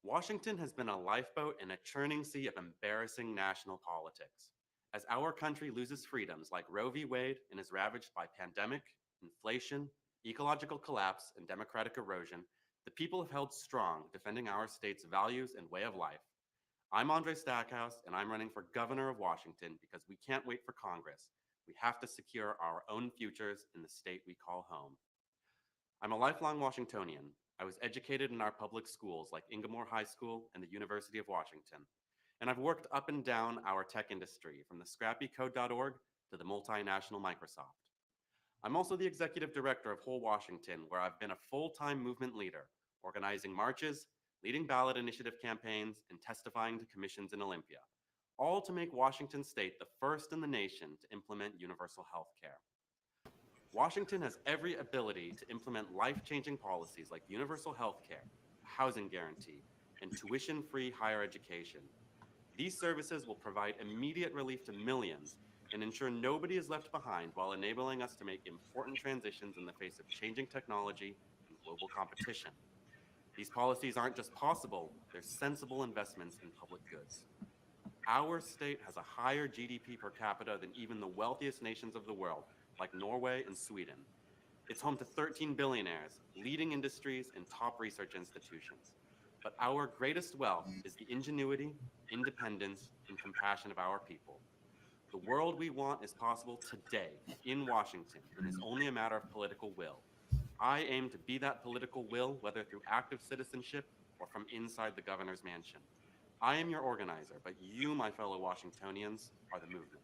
Washington has been a lifeboat in a churning sea of embarrassing national politics. As our country loses freedoms like Roe v. Wade and is ravaged by pandemic, inflation, ecological collapse, and democratic erosion, the people have held strong, defending our state's values and way of life. I'm Andre Stackhouse, and I'm running for governor of Washington because we can't wait for Congress. We have to secure our own futures in the state we call home. I'm a lifelong Washingtonian. I was educated in our public schools like Inglemoor High School and the University of Washington. And I've worked up and down our tech industry, from the scrappy code.org to the multinational Microsoft. I'm also the executive director of Whole Washington, where I've been a full-time movement leader, organizing marches, leading ballot initiative campaigns, and testifying to commissions in Olympia, all to make Washington state the first in the nation to implement universal health care. Washington has every ability to implement life-changing policies like universal health care, a housing guarantee, and tuition-free higher education. These services will provide immediate relief to millions and ensure nobody is left behind while enabling us to make important transitions in the face of changing technology and global competition. These policies aren't just possible, they're sensible investments in public goods. Our state has a higher GDP per capita than even the wealthiest nations of the world, like Norway and Sweden. It's home to 13 billionaires, leading industries, and top research institutions. But our greatest wealth is the ingenuity, independence, and compassion of our people. The world we want is possible today in Washington and is only a matter of political will. I aim to be that political will, whether through active citizenship or from inside the governor's mansion. I am your organizer, but you, my fellow Washingtonians, are the movement.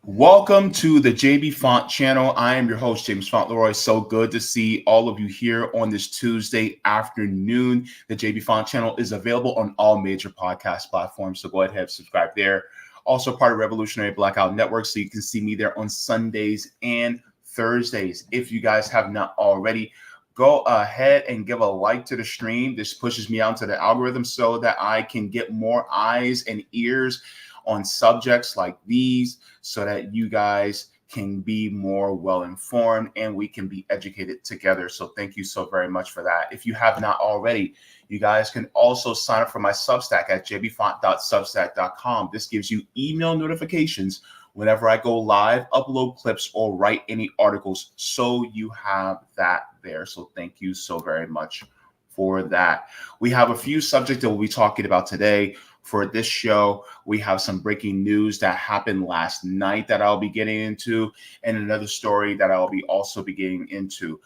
Welcome to the Jaybefaunt channel. I am your host, James Fauntleroy. So good to see all of you here on this Tuesday afternoon. The Jaybefaunt channel is available on all major podcast platforms, so go ahead and subscribe there. Also part of Revolutionary Blackout Network, so you can see me there on Sundays and Thursdays. If you guys have not already, go ahead and give a like to the stream. This pushes me out to the algorithm so that I can get more eyes and ears on subjects like these, so that you guys can be more well-informed and we can be educated together. So thank you so very much for that. If you have not already, you guys can also sign up for my Substack at jaybefaunt.substack.com. This gives you email notifications whenever I go live, upload clips, or write any articles. So you have that there. So thank you so very much for that. We have a few subjects that we'll be talking about today. For this show, we have some breaking news that happened last night that I'll be getting into, and another story that I'll be also be getting into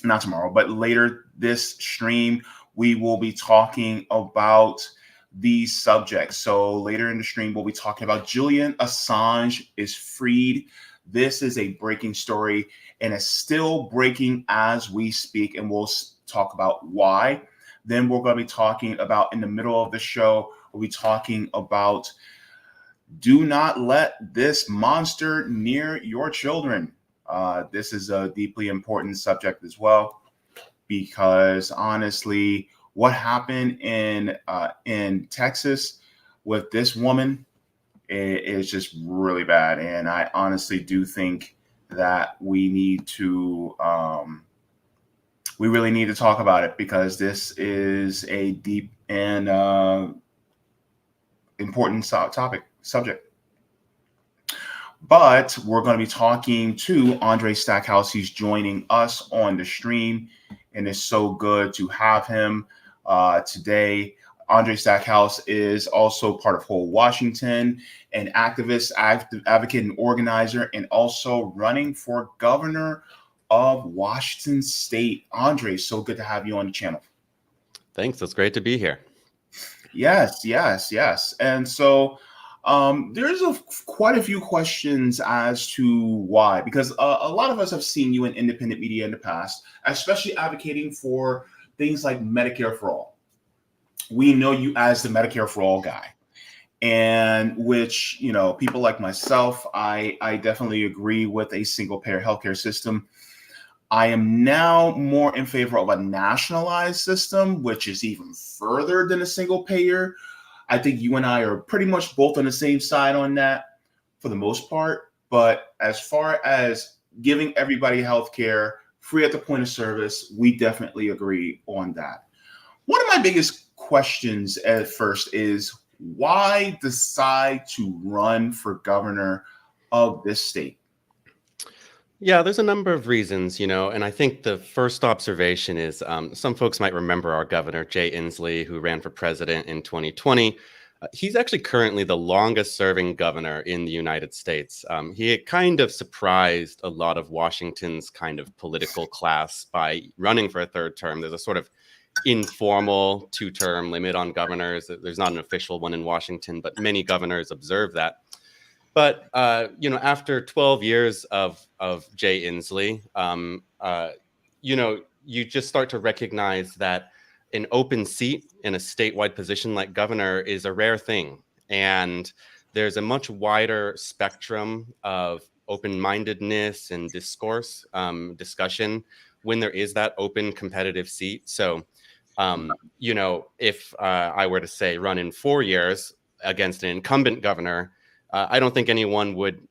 not tomorrow, but later this stream, we will be talking about these subjects. So later in the stream, we'll be talking about Julian Assange is freed. This is a breaking story, and it's still breaking as we speak, and we'll talk about why. Then we're going to be talking about, in the middle of the show, we'll be talking about do not let this monster near your children. This is a deeply important subject as well, because honestly, what happened in Texas with this woman is just really bad. And I honestly do think that we need to we really need to talk about it, because this is a deep and important subject. But we're going to be talking to Andre Stackhouse. He's joining us on the stream, and it's so good to have him today. Andre Stackhouse is also part of Whole Washington, an activist, advocate, and organizer, and also running for governor of Washington State. Andre, so good to have you on the channel. Thanks. It's great to be here. Yes. And so there's quite a few questions as to why, because a lot of us have seen you in independent media in the past, especially advocating for things like Medicare for All. We know you as the Medicare for All guy, and which, you know, people like myself, I definitely agree with a single payer healthcare system. I am now more in favor of a nationalized system, which is even further than a single payer. I think you and I are pretty much both on the same side on that for the most part. But as far as giving everybody health care, free at the point of service. We definitely agree on that. One of my biggest questions at first is why decide to run for governor of this state? Yeah, there's a number of reasons, and I think the first observation is some folks might remember our governor, Jay Inslee, who ran for president in 2020. He's actually currently the longest serving governor in the United States. He kind of surprised a lot of Washington's kind of political class by running for a third term. There's a sort of informal two-term limit on governors. There's not an official one in Washington, but many governors observe that. But after 12 years of Jay Inslee, you just start to recognize that an open seat in a statewide position like governor is a rare thing, and there's a much wider spectrum of open-mindedness and discourse, discussion when there is that open competitive seat. So, if I were to say run in 4 years against an incumbent governor, I don't think anyone would,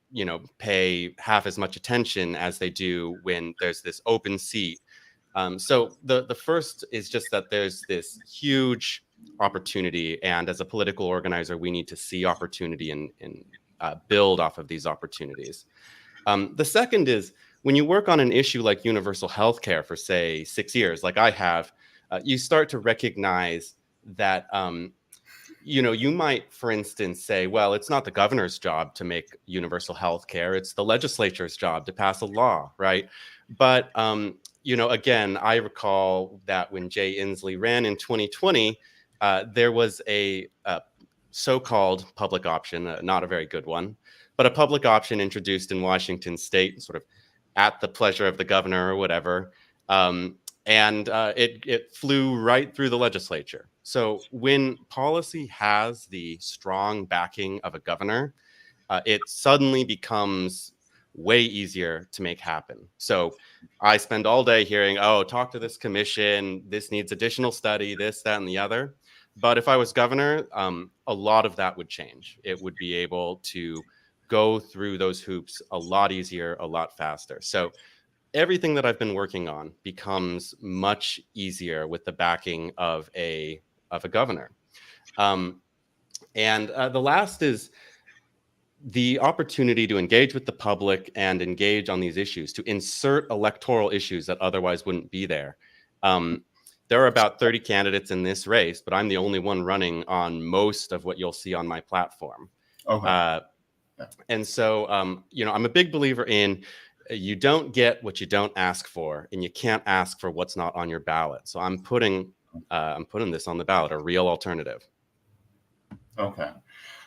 pay half as much attention as they do when there's this open seat. So the first is just that there's this huge opportunity, and as a political organizer, we need to see opportunity and build off of these opportunities. The second is when you work on an issue like universal health care for, say, 6 years, like I have, you start to recognize that you might, for instance, say, well, it's not the governor's job to make universal health care. It's the legislature's job to pass a law, right? But, again, I recall that when Jay Inslee ran in 2020, there was a so-called public option, not a very good one, but a public option introduced in Washington state, sort of at the pleasure of the governor or whatever. And it flew right through the legislature. So when policy has the strong backing of a governor, it suddenly becomes way easier to make happen. So I spend all day hearing, oh, talk to this commission, this needs additional study, this, that, and the other. But if I was governor, a lot of that would change. It would be able to go through those hoops a lot easier, a lot faster. So everything that I've been working on becomes much easier with the backing of a governor. And the last is the opportunity to engage with the public and engage on these issues, to insert electoral issues that otherwise wouldn't be there. There are about 30 candidates in this race, but I'm the only one running on most of what you'll see on my platform. Okay. And so, I'm a big believer in you don't get what you don't ask for, and you can't ask for what's not on your ballot. So I'm putting this on the ballot, a real alternative. Okay.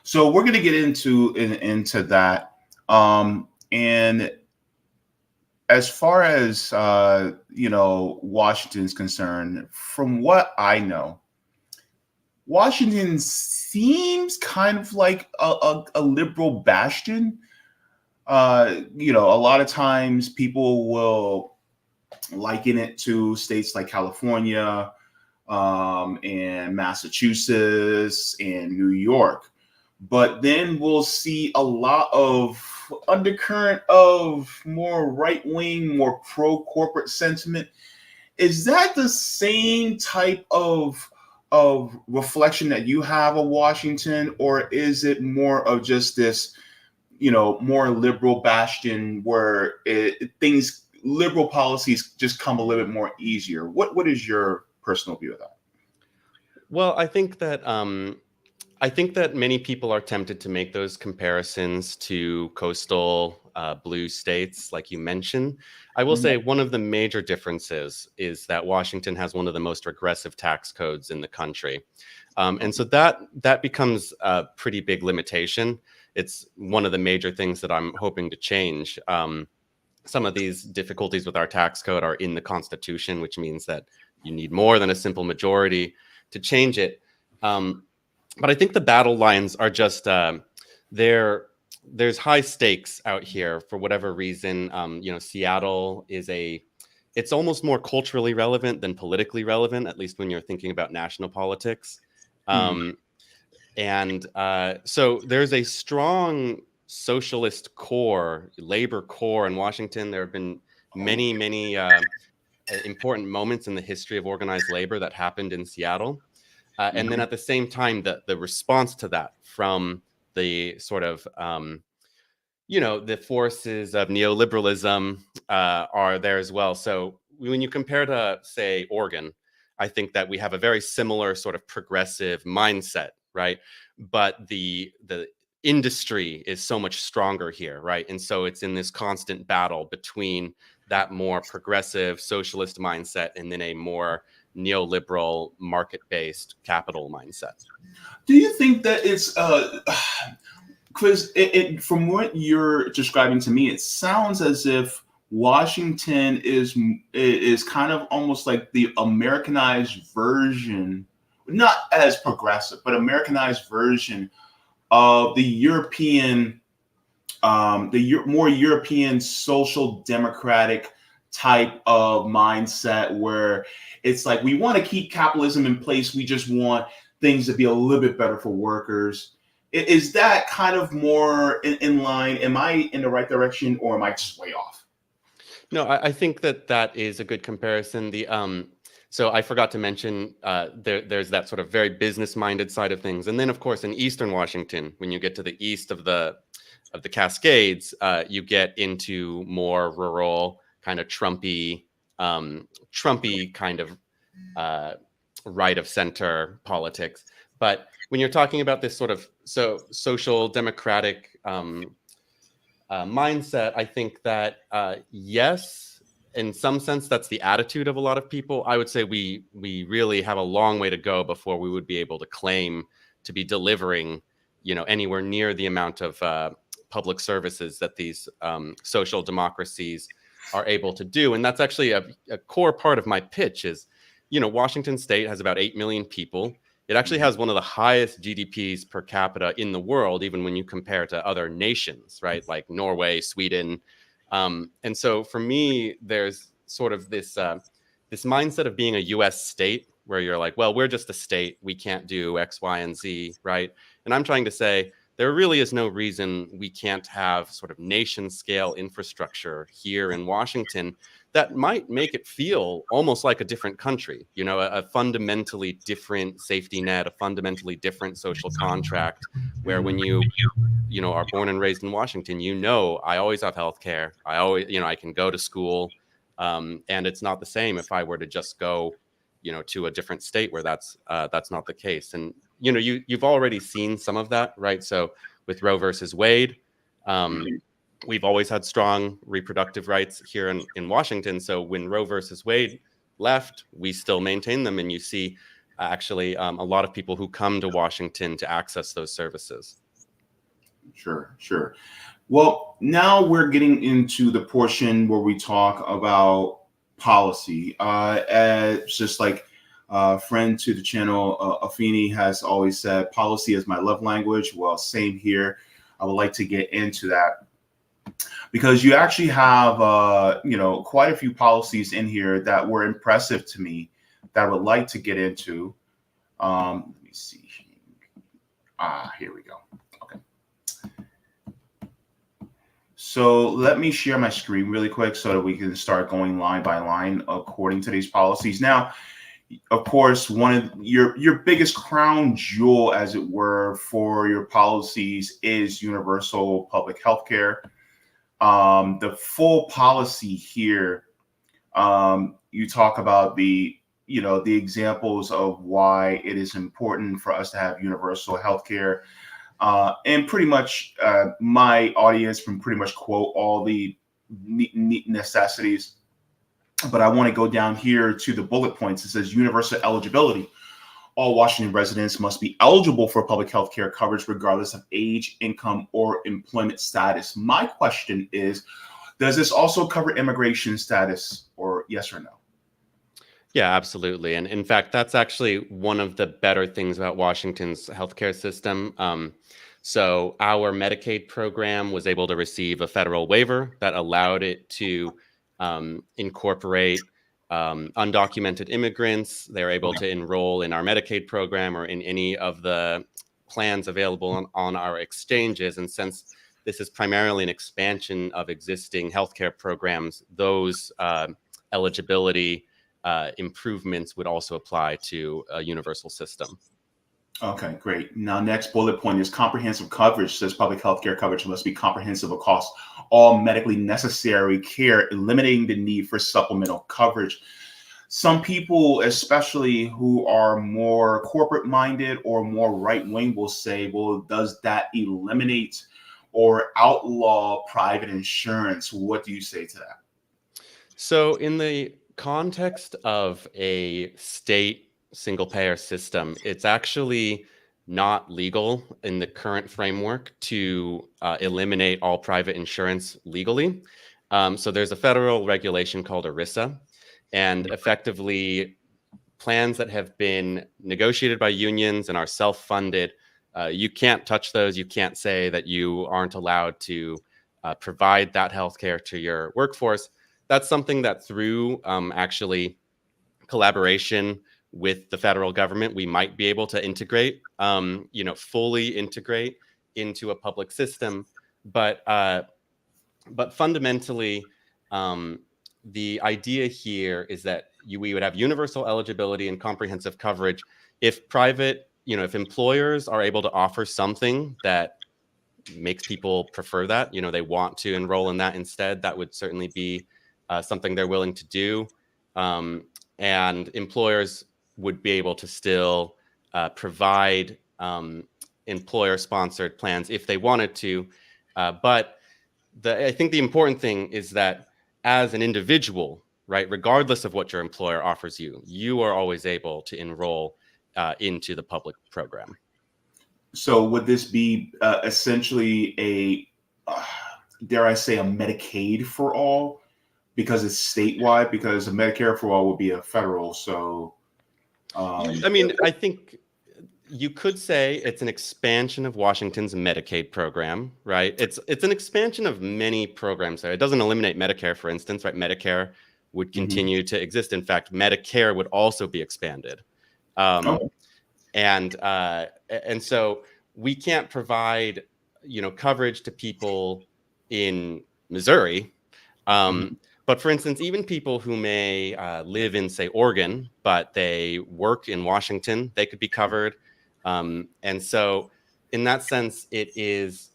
So we're going to get into that. And as far as, Washington's concerned, from what I know, Washington seems kind of like a liberal bastion. A lot of times people will liken it to states like California, and Massachusetts and New York. But then we'll see a lot of undercurrent of more right-wing, more pro-corporate sentiment. Is that the same type of reflection that you have of Washington, or is it more of just this, more liberal bastion where liberal policies just come a little bit more easier? What is your personal view of that? Well, I think that many people are tempted to make those comparisons to coastal blue states, like you mentioned. I will say one of the major differences is that Washington has one of the most regressive tax codes in the country. And so that becomes a pretty big limitation. It's one of the major things that I'm hoping to change. Some of these difficulties with our tax code are in the Constitution, which means that you need more than a simple majority to change it. But I think the battle lines are just there's high stakes out here for whatever reason. Seattle it's almost more culturally relevant than politically relevant, at least when you're thinking about national politics. And so there's a strong socialist core, labor core in Washington. There have been many important moments in the history of organized labor that happened in Seattle. And then at the same time, the response to that from the sort of, the forces of neoliberalism are there as well. So when you compare to, say, Oregon, I think that we have a very similar sort of progressive mindset, right? But the industry is so much stronger here, right? And so it's in this constant battle between that more progressive socialist mindset and then a more neoliberal market-based capital mindset. Do you think that it's because from what you're describing to me, it sounds as if Washington is kind of almost like the Americanized version, not as progressive, but Americanized version of the European, more European social democratic type of mindset, where it's like we want to keep capitalism in place. We just want things to be a little bit better for workers. Is that kind of more in line? Am I in the right direction, or am I just way off? No, I think that is a good comparison. So I forgot to mention there's that sort of very business-minded side of things, and then of course in Eastern Washington, when you get to the east of the Cascades, you get into more rural, kind of Trumpy kind of right of center politics. But when you're talking about this sort of social democratic mindset, I think that yes, in some sense, that's the attitude of a lot of people. I would say we really have a long way to go before we would be able to claim to be delivering, anywhere near the amount of public services that these social democracies are able to do. And that's actually a core part of my pitch is, Washington State has about 8 million people. It actually has one of the highest GDPs per capita in the world, even when you compare to other nations, right? Like Norway, Sweden. And so for me, there's sort of this mindset of being a US state where you're like, well, we're just a state. We can't do X, Y, and Z, right? And I'm trying to say, there really is no reason we can't have sort of nation scale infrastructure here in Washington that might make it feel almost like a different country, a fundamentally different safety net, a fundamentally different social contract, where when you are born and raised in Washington, I always have healthcare. I always, I can go to school. And it's not the same if I were to just go, to a different state where that's not the case. And, you've already seen some of that, right? So with Roe versus Wade, we've always had strong reproductive rights here in Washington. So when Roe versus Wade left, we still maintain them. And you see actually a lot of people who come to Washington to access those services. Sure. Well, now we're getting into the portion where we talk about policy. Just like a friend to the channel, Afeni, has always said, policy is my love language. Well, same here. I would like to get into that, because you actually have, quite a few policies in here that were impressive to me that I would like to get into. Let me see. Here we go. Okay. So let me share my screen really quick so that we can start going line by line according to these policies. Now, of course, one of your biggest crown jewel, as it were, for your policies is universal public health care. The full policy here, you talk about the examples of why it is important for us to have universal health care. And pretty much my audience can pretty much quote all the necessities. But I want to go down here to the bullet points. It says universal eligibility. All Washington residents must be eligible for public health care coverage regardless of age, income, or employment status. My question is, does this also cover immigration status, or yes or no? Yeah, absolutely. And in fact, that's actually one of the better things about Washington's healthcare system. So our Medicaid program was able to receive a federal waiver that allowed it to incorporate undocumented immigrants. They're able to enroll in our Medicaid program or in any of the plans available on our exchanges. And since this is primarily an expansion of existing healthcare programs. Those eligibility improvements would also apply to a universal system. Okay, great. Now, next bullet point is comprehensive coverage. Says public health care coverage must be comprehensive across all medically necessary care, eliminating the need for supplemental coverage. Some people, especially who are more corporate minded or more right wing, will say, well, does that eliminate or outlaw private insurance? What do you say to that? So in the context of a state single payer system, it's actually not legal in the current framework to eliminate all private insurance legally. So there's a federal regulation called ERISA, and effectively plans that have been negotiated by unions and are self-funded, you can't touch those. You can't say that you aren't allowed to provide that healthcare to your workforce. That's something that through actually collaboration with the federal government, we might be able to integrate, fully integrate into a public system. But fundamentally, the idea here is that we would have universal eligibility and comprehensive coverage if if employers are able to offer something that makes people prefer that, they want to enroll in that instead, that would certainly be something they're willing to do. And employers would be able to still provide employer-sponsored plans if they wanted to. But I think the important thing is that as an individual, right, regardless of what your employer offers you, you are always able to enroll into the public program. So would this be essentially dare I say, a Medicaid for all, because it's statewide? Because a Medicare for all would be a federal. So, I think you could say it's an expansion of Washington's Medicaid program, right? It's an expansion of many programs there. It doesn't eliminate Medicare, for instance, right? Medicare would continue to exist. In fact, Medicare would also be expanded. And so we can't provide, coverage to people in Missouri. But for instance, even people who may live in, say, Oregon, but they work in Washington, they could be covered. And so in that sense, it is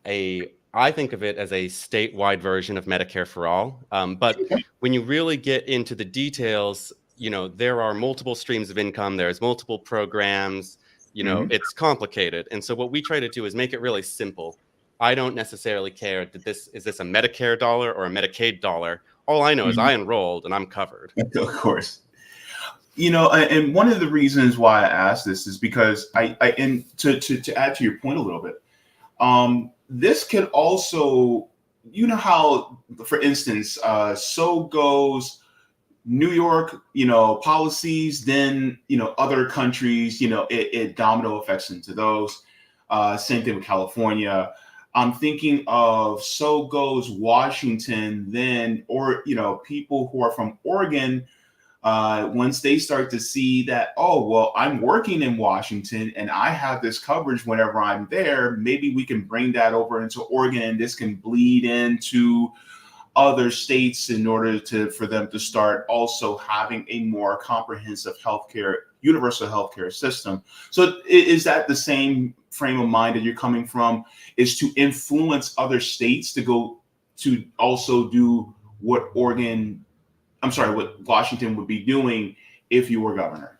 I think of it as a statewide version of Medicare for all. But when you really get into the details, there are multiple streams of income, there's multiple programs, it's complicated. And so what we try to do is make it really simple. I don't necessarily care, is this a Medicare dollar or a Medicaid dollar? All I know is I enrolled and I'm covered. Of course. And one of the reasons why I asked this is because and to add to your point a little bit, this could also, how, for instance, so goes New York, policies, then, other countries, it domino effects into those. Same thing with California. I'm thinking of so goes Washington, then, or, people who are from Oregon, once they start to see that, oh, well, I'm working in Washington and I have this coverage whenever I'm there, maybe we can bring that over into Oregon and this can bleed into other states in order for them to start also having a more comprehensive universal healthcare system. So is that the same frame of mind that you're coming from, is to influence other states to go to also do what Washington would be doing if you were governor?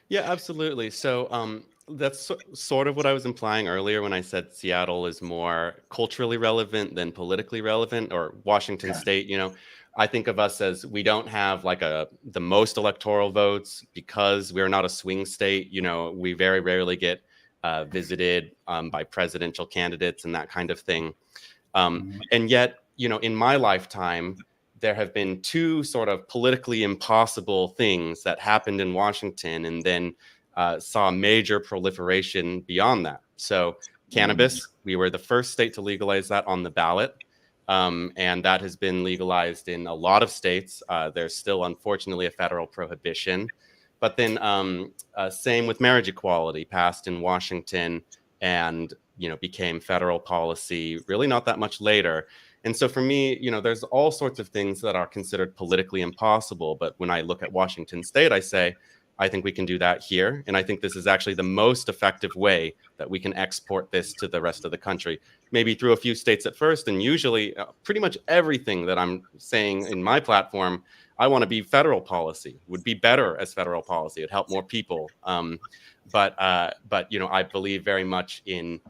Yeah, absolutely. So that's sort of what I was implying earlier when I said Seattle is more culturally relevant than politically relevant, or Washington State. I think of us as, we don't have like the most electoral votes because we're not a swing state. We very rarely get visited by presidential candidates and that kind of thing. And yet, in my lifetime, there have been two sort of politically impossible things that happened in Washington and then saw major proliferation beyond that. So cannabis, we were the first state to legalize that on the ballot. And that has been legalized in a lot of states. There's still, unfortunately, a federal prohibition. But then same with marriage equality, passed in Washington and became federal policy really not that much later. And so for me, there's all sorts of things that are considered politically impossible. But when I look at Washington State, I say, I think we can do that here. And I think this is actually the most effective way that we can export this to the rest of the country, maybe through a few states at first. And usually pretty much everything that I'm saying in my platform, I want to be federal policy, would be better as federal policy. It'd help more people. But I believe very much in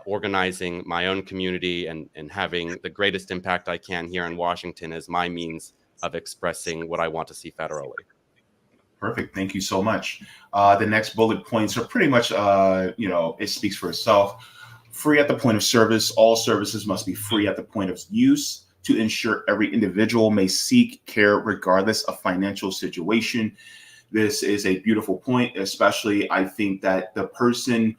organizing my own community and having the greatest impact I can here in Washington as my means of expressing what I want to see federally. Perfect. Thank you so much. The next bullet points are pretty much, it speaks for itself. Free at the point of service. All services must be free at the point of use to ensure every individual may seek care regardless of financial situation. This is a beautiful point, especially I think that the person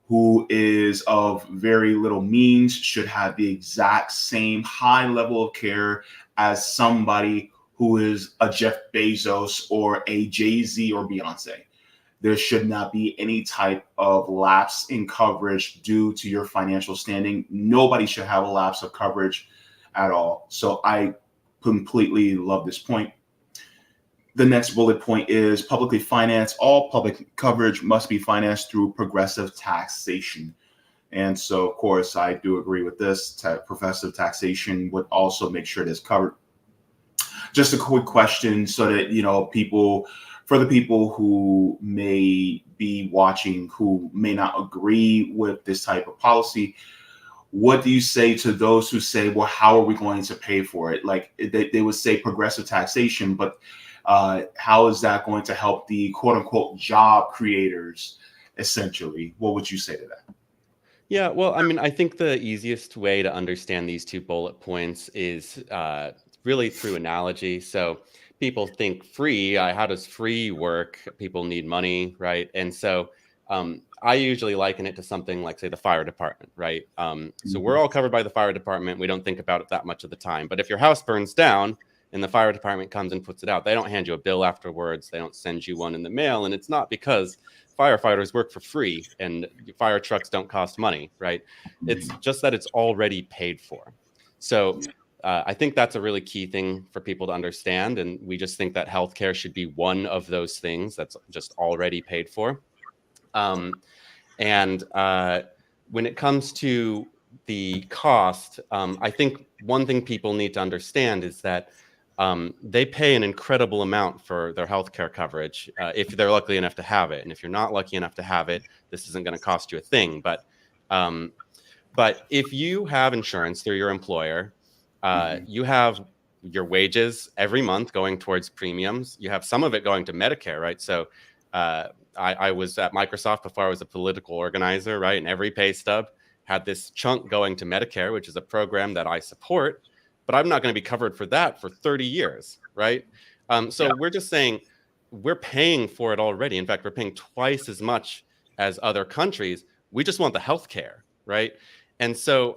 who is of very little means should have the exact same high level of care as somebody who is a Jeff Bezos or a Jay-Z or Beyonce. There should not be any type of lapse in coverage due to your financial standing. Nobody should have a lapse of coverage at all. So I completely love this point. The next bullet point is publicly financed. All public coverage must be financed through progressive taxation. And so, of course, I do agree with this. Progressive taxation would also make sure it is covered. Just a quick question so that, for the people who may be watching who may not agree with this type of policy, what do you say to those who say, well, how are we going to pay for it? Like they would say progressive taxation, but how is that going to help the quote unquote job creators, essentially? What would you say to that? Yeah, well, I think the easiest way to understand these two bullet points is really through analogy. So people think free, how does free work? People need money, right? And so I usually liken it to something like, say, the fire department, right? So we're all covered by the fire department. We don't think about it that much of the time. But if your house burns down and the fire department comes and puts it out, they don't hand you a bill afterwards. They don't send you one in the mail. And it's not because firefighters work for free and fire trucks don't cost money, right? It's just that it's already paid for. So I think that's a really key thing for people to understand. And we just think that healthcare should be one of those things that's just already paid for. And when it comes to the cost, I think one thing people need to understand is that they pay an incredible amount for their healthcare coverage if they're lucky enough to have it. And if you're not lucky enough to have it, this isn't going to cost you a thing. But if you have insurance through your employer, you have your wages every month going towards premiums. You have some of it going to Medicare, right? So I was at Microsoft before I was a political organizer, right? And every pay stub had this chunk going to Medicare, which is a program that I support, but I'm not going to be covered for that for 30 years, right? We're just saying we're paying for it already. In fact, we're paying twice as much as other countries. We just want the healthcare, right? And so,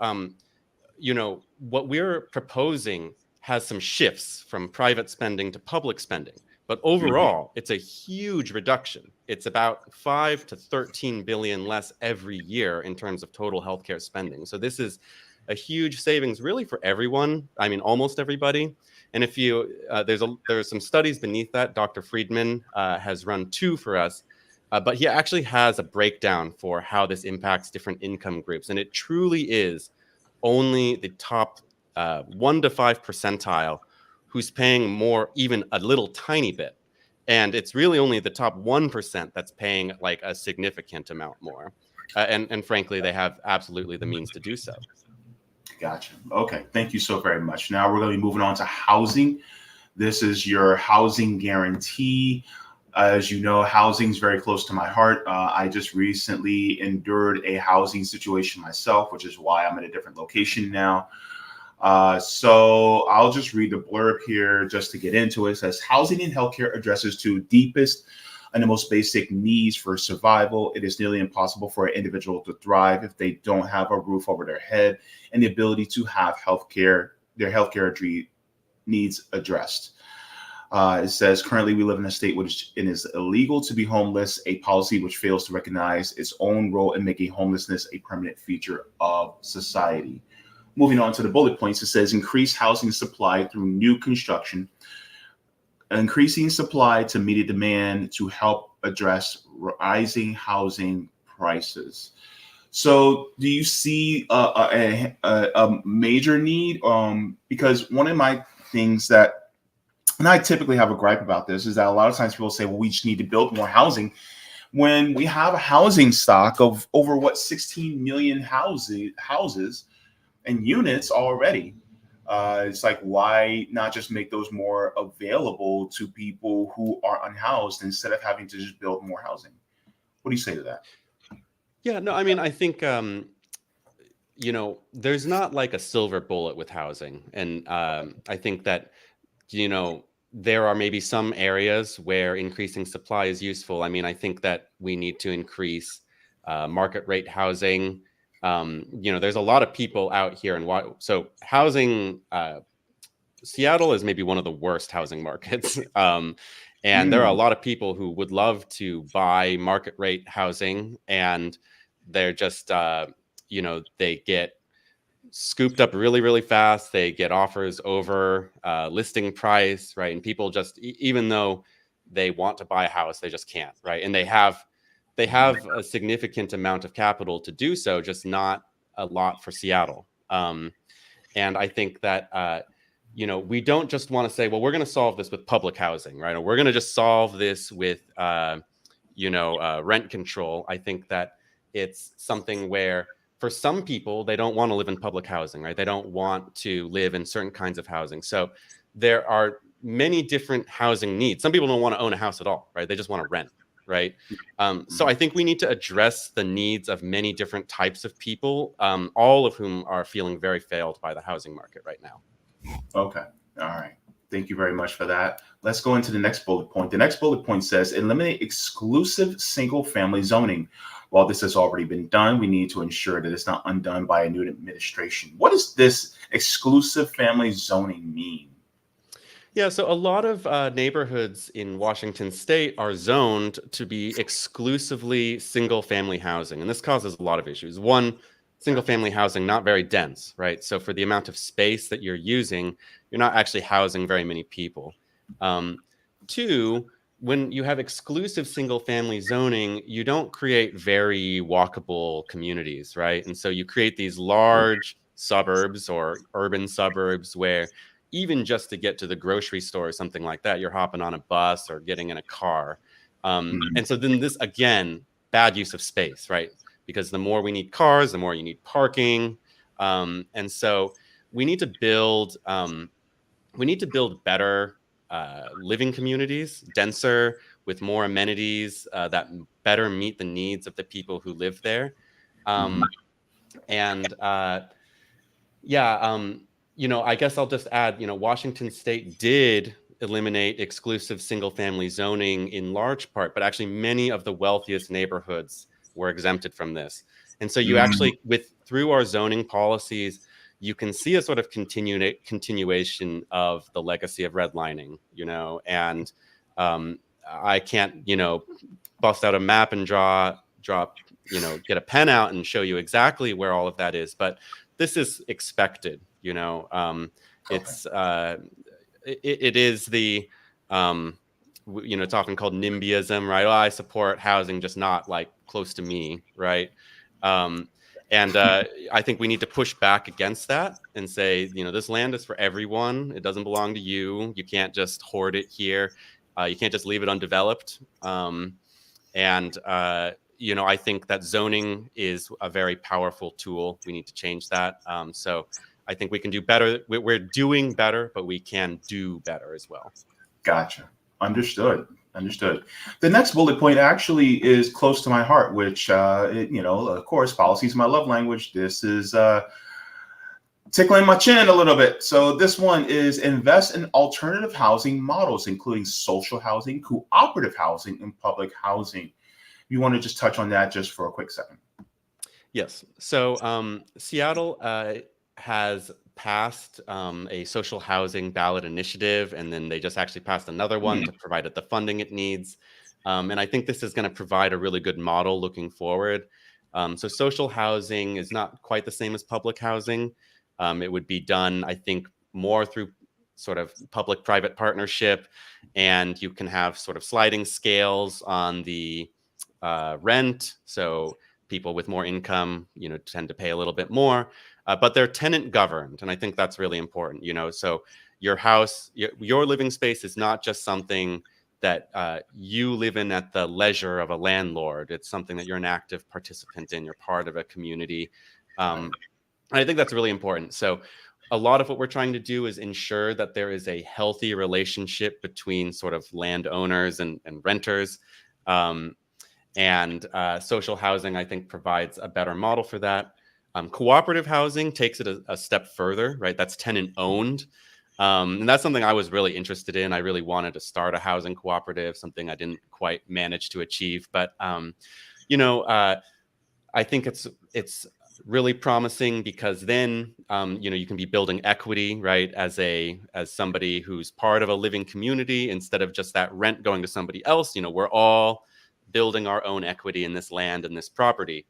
what we're proposing has some shifts from private spending to public spending. But overall, it's a huge reduction. It's about 5 to 13 billion less every year in terms of total healthcare spending. So this is a huge savings really for everyone. Almost everybody. And if you, there's some studies beneath that. Dr. Friedman has run 2 for us, but he actually has a breakdown for how this impacts different income groups. And it truly is only the top 1 to 5 percentile who's paying more, even a little tiny bit. And it's really only the top 1% that's paying like a significant amount more. And frankly, they have absolutely the means to do so. Gotcha. Okay. Thank you so very much. Now we're going to be moving on to housing. This is your housing guarantee. As you know, housing is very close to my heart. I just recently endured a housing situation myself, which is why I'm in a different location now. So I'll just read the blurb here just to get into it. It says, housing and healthcare addresses 2 deepest and the most basic needs for survival. It is nearly impossible for an individual to thrive if they don't have a roof over their head and the ability to have their healthcare needs addressed. It says, currently we live in a state which it is illegal to be homeless, a policy which fails to recognize its own role in making homelessness a permanent feature of society. Moving on to the bullet points, it says increase housing supply through new construction, increasing supply to meet a demand to help address rising housing prices. So do you see a major need? Because one of my things that, and I typically have a gripe about this, is that a lot of times people say, well, we just need to build more housing when we have a housing stock of over 16 million houses and units already. It's like, why not just make those more available to people who are unhoused instead of having to just build more housing? What do you say to that? Yeah, no, I mean, I think, there's not like a silver bullet with housing. And I think that, there are maybe some areas where increasing supply is useful. I mean, I think that we need to increase market rate housing. There's a lot of people out here, and so housing. Seattle is maybe one of the worst housing markets, and there are a lot of people who would love to buy market rate housing, and they're just, they get scooped up really, really fast. They get offers over listing price, right? And people just, even though they want to buy a house, they just can't, right? And they have a significant amount of capital to do so, just not a lot for Seattle. And I think that we don't just want to say, well, we're going to solve this with public housing, right? Or we're going to just solve this with rent control. I think that it's something where, for some people, they don't want to live in public housing, right? They don't want to live in certain kinds of housing. So there are many different housing needs. Some people don't want to own a house at all, right? They just want to rent, right? So I think we need to address the needs of many different types of people, all of whom are feeling very failed by the housing market right now. Okay. All right. Thank you very much for that. Let's go into the next bullet point. The next bullet point says eliminate exclusive single family zoning. While this has already been done, we need to ensure that it's not undone by a new administration. What does this exclusive family zoning mean? Yeah, so a lot of neighborhoods in Washington state are zoned to be exclusively single family housing. And this causes a lot of issues. One, single family housing, not very dense, right? So for the amount of space that you're using, you're not actually housing very many people. Two, when you have exclusive single family zoning, you don't create very walkable communities, right? And so you create these large suburbs or urban suburbs where even just to get to the grocery store or something like that, you're hopping on a bus or getting in a car. And so then this, again, bad use of space, right? Because the more we need cars, the more you need parking. And so we need to build better living communities, denser, with more amenities that better meet the needs of the people who live there. I guess I'll just add, Washington state did eliminate exclusive single family zoning in large part, but actually many of the wealthiest neighborhoods were exempted from this. And so you actually, through our zoning policies, you can see a sort of continuation of the legacy of redlining, and I can't, bust out a map and get a pen out and show you exactly where all of that is. But this is expected, it's it is the, it's often called NIMBYism, right? Oh, I support housing, just not like close to me, right? I think we need to push back against that and say, this land is for everyone. It doesn't belong to you. You can't just hoard it here. You can't just leave it undeveloped. I think that zoning is a very powerful tool. We need to change that. So I think we can do better. We're doing better, but we can do better as well. Gotcha. Understood. The next bullet point actually is close to my heart, which, of course, policy is my love language. This is tickling my chin a little bit. So this one is invest in alternative housing models, including social housing, cooperative housing, and public housing. You want to just touch on that just for a quick second? Yes. So Seattle has passed a social housing ballot initiative, and then they just actually passed another one to provide it the funding it needs. And I think this is going to provide a really good model looking forward. So social housing is not quite the same as public housing. It would be done, I think, more through sort of public-private partnership, and you can have sort of sliding scales on the rent. So people with more income, tend to pay a little bit more, but they're tenant governed, and I think that's really important. So your house, your living space is not just something that you live in at the leisure of a landlord. It's something that you're an active participant in. You're part of a community. And I think that's really important. So a lot of what we're trying to do is ensure that there is a healthy relationship between sort of landowners and renters. And social housing, I think, provides a better model for that. Cooperative housing takes it a step further, right? That's tenant owned. And that's something I was really interested in. I really wanted to start a housing cooperative, something I didn't quite manage to achieve. But, I think it's really promising, because then, you can be building equity, right? As somebody who's part of a living community, instead of just that rent going to somebody else. We're all building our own equity in this land and this property.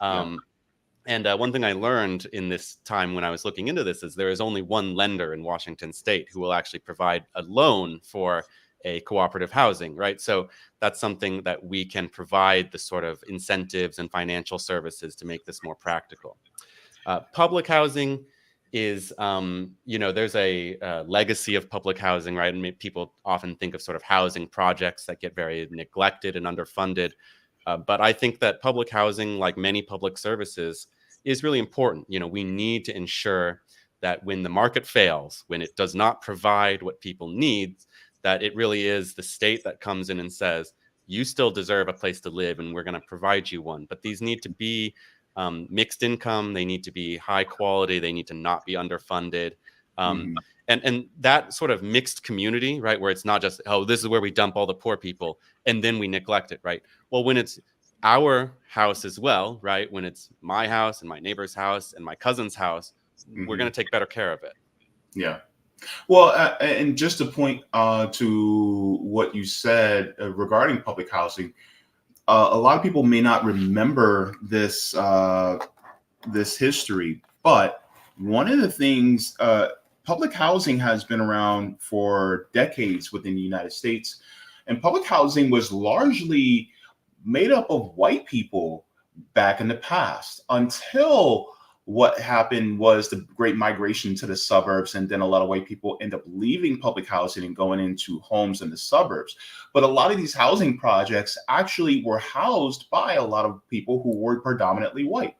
And one thing I learned in this time when I was looking into this is there is only one lender in Washington state who will actually provide a loan for a cooperative housing, right? So that's something that we can provide the sort of incentives and financial services to make this more practical. Public housing is, there's a legacy of public housing, right? And people often think of sort of housing projects that get very neglected and underfunded. But I think that public housing, like many public services, is really important. We need to ensure that when the market fails, when it does not provide what people need, that it really is the state that comes in and says, you still deserve a place to live, and we're going to provide you one. But these need to be mixed income. They need to be high quality. They need to not be underfunded. And that sort of mixed community, right, where it's not just, oh, this is where we dump all the poor people and then we neglect it, right? Well, when it's our house as well, right, when it's my house and my neighbor's house and my cousin's house, we're going to take better care of it. Yeah. Well, and just to point to what you said regarding public housing, a lot of people may not remember this history, but one of the things, public housing has been around for decades within the United States, and public housing was largely made up of white people back in the past, until what happened was the great migration to the suburbs, and then a lot of white people end up leaving public housing and going into homes in the suburbs. But a lot of these housing projects actually were housed by a lot of people who were predominantly white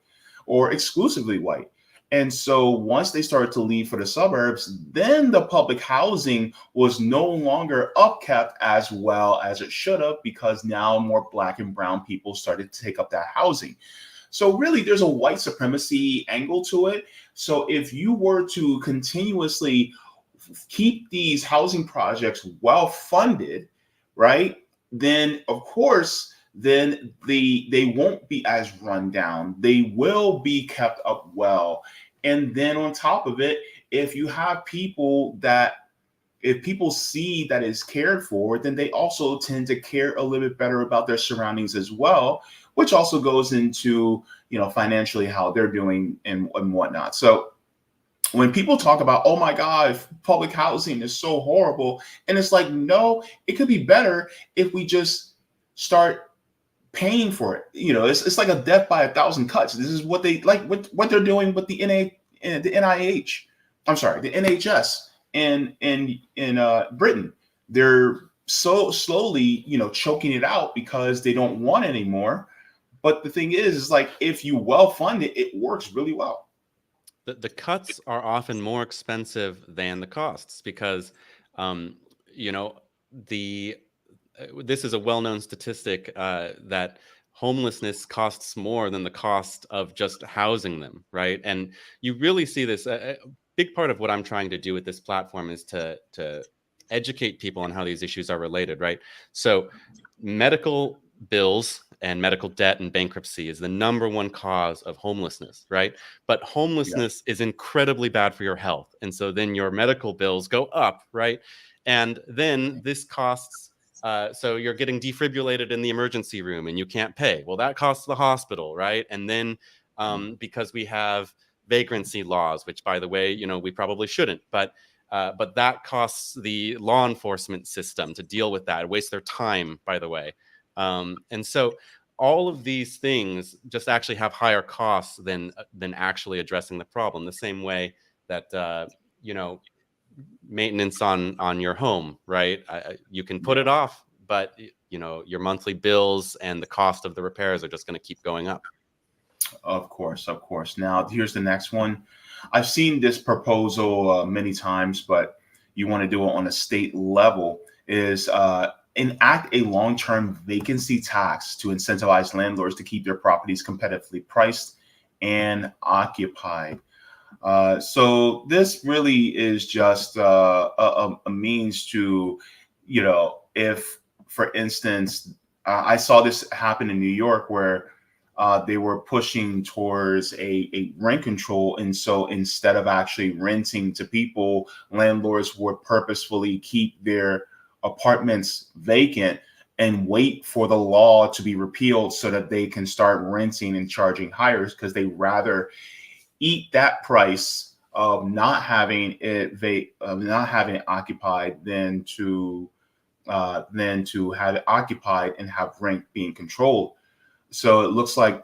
or exclusively white. And so once they started to leave for the suburbs, then the public housing was no longer upkept as well as it should have, because now more Black and brown people started to take up that housing. So really, there's a white supremacy angle to it. So if you were to continuously keep these housing projects well funded, right, then of course, then they won't be as run down. They will be kept up well. And then on top of it, if you have people if people see that it's cared for, then they also tend to care a little bit better about their surroundings as well, which also goes into, financially how they're doing and whatnot. So when people talk about, oh my God, public housing is so horrible, and it's like, no, it could be better if we just start paying for it. It's like a death by 1,000 cuts. This is what they like, what they're doing with the NIH. I'm sorry, the NHS in Britain. They're so slowly, choking it out because they don't want it anymore. But the thing is like, if you well fund it, it works really well. The cuts are often more expensive than the costs, because, this is a well-known statistic that homelessness costs more than the cost of just housing them, right? And you really see this. A big part of what I'm trying to do with this platform is to educate people on how these issues are related, right? So medical bills and medical debt and bankruptcy is the #1 cause of homelessness, right? But homelessness is incredibly bad for your health. And so then your medical bills go up, right? And then this costs, so you're getting defibrillated in the emergency room and you can't pay. Well, that costs the hospital, right? And then because we have vagrancy laws, which, by the way, we probably shouldn't, but that costs the law enforcement system to deal with that. It wastes their time, by the way. And so all of these things just actually have higher costs than actually addressing the problem. The same way that maintenance on your home, right? You can put it off, but your monthly bills and the cost of the repairs are just going to keep going up. Of course. Now, here's the next one. I've seen this proposal many times, but you want to do it on a state level, is enact a long-term vacancy tax to incentivize landlords to keep their properties competitively priced and occupied. So this really is just a means to, if, for instance, I saw this happen in New York where they were pushing towards a rent control. And so instead of actually renting to people, landlords would purposefully keep their apartments vacant and wait for the law to be repealed so that they can start renting and charging higher, because they rather eat that price of not having it occupied than to have it occupied and have rent being controlled. So it looks like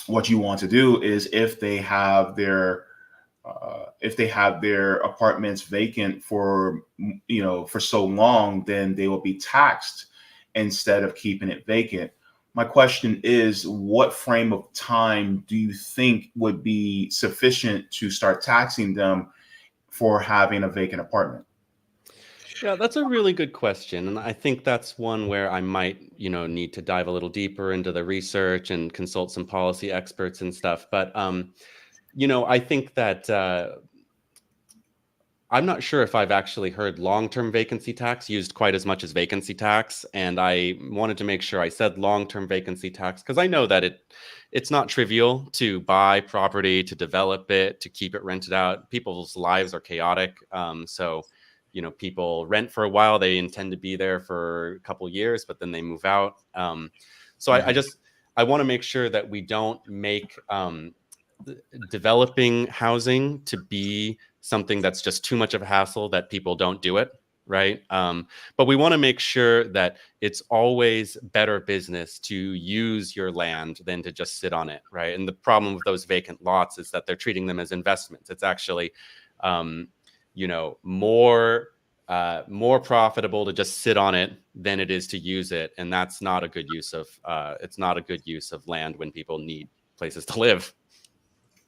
what you want to do is if they have their apartments vacant for so long, then they will be taxed instead of keeping it vacant. My question is, what frame of time do you think would be sufficient to start taxing them for having a vacant apartment? Yeah, that's a really good question. And I think that's one where I might, need to dive a little deeper into the research and consult some policy experts and stuff. But, I think that I'm not sure if I've actually heard long-term vacancy tax used quite as much as vacancy tax. And I wanted to make sure I said long-term vacancy tax because I know that it's not trivial to buy property, to develop it, to keep it rented out. People's lives are chaotic. So people rent for a while. They intend to be there for a couple years, but then they move out. So I want to make sure that we don't make developing housing to be something that's just too much of a hassle that people don't do it, right? But we want to make sure that it's always better business to use your land than to just sit on it, right? And the problem with those vacant lots is that they're treating them as investments. It's actually more profitable to just sit on it than it is to use it, and that's not a good use of land when people need places to live.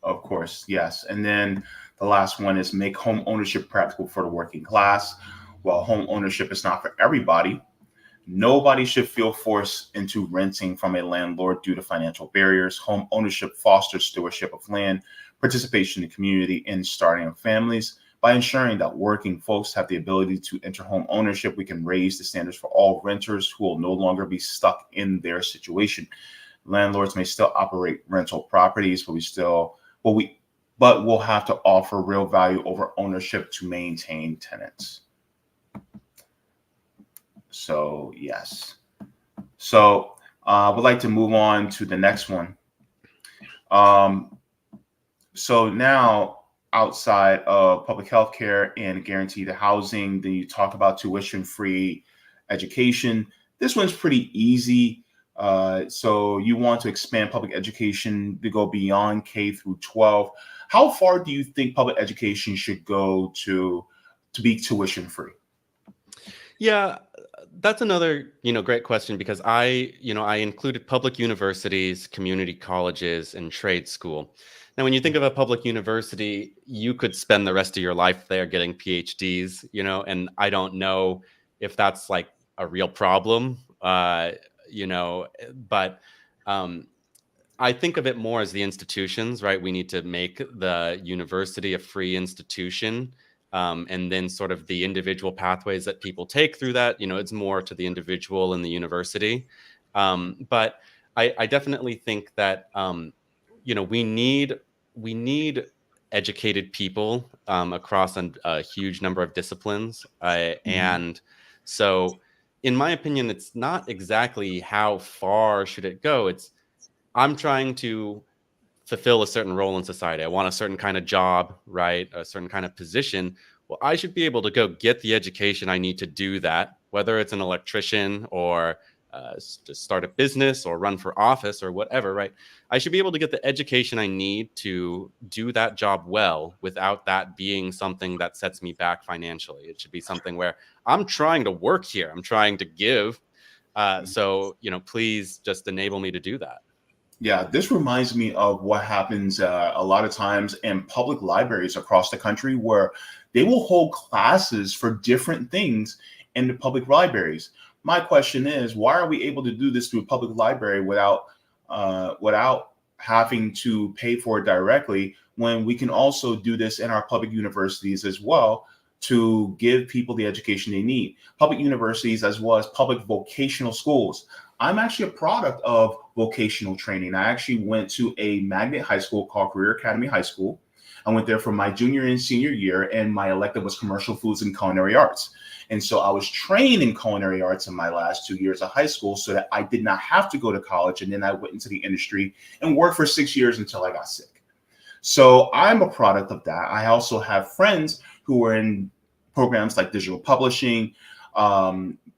Of course, yes. And then the last one is make home ownership practical for the working class. While home ownership is not for everybody, nobody should feel forced into renting from a landlord due to financial barriers. Home ownership fosters stewardship of land, participation in the community, and starting of families. By ensuring that working folks have the ability to enter home ownership, we can raise the standards for all renters who will no longer be stuck in their situation. Landlords may still operate rental properties, but we'll have to offer real value over ownership to maintain tenants. So, yes. So I would like to move on to the next one. So now, outside of public health care and guaranteed housing, then you talk about tuition-free education. This one's pretty easy. So you want to expand public education to go beyond K through 12. How far do you think public education should go to be tuition-free? Yeah, that's another, great question because I included public universities, community colleges, and trade school. Now, when you think of a public university, you could spend the rest of your life there getting PhDs, and I don't know if that's like a real problem, but I think of it more as the institutions, right? We need to make the university a free institution. And then sort of the individual pathways that people take through that, it's more to the individual and the university. But I definitely think that we need educated people across a huge number of disciplines, and so in my opinion, it's not exactly how far should it go. I'm trying to fulfill a certain role in society. I want a certain kind of job, right? A certain kind of position. Well, I should be able to go get the education I need to do that, whether it's an electrician or to start a business or run for office or whatever, right? I should be able to get the education I need to do that job well without that being something that sets me back financially. It should be something where I'm trying to work here. I'm trying to give. So, please just enable me to do that. Yeah, this reminds me of what happens a lot of times in public libraries across the country where they will hold classes for different things in the public libraries. My question is, why are we able to do this through a public library without having to pay for it directly when we can also do this in our public universities as well to give people the education they need? Public universities as well as public vocational schools. I'm actually a product of vocational training. I actually went to a magnet high school called Career Academy High School. I went there for my junior and senior year, and my elective was commercial foods and culinary arts. And so I was trained in culinary arts in my last 2 years of high school so that I did not have to go to college. And then I went into the industry and worked for 6 years until I got sick. So I'm a product of that. I also have friends who are in programs like digital publishing, EMT,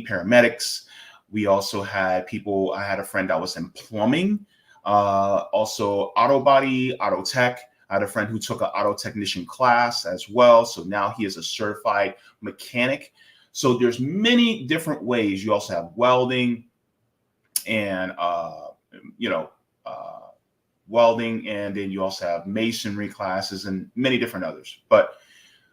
paramedics. We also had people, I had a friend that was in plumbing, also auto body, auto tech. I had a friend who took an auto technician class as well. So now he is a certified mechanic. So there's many different ways. You also have welding and, welding, and then you also have masonry classes and many different others. But,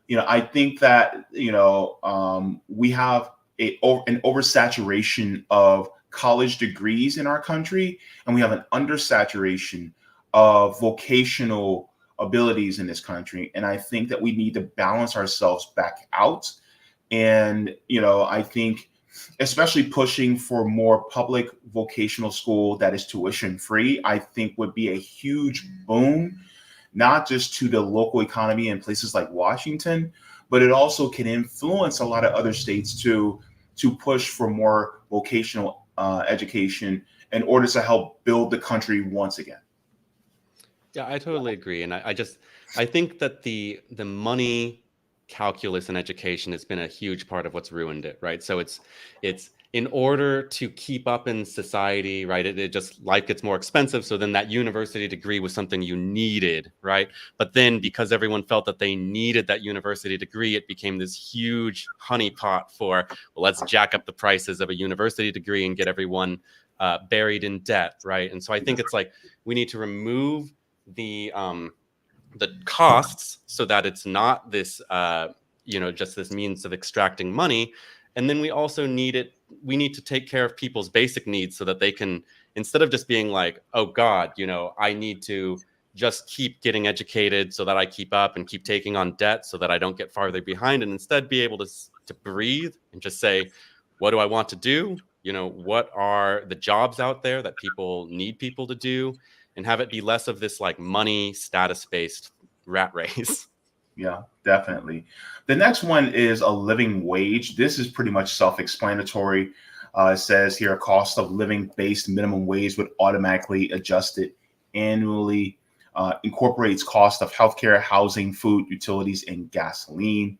I think that, we have an oversaturation of college degrees in our country, and we have an undersaturation of vocational abilities in this country. And I think that we need to balance ourselves back out. And, I think especially pushing for more public vocational school that is tuition free, I think would be a huge boon, not just to the local economy in places like Washington, but it also can influence a lot of other states to push for more vocational education in order to help build the country once again. Yeah, I totally agree. And I think that the money calculus in education has been a huge part of what's ruined it, right? So it's in order to keep up in society, right? It just, life gets more expensive. So then that university degree was something you needed, right? But then because everyone felt that they needed that university degree, it became this huge honeypot for, well, let's jack up the prices of a university degree and get everyone buried in debt, right? And so I think it's like we need to remove the costs so that it's not this just this means of extracting money. And then we also we need to take care of people's basic needs so that they can, instead of just being like, oh God, I need to just keep getting educated so that I keep up and keep taking on debt so that I don't get farther behind, and instead be able to breathe and just say, what do I want to do? What are the jobs out there that people need people to do? And have it be less of this like money status-based rat race. Yeah, definitely. The next one is a living wage. This is pretty much self-explanatory. It says here, a cost of living based minimum wage would automatically adjusted annually, incorporates cost of healthcare, housing, food, utilities, and gasoline,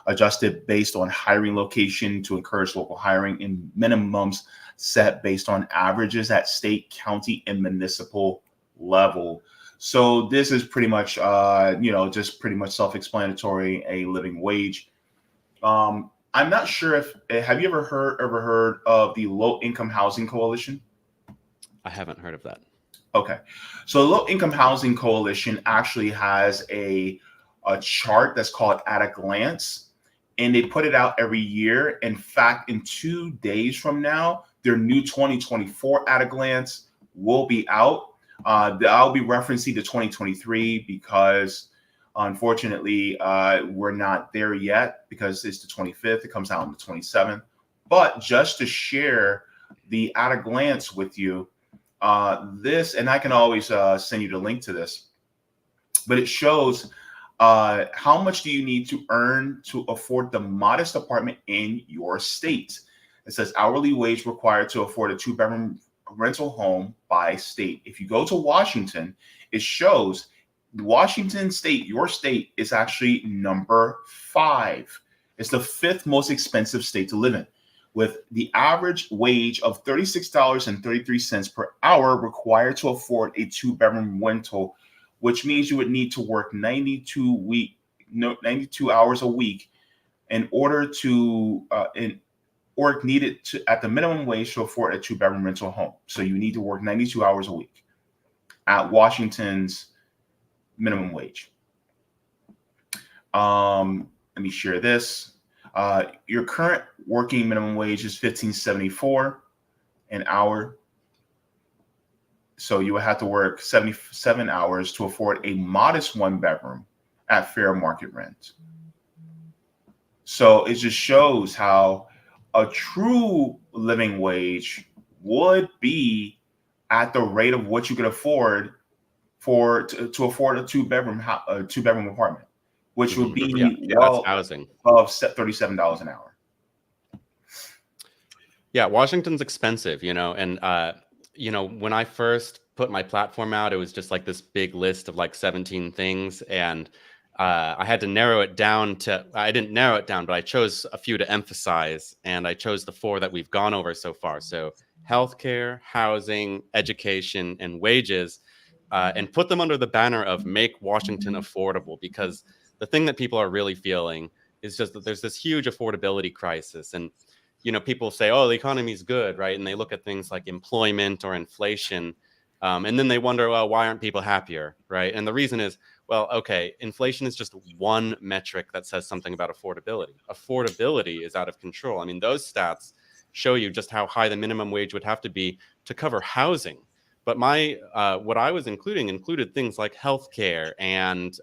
adjusted based on hiring location to encourage local hiring, and minimums set based on averages at state, county, and municipal level. So this is pretty much, just pretty much self-explanatory, a living wage. I'm not sure have you ever heard of the Low Income Housing Coalition? I haven't heard of that. Okay. So the Low Income Housing Coalition actually has a chart that's called At a Glance, and they put it out every year. In fact, in 2 days from now, their new 2024 At a Glance will be out. I'll be referencing the 2023 because unfortunately we're not there yet because it's the 25th. It comes out on the 27th. But just to share the at a glance with you. This, and I can always send you the link to this, but it shows how much do you need to earn to afford the modest apartment in your state. It says hourly wage required to afford a 2-bedroom rental home by state. If you go to Washington, it shows Washington state, your state, is actually number 5. It's the 5th most expensive state to live in, with the average wage of $36.33 per hour required to afford a 2-bedroom rental, which means you would need to work 92 hours a week in order to or needed to at the minimum wage to afford a 2-bedroom rental home. So you need to work 92 hours a week at Washington's minimum wage. Let me share this. Your current working minimum wage is $15.74 an hour. So you would have to work 77 hours to afford a modest 1-bedroom at fair market rent. So it just shows how a true living wage would be at the rate of what you could afford to afford a 2-bedroom apartment, which would be well housing of $37 an hour. Yeah, Washington's expensive, and when I first put my platform out, it was just like this big list of like 17 things, and I had to narrow it down I didn't narrow it down, but I chose a few to emphasize, and I chose the 4 that we've gone over so far. So healthcare, housing, education, and wages, and put them under the banner of make Washington affordable, because the thing that people are really feeling is just that there's this huge affordability crisis. And people say, oh, the economy's good, right? And they look at things like employment or inflation, and then they wonder, well, why aren't people happier, right? And the reason is, well, okay, inflation is just one metric that says something about affordability. Affordability is out of control. I mean, those stats show you just how high the minimum wage would have to be to cover housing. But what I was included things like healthcare and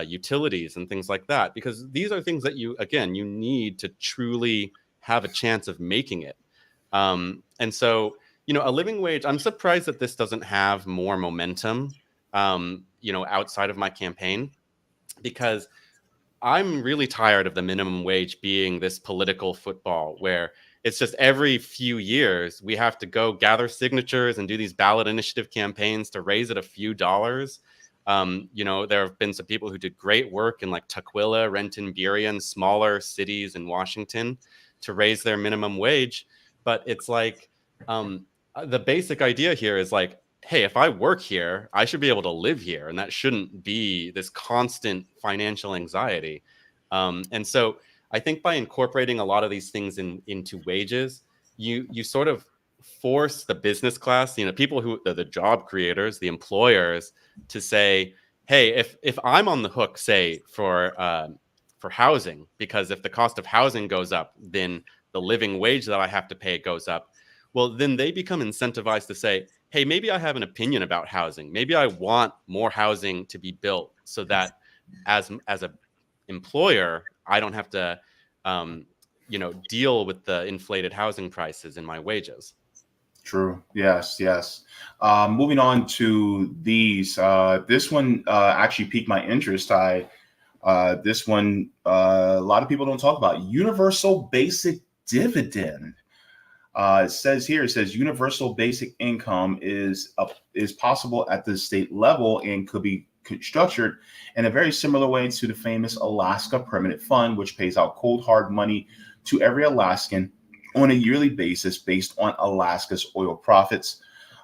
utilities and things like that, because these are things that you need to truly have a chance of making it. And so, a living wage, I'm surprised that this doesn't have more momentum, outside of my campaign, because I'm really tired of the minimum wage being this political football where it's just every few years we have to go gather signatures and do these ballot initiative campaigns to raise it a few dollars. There have been some people who did great work in like Tukwila, Renton, Berea, and smaller cities in Washington to raise their minimum wage. But it's like the basic idea here is like, hey, if I work here, I should be able to live here, and that shouldn't be this constant financial anxiety. And so I think by incorporating a lot of these things into wages, you sort of force the business class, people who are the job creators, the employers, to say, hey, if I'm on the hook, say for housing, because if the cost of housing goes up, then the living wage that I have to pay goes up. Well, then they become incentivized to say, hey, maybe I have an opinion about housing. Maybe I want more housing to be built so that as a employer, I don't have to, deal with the inflated housing prices in my wages. True. Yes. Moving on to these. This one actually piqued my interest. This one, a lot of people don't talk about universal basic dividend. It says universal basic income is possible at the state level and could be structured in a very similar way to the famous Alaska Permanent Fund, which pays out cold hard money to every Alaskan on a yearly basis based on Alaska's oil profits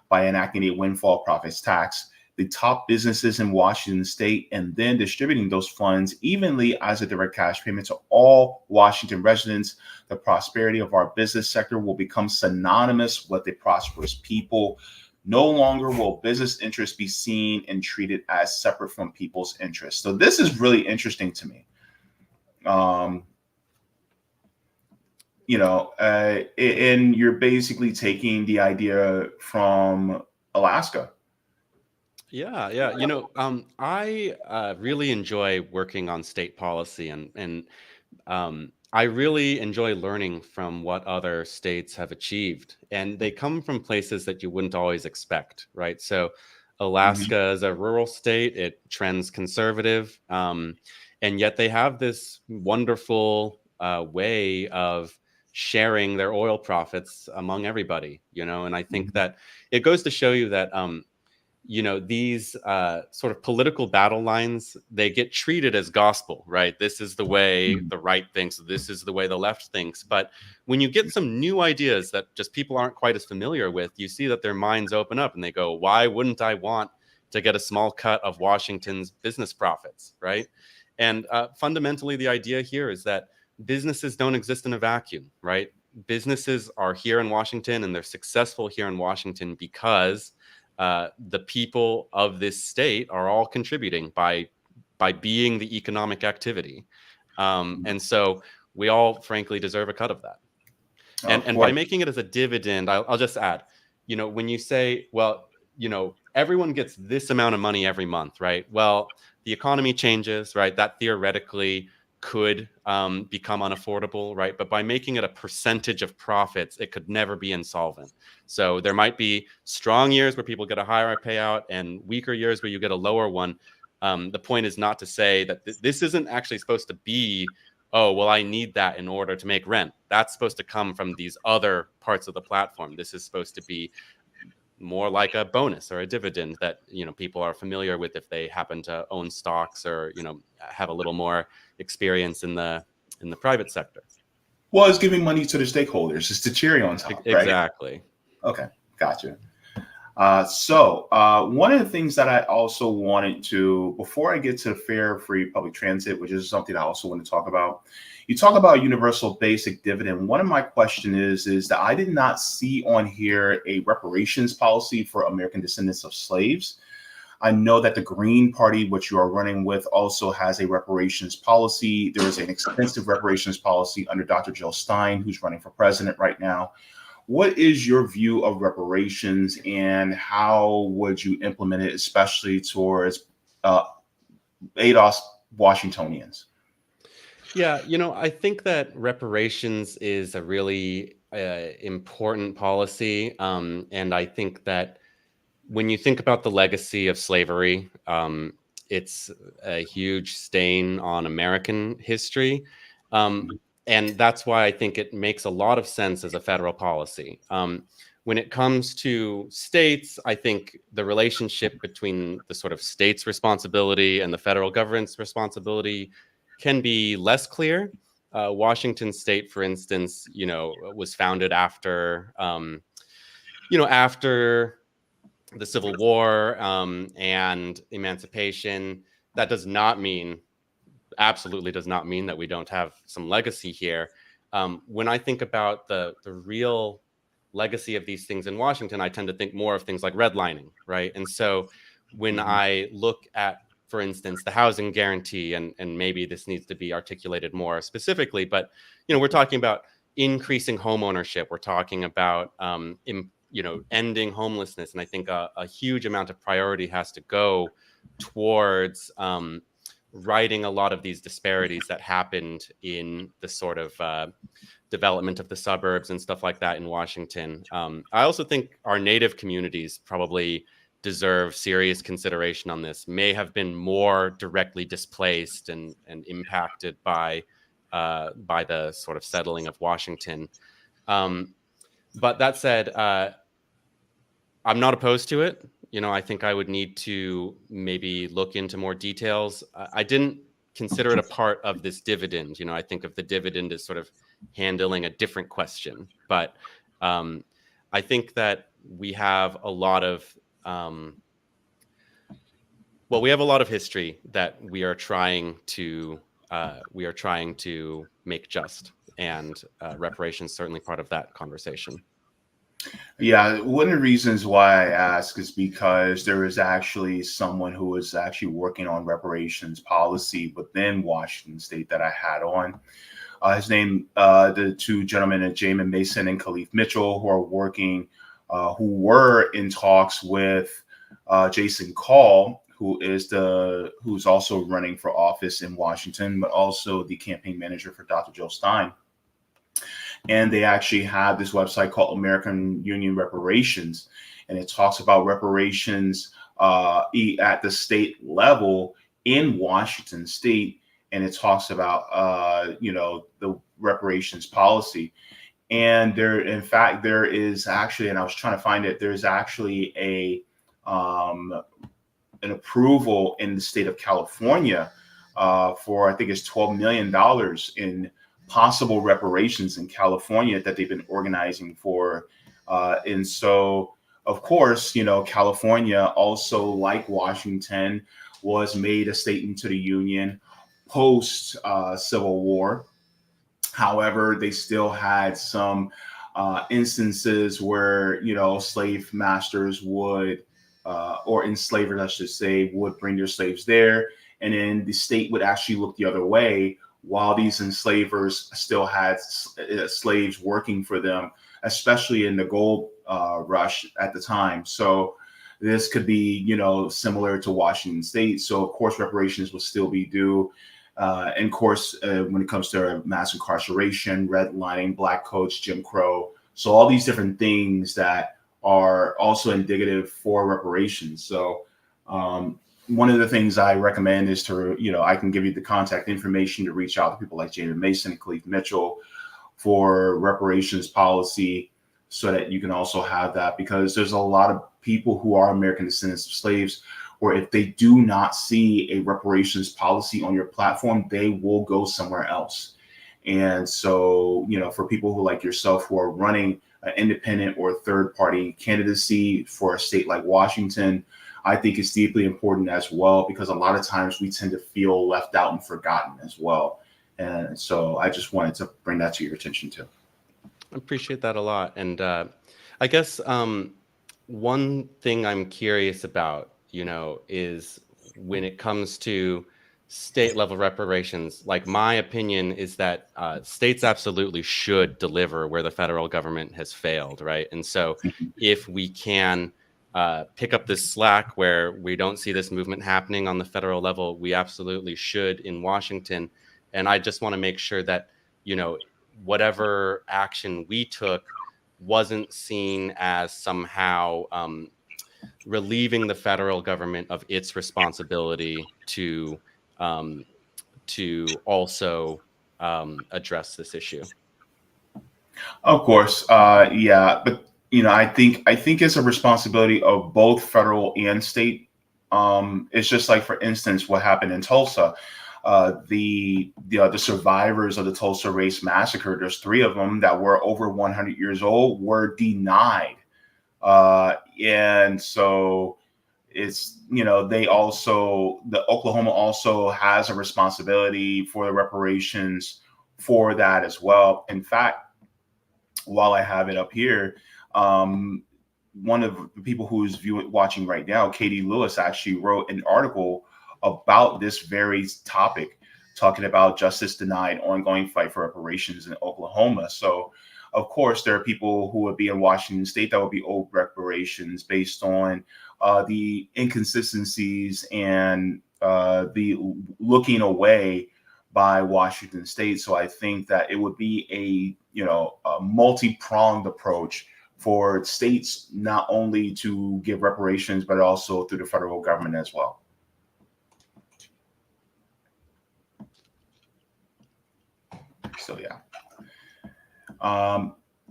by enacting a windfall profits tax. The top businesses in Washington state, and then distributing those funds evenly as a direct cash payment to all Washington residents. The prosperity of our business sector will become synonymous with a prosperous people. No longer will business interests be seen and treated as separate from people's interests. So this is really interesting to me. And you're basically taking the idea from Alaska. Yeah. I really enjoy working on state policy, and I really enjoy learning from what other states have achieved, and they come from places that you wouldn't always expect, right? So Mhm. Alaska is a rural state, it trends conservative, and yet they have this wonderful way of sharing their oil profits among everybody, and I think Mhm. that it goes to show you that these sort of political battle lines, they get treated as gospel, right? This is the way Mhm. the right thinks, this is the way the left thinks. But when you get some new ideas that just people aren't quite as familiar with, you see that their minds open up and they go, why wouldn't I want to get a small cut of Washington's business profits, right? And fundamentally, the idea here is that businesses don't exist in a vacuum, right? Businesses are here in Washington and they're successful here in Washington because the people of this state are all contributing by being the economic activity, and so we all, frankly, deserve a cut of that. And Of and by course. making it as a dividend, I'll just add, when you say, well, everyone gets this amount of money every month, right? Well, the economy changes, right? That theoretically could become unaffordable, right? But by making it a percentage of profits, it could never be insolvent. So there might be strong years where people get a higher payout and weaker years where you get a lower one. The point is not to say that this isn't actually supposed to be, oh, well, I need that in order to make rent. That's supposed to come from these other parts of the platform. This is supposed to be more like a bonus or a dividend that people are familiar with if they happen to own stocks or have a little more experience in the private sector. Well, it's giving money to the stakeholders. It's the cherry on top, right? Exactly. Okay, gotcha. One of the things that I also wanted to, before I get to fair, free public transit, which is something I also want to talk about, you talk about universal basic dividend. One of my question is that I did not see on here a reparations policy for American descendants of slaves. I know that the Green Party, which you are running with, also has a reparations policy. There is an extensive reparations policy under Dr. Jill Stein, who's running for president right now. What is your view of reparations and how would you implement it, especially towards uh, ADOS Washingtonians? Yeah, I think that reparations is a really important policy, and I think that when you think about the legacy of slavery, it's a huge stain on American history. Um, and that's why I think it makes a lot of sense as a federal policy. When it comes to states, I think the relationship between the sort of state's responsibility and the federal government's responsibility can be less clear. Washington State, for instance, was founded after the Civil War and emancipation. That absolutely does not mean that we don't have some legacy here. When I think about the real legacy of these things in Washington, I tend to think more of things like redlining, right? And so when Mhm. I look at, for instance, the housing guarantee, and maybe this needs to be articulated more specifically, but we're talking about increasing home ownership. We're talking about ending homelessness, and I think a huge amount of priority has to go towards righting a lot of these disparities that happened in the sort of development of the suburbs and stuff like that in Washington. I also think our native communities probably deserve serious consideration on this, may have been more directly displaced and impacted by the sort of settling of Washington. But that said, I'm not opposed to it. I think I would need to maybe look into more details. I didn't consider it a part of this dividend. I think of the dividend as sort of handling a different question. But I think that we have a lot of we have a lot of history that we are trying to make just, and reparations certainly part of that conversation. Yeah, one of the reasons why I ask is because there is actually someone who is actually working on reparations policy within Washington State that I had on. His name, the two gentlemen, Jamin Mason and Khalif Mitchell, who are working, who were in talks with Jason Call, who's also running for office in Washington, but also the campaign manager for Dr. Jill Stein. And they actually have this website called American Union Reparations, and it talks about reparations at the state level in Washington State, and it talks about the reparations policy. And in fact, there is actually, and I was trying to find it, there's actually an approval in the state of California for, I think it's $12 million in possible reparations in California that they've been organizing for. And so, of course, California also, like Washington, was made a state into the Union post Civil War. However, they still had some instances where, slave masters would, or enslavers, I should say, would bring their slaves there. And then the state would actually look the other way while these enslavers still had slaves working for them, especially in the gold rush at the time. So this could be, similar to Washington State. So, of course, reparations will still be due. And of course, when it comes to mass incarceration, redlining, black codes, Jim Crow. So all these different things that are also indicative for reparations. So one of the things I recommend is to, I can give you the contact information to reach out to people like Jamin Mason and Khalif Mitchell for reparations policy, so that you can also have that, because there's a lot of people who are American descendants of slaves, or if they do not see a reparations policy on your platform, they will go somewhere else. And so, for people who like yourself who are running an independent or third party candidacy for a state like Washington, I think it's deeply important as well, because a lot of times we tend to feel left out and forgotten as well. And so I just wanted to bring that to your attention too. I appreciate that a lot. And I guess one thing I'm curious about, is when it comes to state level reparations, like my opinion is that states absolutely should deliver where the federal government has failed, right? And so if we can pick up this slack where we don't see this movement happening on the federal level, we absolutely should in Washington. And I just want to make sure that, whatever action we took wasn't seen as somehow relieving the federal government of its responsibility to also address this issue. Of course, yeah, but I think it's a responsibility of both federal and state. It's just like, for instance, what happened in Tulsa. The survivors of the Tulsa race massacre, there's 3 of them that were over 100 years old, were denied. And so it's, the Oklahoma also has a responsibility for the reparations for that as well. In fact, while I have it up here, one of the people who's watching right now, Katie Lewis, actually wrote an article about this very topic, talking about justice denied, ongoing fight for reparations in Oklahoma. So, of course, there are people who would be in Washington State that would be owed reparations based on the inconsistencies and the looking away by Washington State. So I think that it would be a multi-pronged approach for states not only to give reparations, but also through the federal government as well. So, yeah.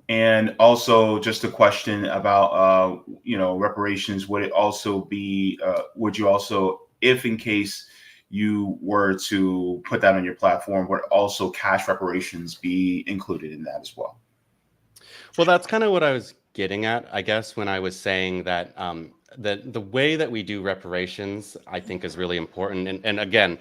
And also just a question about, reparations. Would it also be, would you also, if in case you were to put that on your platform, would also cash reparations be included in that as well? Well, that's kind of what I was getting at, I guess, when I was saying that the way that we do reparations, I think, is really important. And again,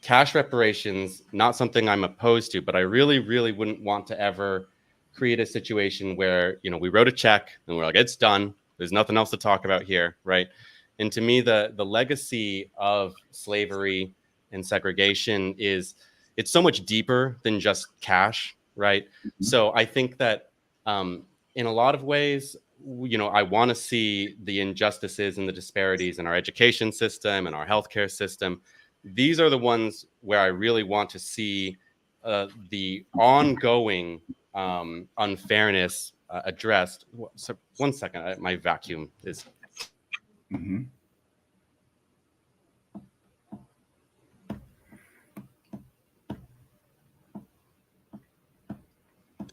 cash reparations, not something I'm opposed to, but I really, really wouldn't want to ever create a situation where, we wrote a check and we're like, it's done. There's nothing else to talk about here, right? And to me, the legacy of slavery and segregation it's so much deeper than just cash, right? Mm-hmm. So I think that in a lot of ways, I want to see the injustices and the disparities in our education system and our healthcare system. These are the ones where I really want to see the ongoing unfairness addressed. So, one second, my vacuum is. Mm-hmm.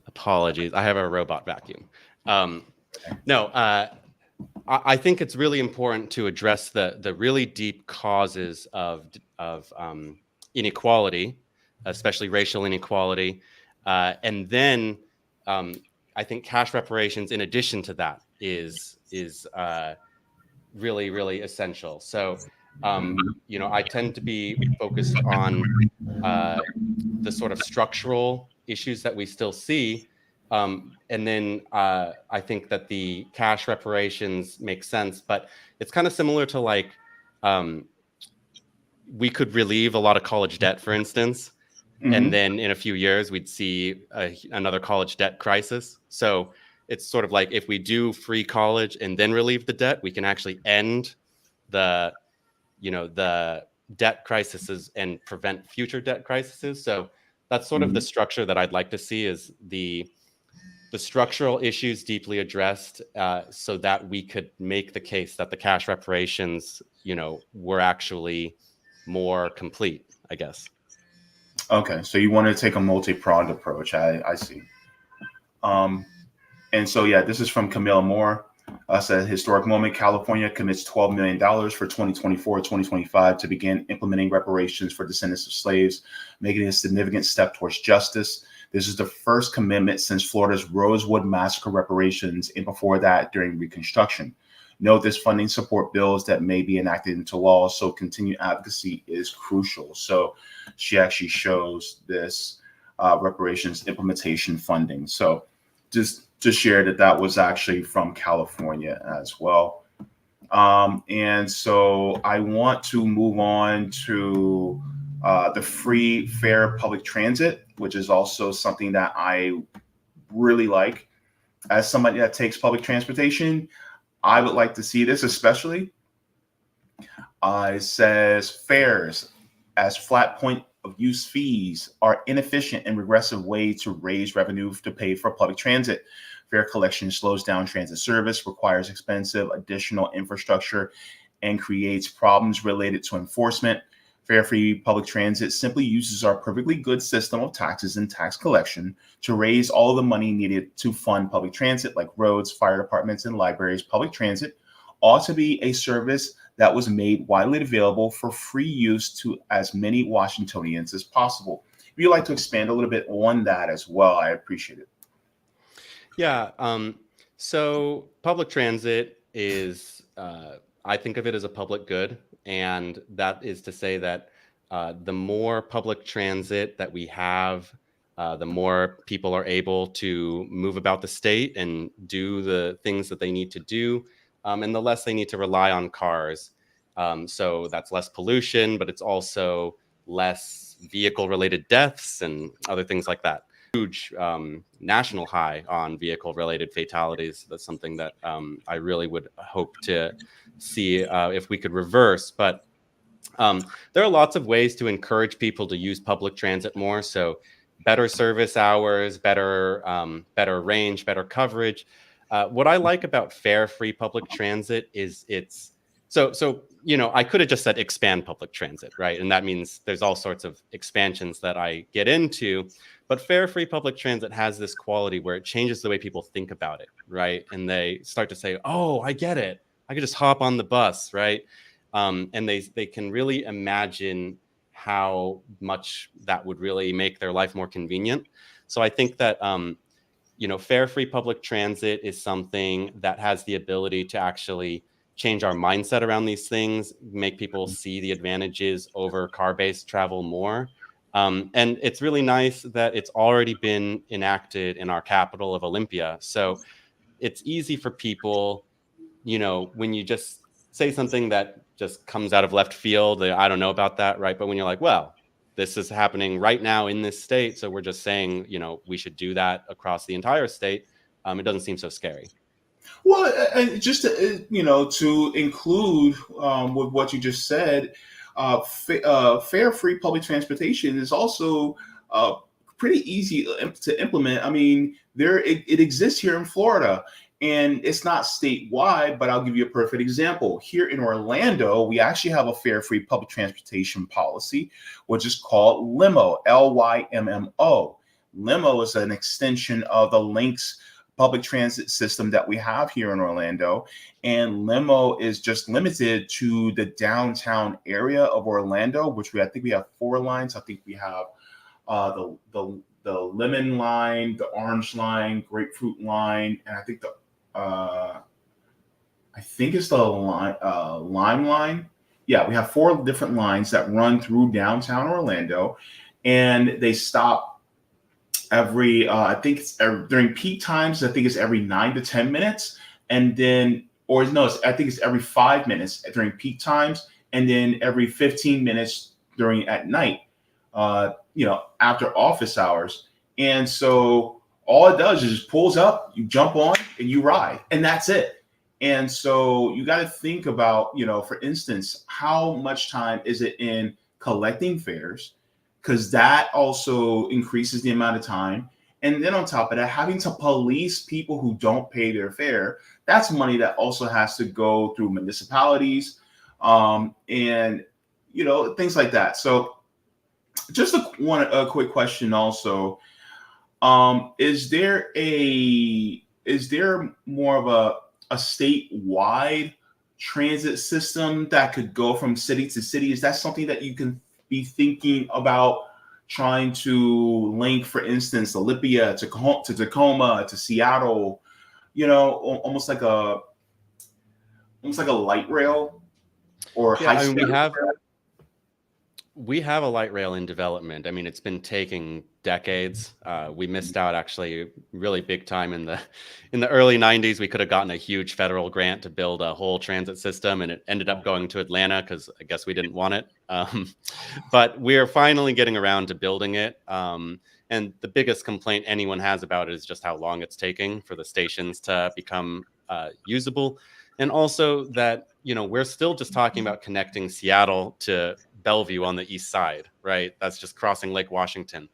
Apologies, I have a robot vacuum. No, I think it's really important to address the really deep causes of inequality, especially racial inequality, and then I think cash reparations, in addition to that, is really, really essential. So, I tend to be focused on the sort of structural issues that we still see. And then I think that the cash reparations make sense, but it's kind of similar to like we could relieve a lot of college debt, for instance, and then in a few years we'd see another college debt crisis. So it's sort of like if we do free college and then relieve the debt, we can actually end the debt crises and prevent future debt crises. So that's sort of the structure that I'd like to see, is the structural issues deeply addressed, so that we could make the case that the cash reparations, were actually more complete, I guess. Okay, so you want to take a multi-pronged approach. I see. And so, yeah, this is from Camille Moore. Said, historic moment, California commits $12 million for 2024-2025 to begin implementing reparations for descendants of slaves, making a significant step towards justice. This is the first commitment since Florida's Rosewood Massacre reparations, and before that during Reconstruction. Note this funding support bills that may be enacted into law, so continued advocacy is crucial. So she actually shows this reparations implementation funding. So just to share that was actually from California as well. And so I want to move on to the free, fair public transit, which is also something that I really like. As somebody that takes public transportation, I would like to see this, especially. It says fares as flat point of use fees are inefficient and regressive way to raise revenue to pay for public transit. Fare collection slows down transit service, requires expensive additional infrastructure, and creates problems related to enforcement. Fare-free public transit simply uses our perfectly good system of taxes and tax collection to raise all of the money needed to fund public transit, like roads, fire departments, and libraries. Public transit ought to be a service that was made widely available for free use to as many Washingtonians as possible. If you'd like to expand a little bit on that as well, I appreciate it. Yeah. So public transit is, I think of it as a public good. And that is to say that the more public transit that we have, the more people are able to move about the state and do the things that they need to do, and the less they need to rely on cars. So that's less pollution, but it's also less vehicle-related deaths and other things like that. Huge national high on vehicle-related fatalities. That's something that I really would hope to see if we could reverse. But there are lots of ways to encourage people to use public transit more. So better service hours, better range, better coverage. What I like about fare-free public transit is it's so I could have just said expand public transit, right? And that means there's all sorts of expansions that I get into. But fare-free public transit has this quality where it changes the way people think about it, right? And they start to say, oh, I get it. I could just hop on the bus, right? And they can really imagine how much that would really make their life more convenient. So I think that, fare-free public transit is something that has the ability to actually change our mindset around these things, make people see the advantages over car-based travel more. And it's really nice that it's already been enacted in our capital of Olympia. So it's easy for people, when you just say something that just comes out of left field, I don't know about that, right? But when you're like, well, this is happening right now in this state, so we're just saying, we should do that across the entire state, it doesn't seem so scary. Well, and just to, to include with what you just said, fair, free public transportation is also uh, pretty easy to implement. I mean, it exists here in Florida, and it's not statewide. But I'll give you a perfect example. Here in Orlando, we actually have a fair, free public transportation policy, which is called LIMO, LYMMO. Limo is an extension of the Lynx public transit system that we have here in Orlando. And limo is just limited to the downtown area of Orlando, which I think we have 4 lines. I think we have the lemon line, the orange line, grapefruit line, and I think it's the lime line. Yeah, we have 4 different lines that run through downtown Orlando, and they stop every during peak times. I think it's every 9 to 10 minutes, and then I think it's every 5 minutes during peak times, and then every 15 minutes at night, after office hours. And so all it does is just pulls up, you jump on, and you ride, and that's it. And so you got to think about, for instance, how much time is it in collecting fares, because that also increases the amount of time. And then on top of that, having to police people who don't pay their fare, that's money that also has to go through municipalities, and things like that. So just a quick question also. Is there more of a statewide transit system that could go from city to city? Is that something that you can be thinking about trying to link, for instance, Olympia to Tacoma to Seattle, almost like a light rail or high speed? We have a light rail in development. I mean, it's been taking decades. We missed out actually really big time in the early 90s. We could have gotten a huge federal grant to build a whole transit system, and it ended up going to Atlanta because I guess we didn't want it. But we're finally getting around to building it. And the biggest complaint anyone has about it is just how long it's taking for the stations to become usable. And also that, we're still just talking about connecting Seattle to Bellevue on the east side, right? That's just crossing Lake Washington.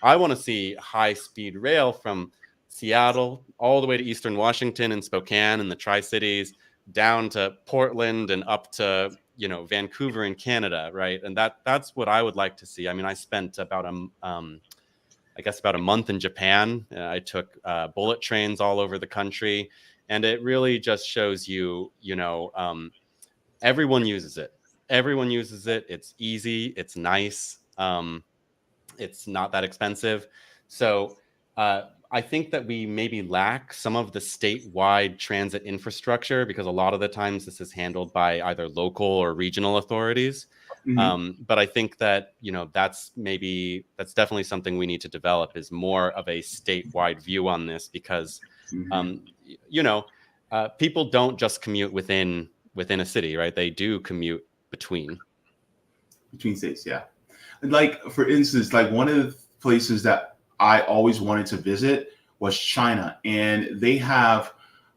I want to see high-speed rail from Seattle all the way to Eastern Washington and Spokane and the Tri-Cities down to Portland and up to, Vancouver in Canada, right? And that's what I would like to see. I mean, I spent about a month in Japan. I took bullet trains all over the country, and it really just shows you, everyone uses it. Everyone uses it. It's easy. It's nice. It's not that expensive. So I think that we maybe lack some of the statewide transit infrastructure, because a lot of the times this is handled by either local or regional authorities. Mm-hmm. But I think that, that's definitely something we need to develop, is more of a statewide view on this, because, people don't just commute within a city, right? They do commute between states. Yeah. Like, for instance, like one of the places that I always wanted to visit was China. And they have,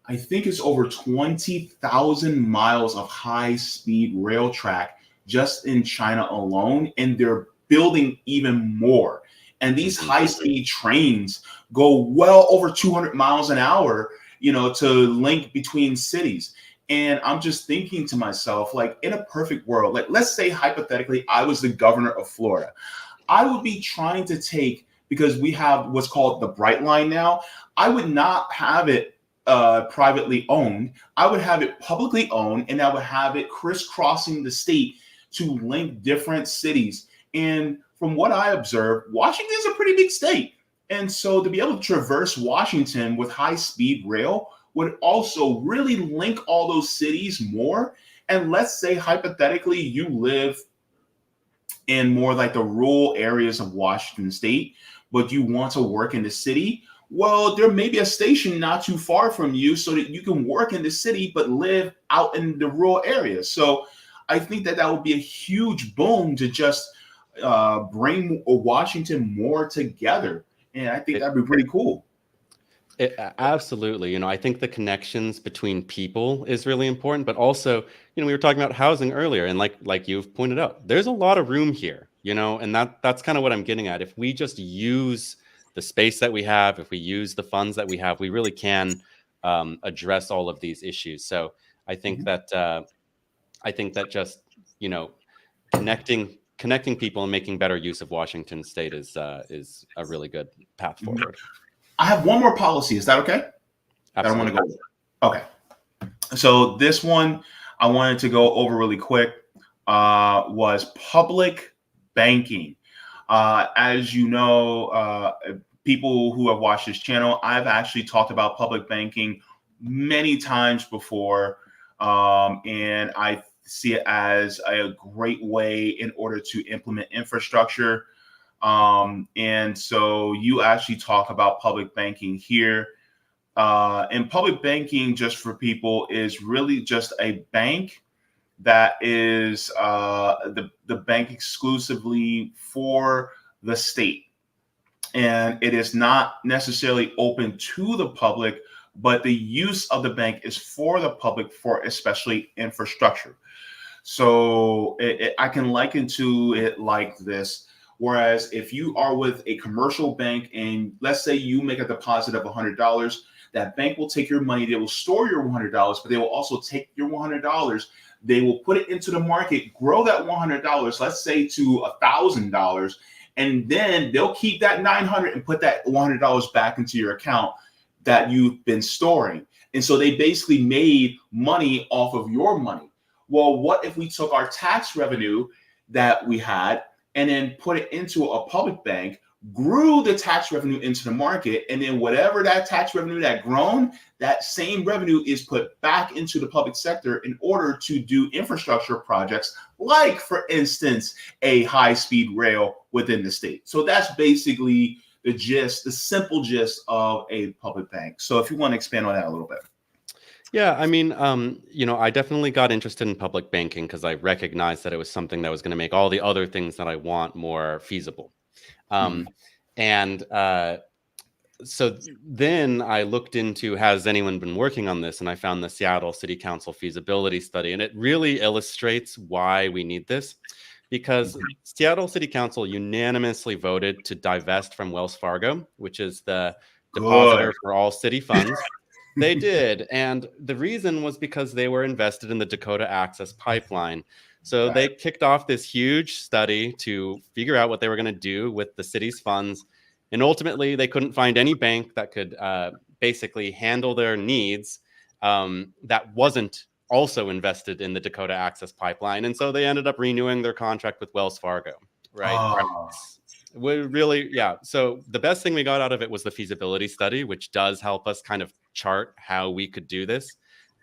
I think it's over 20,000 miles of high speed rail track just in China alone. And they're building even more. And these high speed trains go well over 200 miles an hour, to link between cities. And I'm just thinking to myself, like, in a perfect world, like, let's say hypothetically, I was the governor of Florida. I would be trying to take, because we have what's called the Bright Line now, I would not have it privately owned. I would have it publicly owned, and I would have it crisscrossing the state to link different cities. And from what I observed, Washington is a pretty big state. And so to be able to traverse Washington with high-speed rail would also really link all those cities more. And let's say hypothetically you live in more like the rural areas of Washington state, but you want to work in the city. Well, there may be a station not too far from you so that you can work in the city, but live out in the rural areas. So I think that would be a huge boom to just bring Washington more together. And I think that'd be pretty cool. Absolutely. I think the connections between people is really important, but also, we were talking about housing earlier, and like you've pointed out, there's a lot of room here, and that's kind of what I'm getting at. If we just use the space that we have, if we use the funds that we have, we really can address all of these issues. So I think that just, you know, connecting people and making better use of Washington State is a really good path forward. I have one more policy. Is that okay? That I want to go over. Okay. So this one I wanted to go over really quick was public banking. As you know, people who have watched this channel, I've actually talked about public banking many times before, and I see it as a great way in order to implement infrastructure. And so you actually talk about public banking here. And public banking, just for people, is really just a bank that is the bank exclusively for the state. And it is not necessarily open to the public, but the use of the bank is for the public for especially infrastructure. So I can liken to it like this. Whereas if you are with a commercial bank and let's say you make a deposit of $100, that bank will take your money. They will store your $100, but they will also take your $100. They will put it into the market, grow that $100, let's say to $1,000, and then they'll keep that $900 and put that $100 back into your account that you've been storing. And so they basically made money off of your money. Well, what if we took our tax revenue that we had and then put it into a public bank, grew the tax revenue into the market, and then whatever that tax revenue that grown, that same revenue is put back into the public sector in order to do infrastructure projects, like, for instance, a high-speed rail within the state. So that's basically the gist, the simple gist of a public bank. So if you want to expand on that a little bit. Yeah, I mean, I definitely got interested in public banking because I recognized that it was something that was going to make all the other things that I want more feasible. And so then I looked into, has anyone been working on this? And I found the Seattle City Council feasibility study, and it really illustrates why we need this. Because Seattle City Council unanimously voted to divest from Wells Fargo, which is the depositor for all city funds. They did. And the reason was because they were invested in the Dakota Access Pipeline. So they kicked off this huge study to figure out what they were going to do with the city's funds. And ultimately, they couldn't find any bank that could basically handle their needs that wasn't also invested in the Dakota Access Pipeline. And so they ended up renewing their contract with Wells Fargo, right? So the best thing we got out of it was the feasibility study, which does help us kind of chart how we could do this.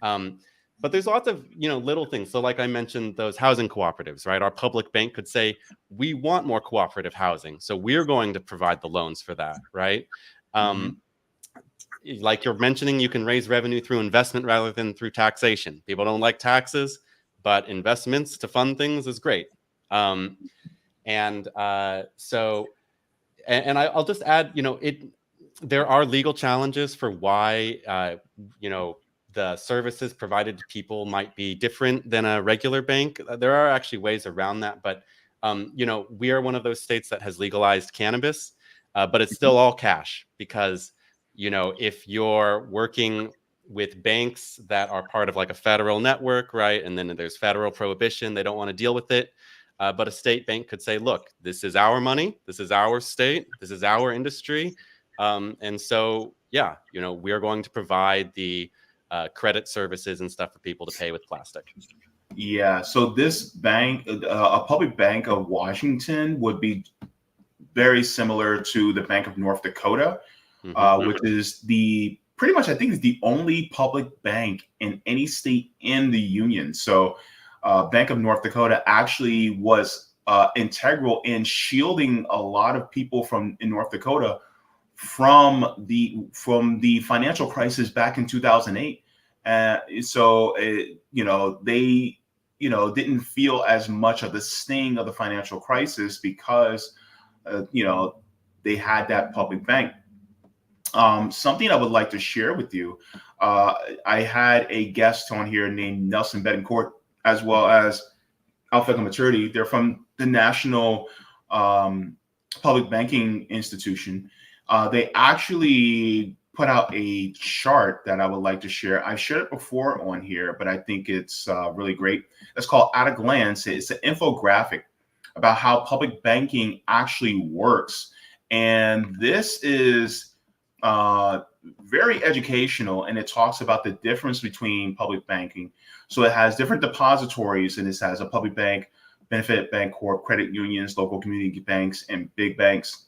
But there's lots of, little things. So like I mentioned, those housing cooperatives, right? Our public bank could say, we want more cooperative housing, so we're going to provide the loans for that, right? Like you're mentioning, you can raise revenue through investment rather than through taxation. People don't like taxes, but investments to fund things is great. I'll just add, there are legal challenges for why, the services provided to people might be different than a regular bank. There are actually ways around that, but, we are one of those states that has legalized cannabis, but it's still all cash because, if you're working with banks that are part of like a federal network, right? And then there's federal prohibition, they don't want to deal with it. But a state bank could say, look, this is our money. This is our state. This is our industry. And so, we are going to provide the credit services and stuff for people to pay with plastic. Yeah. So this bank, a public bank of Washington, would be very similar to the Bank of North Dakota, which is pretty much, I think, is the only public bank in any state in the union. So Bank of North Dakota actually was integral in shielding a lot of people in North Dakota from the financial crisis back in 2008. So they didn't feel as much of the sting of the financial crisis because they had that public bank. Something I would like to share with you. I had a guest on here named Nelson Betancourt, as well as Alpha Maturity. They're from the National Public Banking Institution. They actually put out a chart that I would like to share. I've shared it before on here, but I think it's really great. It's called At a Glance. It's an infographic about how public banking actually works. And this is very educational, and it talks about the difference between public banking. So it has different depositories, and this has a public bank, benefit bank corp, credit unions, local community banks, and big banks.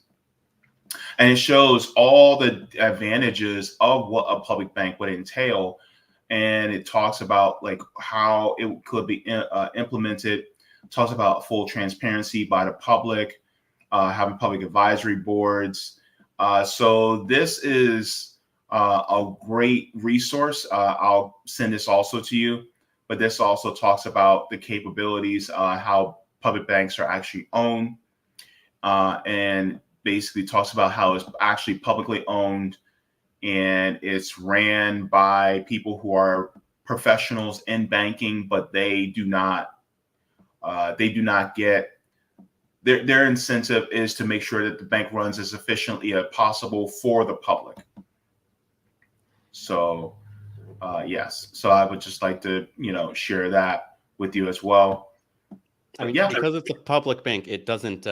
And it shows all the advantages of what a public bank would entail. And it talks about like how it could be implemented, talks about full transparency by the public, having public advisory boards. So this is a great resource. I'll send this also to you, but this also talks about the capabilities, how public banks are actually owned, and basically talks about how it's actually publicly owned and it's ran by people who are professionals in banking, but they do not get their incentive is to make sure that the bank runs as efficiently as possible for the public. So yes, so I would just like to share that with you as well. I mean, because it's a public bank, it doesn't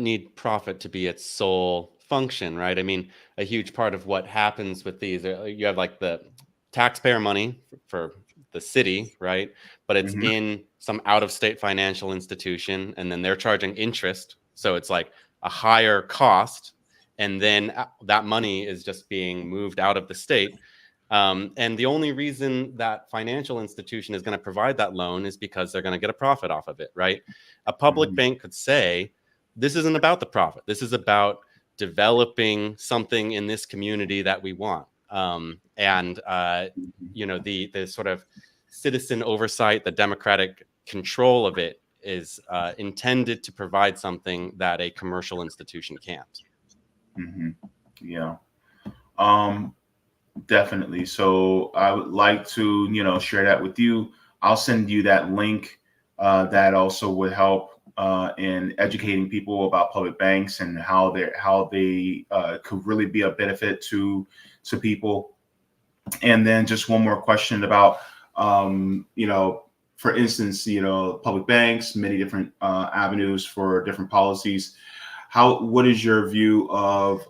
need profit to be its sole function, right? I mean, a huge part of what happens with these, you have like the taxpayer money for the city, right? But it's in some out-of-state financial institution, and then they're charging interest. So it's like a higher cost, and then that money is just being moved out of the state. And the only reason that financial institution is going to provide that loan is because they're going to get a profit off of it, right? A public bank could say, this isn't about the profit. This is about developing something in this community that we want. The sort of citizen oversight, the democratic control of it is intended to provide something that a commercial institution can't. Yeah. Definitely. So I would like to, share that with you. I'll send you that link. That also would help in educating people about public banks and how they could really be a benefit to people. And then just one more question about, for instance, public banks, many different avenues for different policies. What is your view of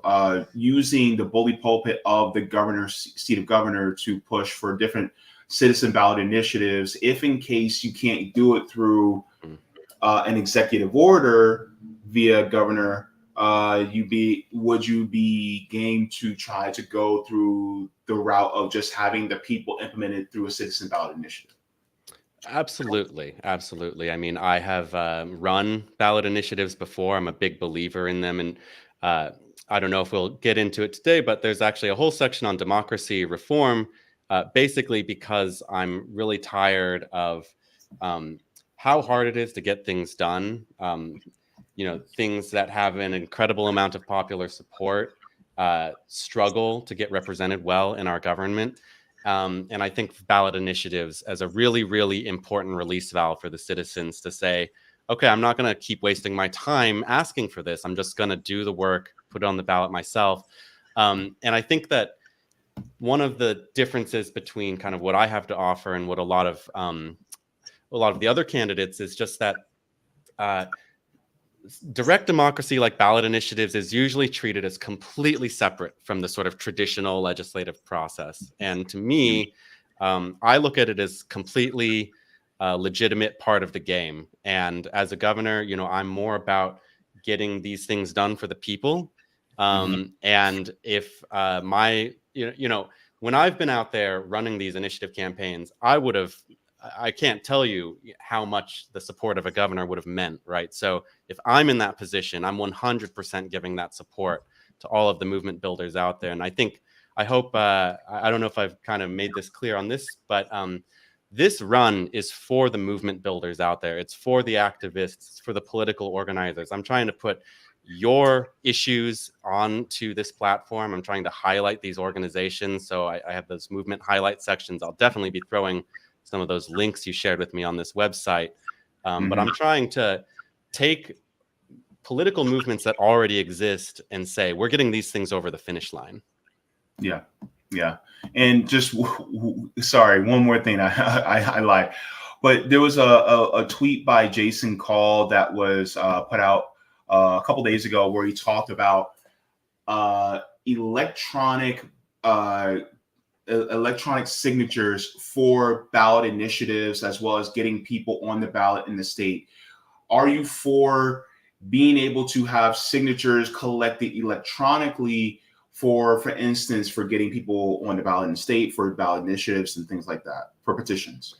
using the bully pulpit of the governor's seat of governor to push for different citizen ballot initiatives, if in case you can't do it through an executive order via governor, would you be game to try to go through the route of just having the people implement it through a citizen ballot initiative? Absolutely. I mean, I have run ballot initiatives before. I'm a big believer in them. And I don't know if we'll get into it today, but there's actually a whole section on democracy reform, basically because I'm really tired of how hard it is to get things done. Things that have an incredible amount of popular support struggle to get represented well in our government. And I think ballot initiatives as a really, really important release valve for the citizens to say, okay, I'm not going to keep wasting my time asking for this. I'm just going to do the work, put it on the ballot myself. And I think that one of the differences between kind of what I have to offer and what a lot of the other candidates is just that direct democracy, like ballot initiatives, is usually treated as completely separate from the sort of traditional legislative process. And to me, I look at it as completely legitimate part of the game. And as a governor, I'm more about getting these things done for the people. And if when I've been out there running these initiative campaigns, I can't tell you how much the support of a governor would have meant, right? So if I'm in that position, I'm 100% giving that support to all of the movement builders out there. And I hope, I don't know if I've kind of made this clear on this, but this run is for the movement builders out there. It's for the activists, it's for the political organizers. I'm trying to put your issues onto this platform. I'm trying to highlight these organizations. So I have those movement highlight sections. I'll definitely be throwing some of those links you shared with me on this website. But I'm trying to take political movements that already exist and say, we're getting these things over the finish line. Yeah. Yeah. And just, sorry, one more thing I lied. But there was a tweet by Jason Call that was put out a couple days ago where he talked about electronic signatures for ballot initiatives, as well as getting people on the ballot in the state. Are you for being able to have signatures collected electronically for instance, for getting people on the ballot in the state, for ballot initiatives and things like that, for petitions?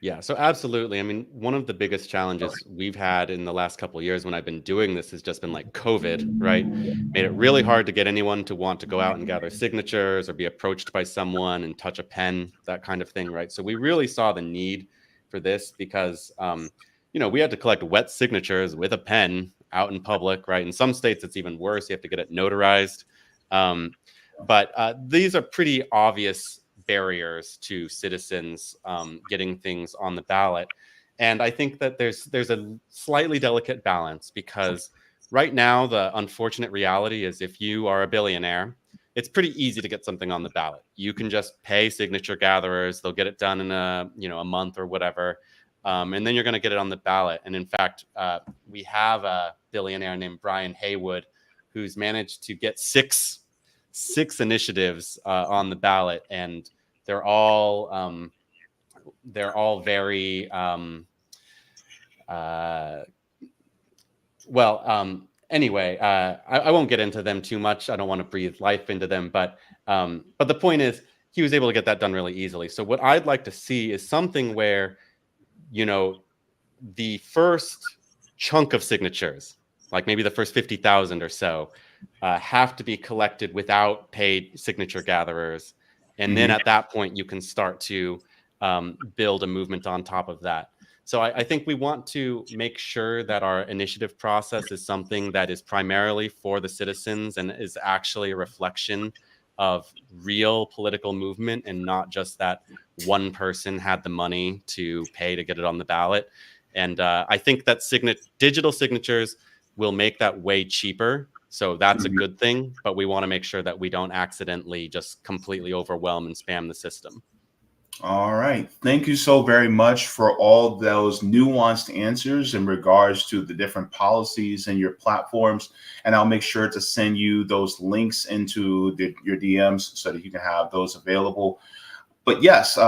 Yeah, so absolutely. I mean, one of the biggest challenges we've had in the last couple of years when I've been doing this has just been like COVID, right? Made it really hard to get anyone to want to go out and gather signatures or be approached by someone and touch a pen, that kind of thing, right? So we really saw the need for this because, we had to collect wet signatures with a pen out in public, right? In some states, it's even worse. You have to get it notarized. But these are pretty obvious barriers to citizens getting things on the ballot. And I think that there's a slightly delicate balance because right now, the unfortunate reality is if you are a billionaire, it's pretty easy to get something on the ballot. You can just pay signature gatherers. They'll get it done in a month or whatever. And then you're going to get it on the ballot. And in fact, we have a billionaire named Brian Haywood who's managed to get six initiatives on the ballot, and they're all very anyway. I won't get into them too much. I don't want to breathe life into them, but the point is he was able to get that done really easily. So what I'd like to see is something where the first chunk of signatures, like maybe the first 50,000 or so, have to be collected without paid signature gatherers. And then at that point, you can start to build a movement on top of that. So I think we want to make sure that our initiative process is something that is primarily for the citizens and is actually a reflection of real political movement and not just that one person had the money to pay to get it on the ballot. And I think that digital signatures will make that way cheaper. So that's a good thing, but we want to make sure that we don't accidentally just completely overwhelm and spam the system. All right. Thank you so very much for all those nuanced answers in regards to the different policies and your platforms. And I'll make sure to send you those links into your DMs so that you can have those available. But yes,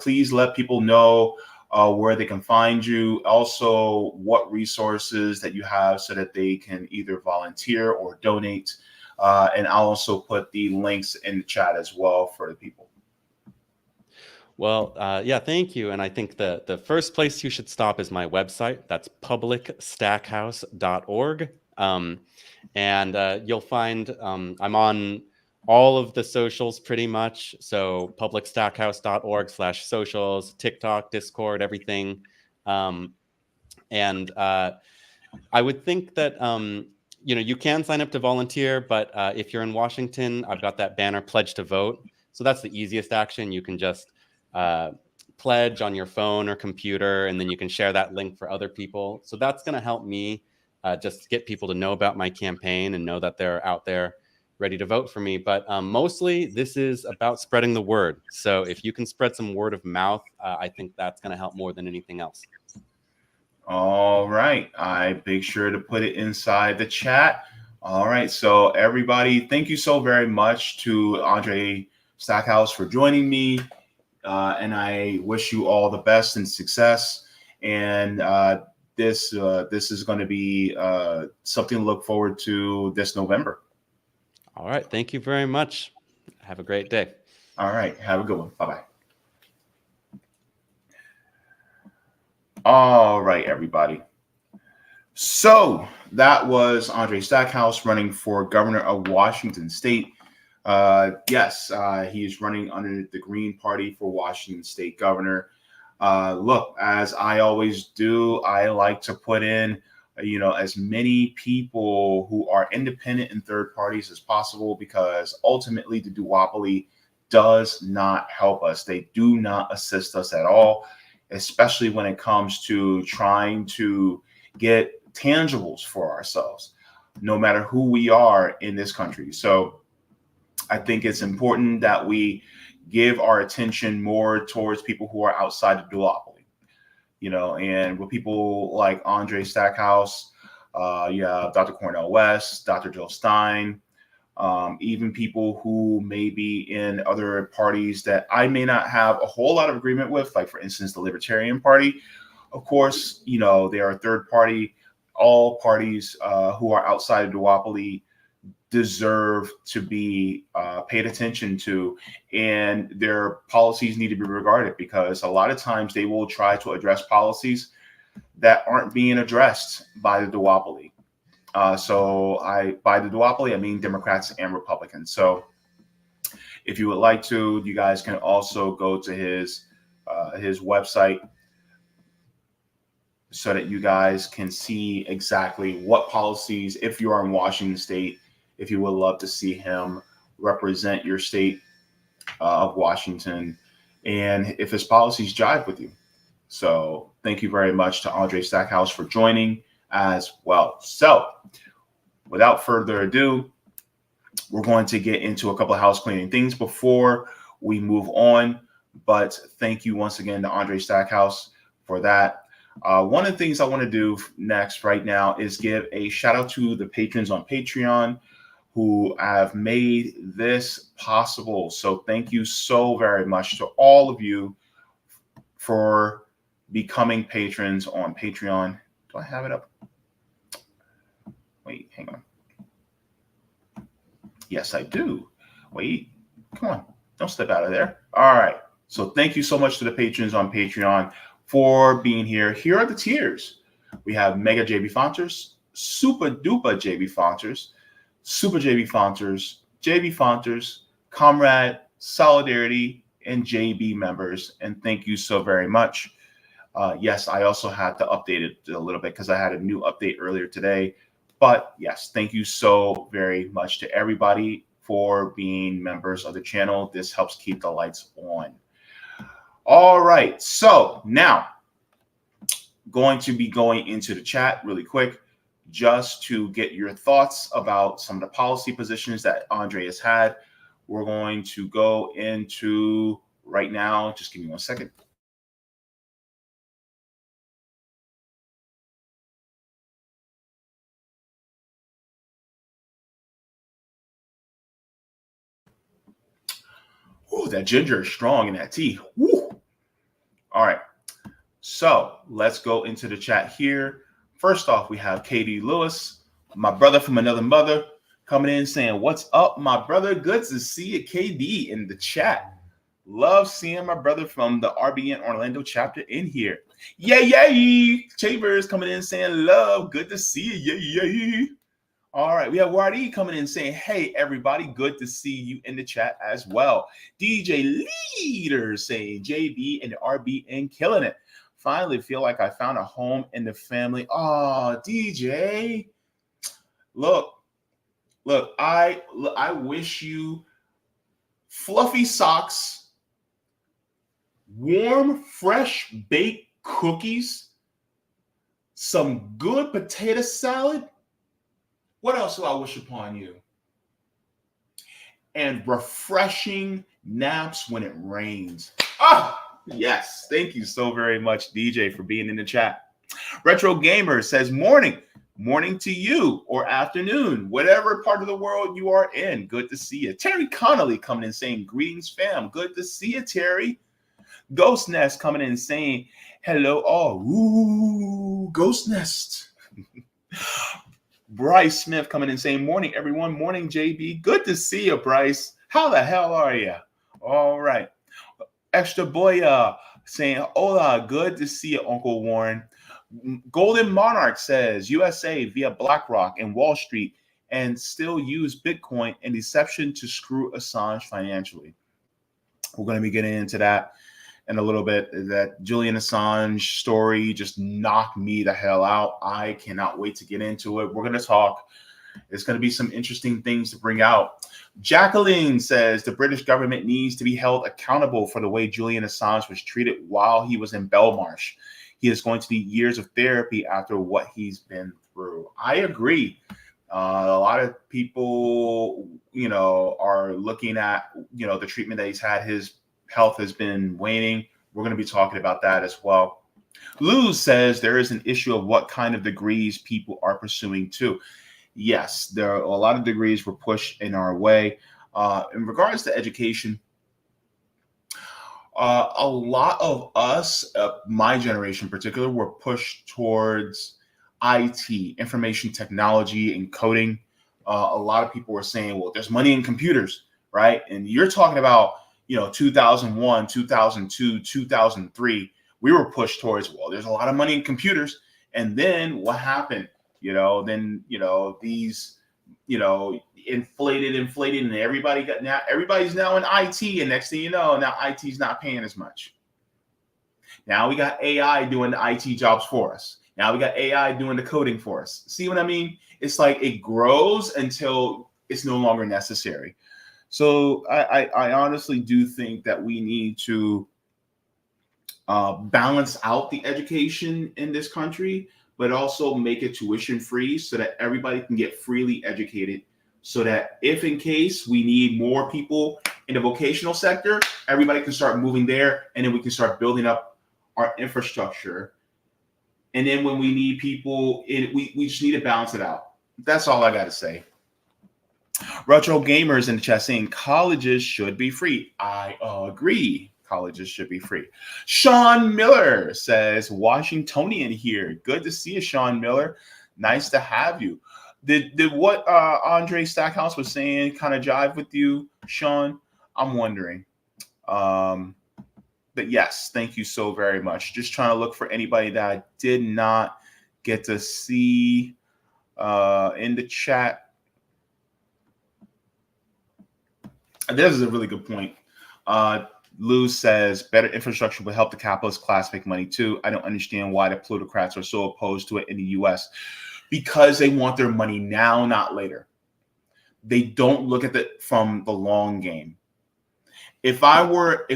please let people know where they can find you. Also, what resources that you have so that they can either volunteer or donate. And I'll also put the links in the chat as well for the people. Well, thank you. And I think the first place you should stop is my website. That's publicstackhouse.org. And you'll find I'm on all of the socials pretty much. So publicstackhouse.org/socials, TikTok, Discord, everything. And I would think that, you can sign up to volunteer, but if you're in Washington, I've got that banner Pledge to Vote. So that's the easiest action. You can just pledge on your phone or computer, and then you can share that link for other people. So that's going to help me just get people to know about my campaign and know that they're out there ready to vote for me. But mostly this is about spreading the word. So if you can spread some word of mouth, I think that's going to help more than anything else. All right. I make sure to put it inside the chat. All right. So everybody, thank you so very much to Andre Stackhouse for joining me. And I wish you all the best and success. And this is going to be something to look forward to this November. All right. Thank you very much. Have a great day. All right. Have a good one. Bye-bye. All right, everybody. So that was Andre Stackhouse running for governor of Washington State. Yes, he is running under the Green Party for Washington State governor. Look, as I always do, I like to put in as many people who are independent and third parties as possible, because ultimately the duopoly does not help us. They do not assist us at all, especially when it comes to trying to get tangibles for ourselves, no matter who we are in this country. So I think it's important that we give our attention more towards people who are outside the duopoly, and with people like Andre Stackhouse, Dr. Cornel West, Dr. Jill Stein, even people who may be in other parties that I may not have a whole lot of agreement with, like, for instance, the Libertarian Party. Of course, they are a third party. All parties who are outside of duopoly deserve to be paid attention to, and their policies need to be regarded, because a lot of times they will try to address policies that aren't being addressed by the duopoly. By the duopoly, I mean Democrats and Republicans. So if you would like to, you guys can also go to his website so that you guys can see exactly what policies, if you are in Washington State, if you would love to see him represent your state of Washington, and if his policies jive with you. So thank you very much to Andre Stackhouse for joining as well. So without further ado, we're going to get into a couple of house cleaning things before we move on. But thank you once again to Andre Stackhouse for that. One of the things I want to do next right now is give a shout out to the patrons on Patreon who have made this possible. So thank you so very much to all of you for becoming patrons on Patreon. Do I have it up? Wait, hang on. Yes, I do. Wait, come on. Don't step out of there. All right. So thank you so much to the patrons on Patreon for being here. Here are the tiers. We have Mega Jaybefaunters, Super Duper Jaybefaunters, Super Jaybefaunters, Jaybefaunters, Comrade, Solidarity, and JB members. And thank you so very much. Yes, I also had to update it a little bit because I had a new update earlier today. But yes, thank you so very much to everybody for being members of the channel. This helps keep the lights on. All right, so now going to be going into the chat really quick, just to get your thoughts about some of the policy positions that Andre has had. We're going to go into right now. Just give me 1 second. Oh, that ginger is strong in that tea. Woo. All right. So let's go into the chat here. First off, we have KD Lewis, my brother from another mother, coming in saying, "What's up, my brother? Good to see you, KD, in the chat. Love seeing my brother from the RBN Orlando chapter in here. Yay, yay. Chambers coming in saying, love. Good to see you. Yay, yay. All right, we have Wardy coming in saying, hey, everybody, good to see you in the chat as well. DJ Leader saying, JB and RBN killing it. Finally feel like I found a home in the family. Oh, DJ. Look, I wish you fluffy socks, warm, fresh baked cookies, some good potato salad. What else do I wish upon you? And refreshing naps when it rains. Ah, yes. Thank you so very much, DJ, for being in the chat. Retro Gamer says, morning. Morning to you, or afternoon, whatever part of the world you are in. Good to see you. Terry Connolly coming in saying, greetings, fam. Good to see you, Terry. Ghost Nest coming in saying, hello all. Ooh, Ghost Nest. Bryce Smith coming in saying, morning, everyone. Morning, JB. Good to see you, Bryce. How the hell are you? All right. Extra Boy saying, hola, good to see you, Uncle Warren. Golden Monarch says, USA via BlackRock and Wall Street and still use Bitcoin and deception to screw Assange financially. We're going to be getting into that in a little bit. That Julian Assange story just knocked me the hell out. I cannot wait to get into it. We're going to talk. There's going to be some interesting things to bring out. Jacqueline says the British government needs to be held accountable for the way Julian Assange was treated while he was in Belmarsh. He is going to need years of therapy after what he's been through. I agree. A lot of people, are looking at, the treatment that he's had. His health has been waning. We're going to be talking about that as well. Luz says there is an issue of what kind of degrees people are pursuing too. Yes, there are a lot of degrees were pushed in our way. In regards to education, a lot of us, my generation in particular, were pushed towards IT, information technology, and coding. A lot of people were saying, well, there's money in computers, right? And you're talking about, 2001, 2002, 2003. We were pushed towards, well, there's a lot of money in computers. And then what happened? These, inflated, and everybody's now in IT. And next thing you know, now IT's not paying as much. Now we got AI doing the IT jobs for us. Now we got AI doing the coding for us. See what I mean? It's like it grows until it's no longer necessary. So I honestly do think that we need to balance out the education in this country, but also make it tuition free so that everybody can get freely educated, so that if in case we need more people in the vocational sector, everybody can start moving there, and then we can start building up our infrastructure. And then when we need people, we just need to balance it out. That's all I got to say. Retro Gamers in the chat saying colleges should be free. I agree. Colleges should be free. Sean Miller says, Washingtonian here. Good to see you, Sean Miller. Nice to have you. Did what Andre Stackhouse was saying kind of jive with you, Sean? I'm wondering. But yes, thank you so very much. Just trying to look for anybody that I did not get to see in the chat. This is a really good point. Luz says better infrastructure will help the capitalist class make money too. I don't understand why the plutocrats are so opposed to it in the U.S. Because they want their money now, not later. They don't look at it from the long game. If I were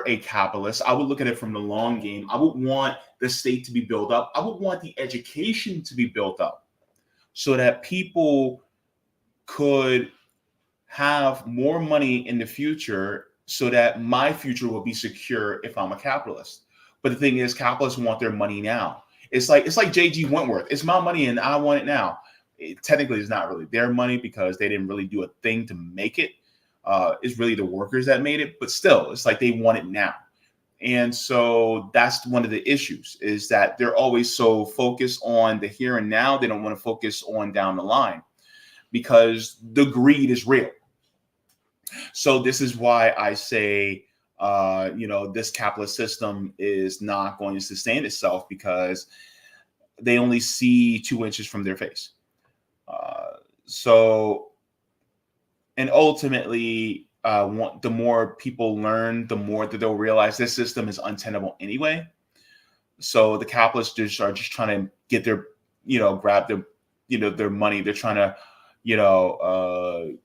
a capitalist, I would look at it from the long game. I would want the state to be built up. I would want the education to be built up so that people could have more money in the future, so that my future will be secure if I'm a capitalist. But the thing is, capitalists want their money now. It's like J.G. Wentworth. It's my money and I want it now. Technically, it's not really their money because they didn't really do a thing to make it. It's really the workers that made it. But still, it's like they want it now. And so that's one of the issues, is that they're always so focused on the here and now. They don't want to focus on down the line because the greed is real. So this is why I say, this capitalist system is not going to sustain itself, because they only see 2 inches from their face. And ultimately, the more people learn, the more that they'll realize this system is untenable anyway. So the capitalists are just trying to get their, grab their, their money. They're trying to,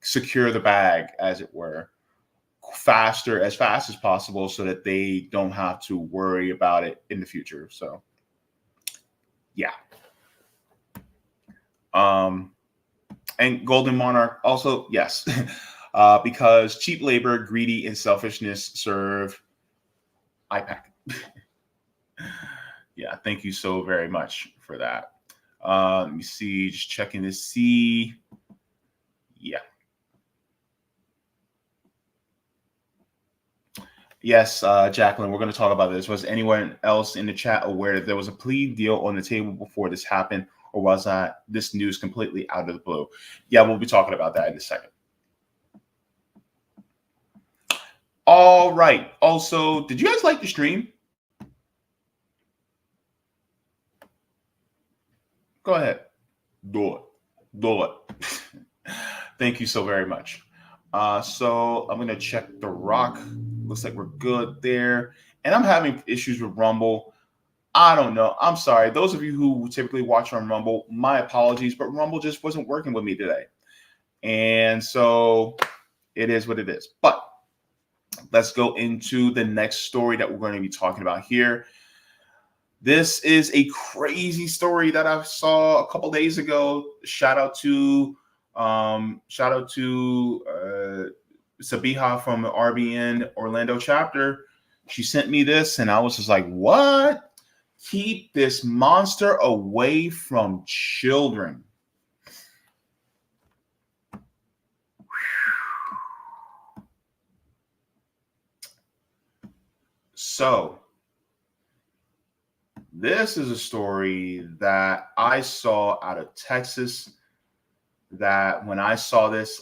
secure the bag, as it were, as fast as possible, so that they don't have to worry about it in the future. So, yeah. And Golden Monarch also, yes, because cheap labor, greedy, and selfishness serve IPAC. Yeah, thank you so very much for that. Let me see, just checking to see. Yeah. Yes, Jacqueline, we're going to talk about this. Was anyone else in the chat aware that there was a plea deal on the table before this happened, or was this news completely out of the blue? Yeah, we'll be talking about that in a second. All right. Also, did you guys like the stream? Go ahead. Do it. Thank you so very much. So I'm going to check the rock. Looks like we're good there. and I'm having issues with Rumble. I don't know. I'm sorry. Those of you who typically watch on Rumble, my apologies, but Rumble just wasn't working with me today. And so it is what it is. But let's go into the next story that we're going to be talking about here. This is a crazy story that I saw a couple days ago. Shout out to Sabiha from the RBN Orlando chapter. She sent me this, and I was just like, "What? Keep this monster away from children." So, this is a story that I saw out of Texas that when I saw this,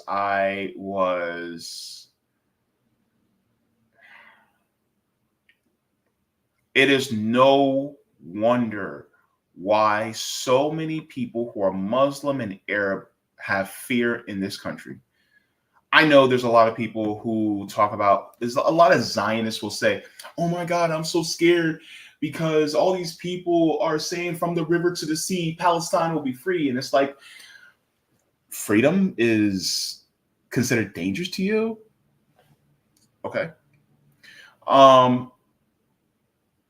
it is no wonder why so many people who are Muslim and Arab have fear in this country. I know there's a lot of people who talk about, there's a lot of Zionists will say, "Oh my God, I'm so scared because all these people are saying from the river to the sea, Palestine will be free." And it's like, freedom is considered dangerous to you? Okay.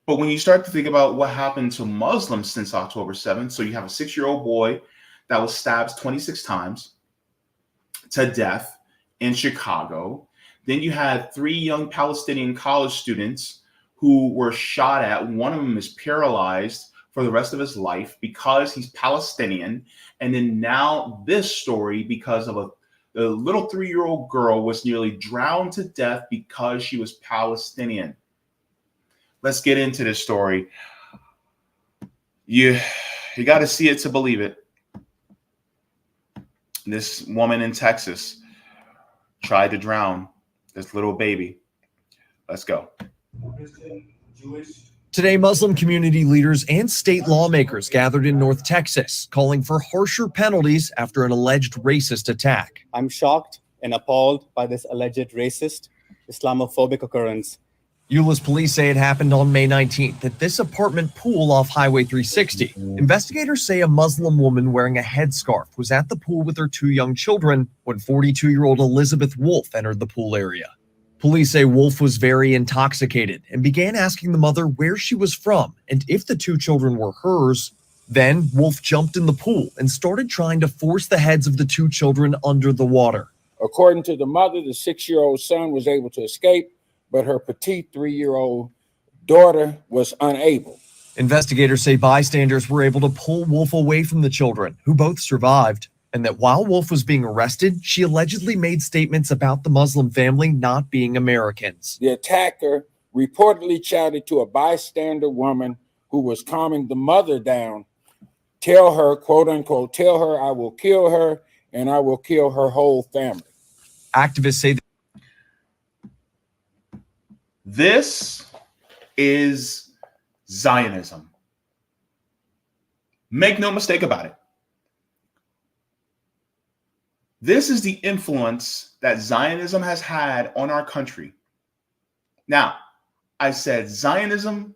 But when you start to think about what happened to Muslims since October 7th, so you have a 6-year-old boy that was stabbed 26 times to death in Chicago. Then you had 3 young Palestinian college students who were shot at. One of them is paralyzed for the rest of his life because he's Palestinian. And then now this story because of a little 3-year-old girl was nearly drowned to death because she was Palestinian. Let's get into this story. You got to see it to believe it. This woman in Texas tried to drown this little baby. Let's go. Today, Muslim community leaders and state lawmakers gathered in North Texas, calling for harsher penalties after an alleged racist attack. I'm shocked and appalled by this alleged racist, Islamophobic occurrence. Euless police say it happened on May 19th at this apartment pool off Highway 360. Investigators say a Muslim woman wearing a headscarf was at the pool with her 2 young children when 42-year-old Elizabeth Wolf entered the pool area. Police say Wolf was very intoxicated and began asking the mother where she was from and if the 2 children were hers. Then Wolf jumped in the pool and started trying to force the heads of the 2 children under the water. According to the mother, the 6-year-old son was able to escape, but her petite 3-year-old daughter was unable. Investigators say bystanders were able to pull Wolf away from the children, who both survived, and that while Wolf was being arrested, she allegedly made statements about the Muslim family not being Americans. The attacker reportedly shouted to a bystander woman who was calming the mother down, "Tell her, quote unquote, tell her I will kill her and I will kill her whole family." Activists say This is Zionism. Make no mistake about it. This is the influence that Zionism has had on our country. Now, I said Zionism.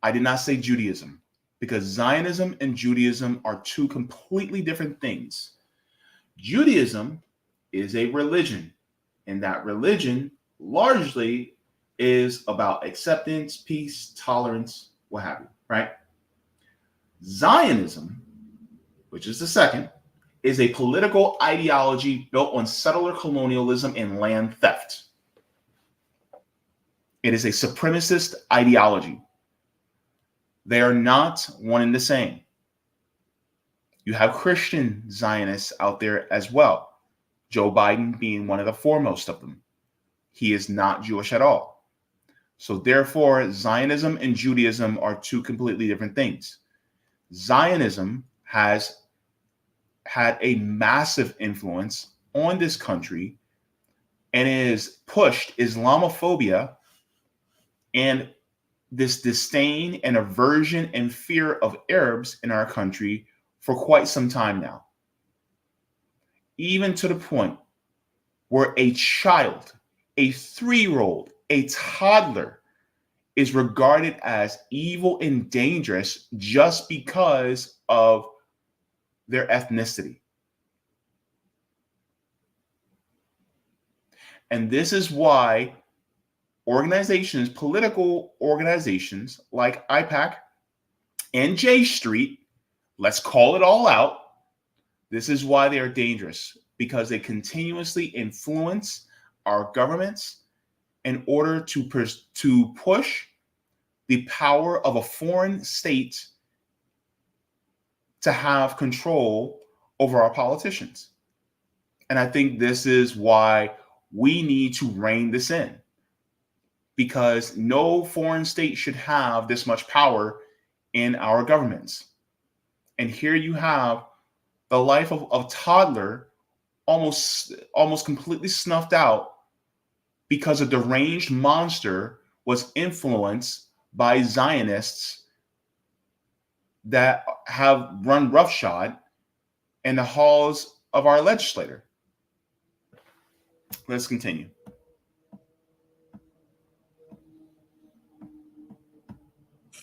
I did not say Judaism, because Zionism and Judaism are 2 completely different things. Judaism is a religion, and that religion largely is about acceptance, peace, tolerance, what have you, right? Zionism, which is the second, is a political ideology built on settler colonialism and land theft. It is a supremacist ideology. They are not one and the same. You have Christian Zionists out there as well, Joe Biden being one of the foremost of them. He is not Jewish at all. So therefore, Zionism and Judaism are 2 completely different things. Zionism has had a massive influence on this country and has pushed Islamophobia and this disdain and aversion and fear of Arabs in our country for quite some time now. Even to the point where a child, a 3-year-old, a toddler is regarded as evil and dangerous just because of their ethnicity. And this is why organizations, political organizations like IPAC and J Street, let's call it all out. This is why they are dangerous, because they continuously influence our governments in order to push the power of a foreign state to have control over our politicians. And I think this is why we need to rein this in, because no foreign state should have this much power in our governments. And here you have the life of a toddler almost completely snuffed out because a deranged monster was influenced by Zionists that have run roughshod in the halls of our legislature. Let's continue.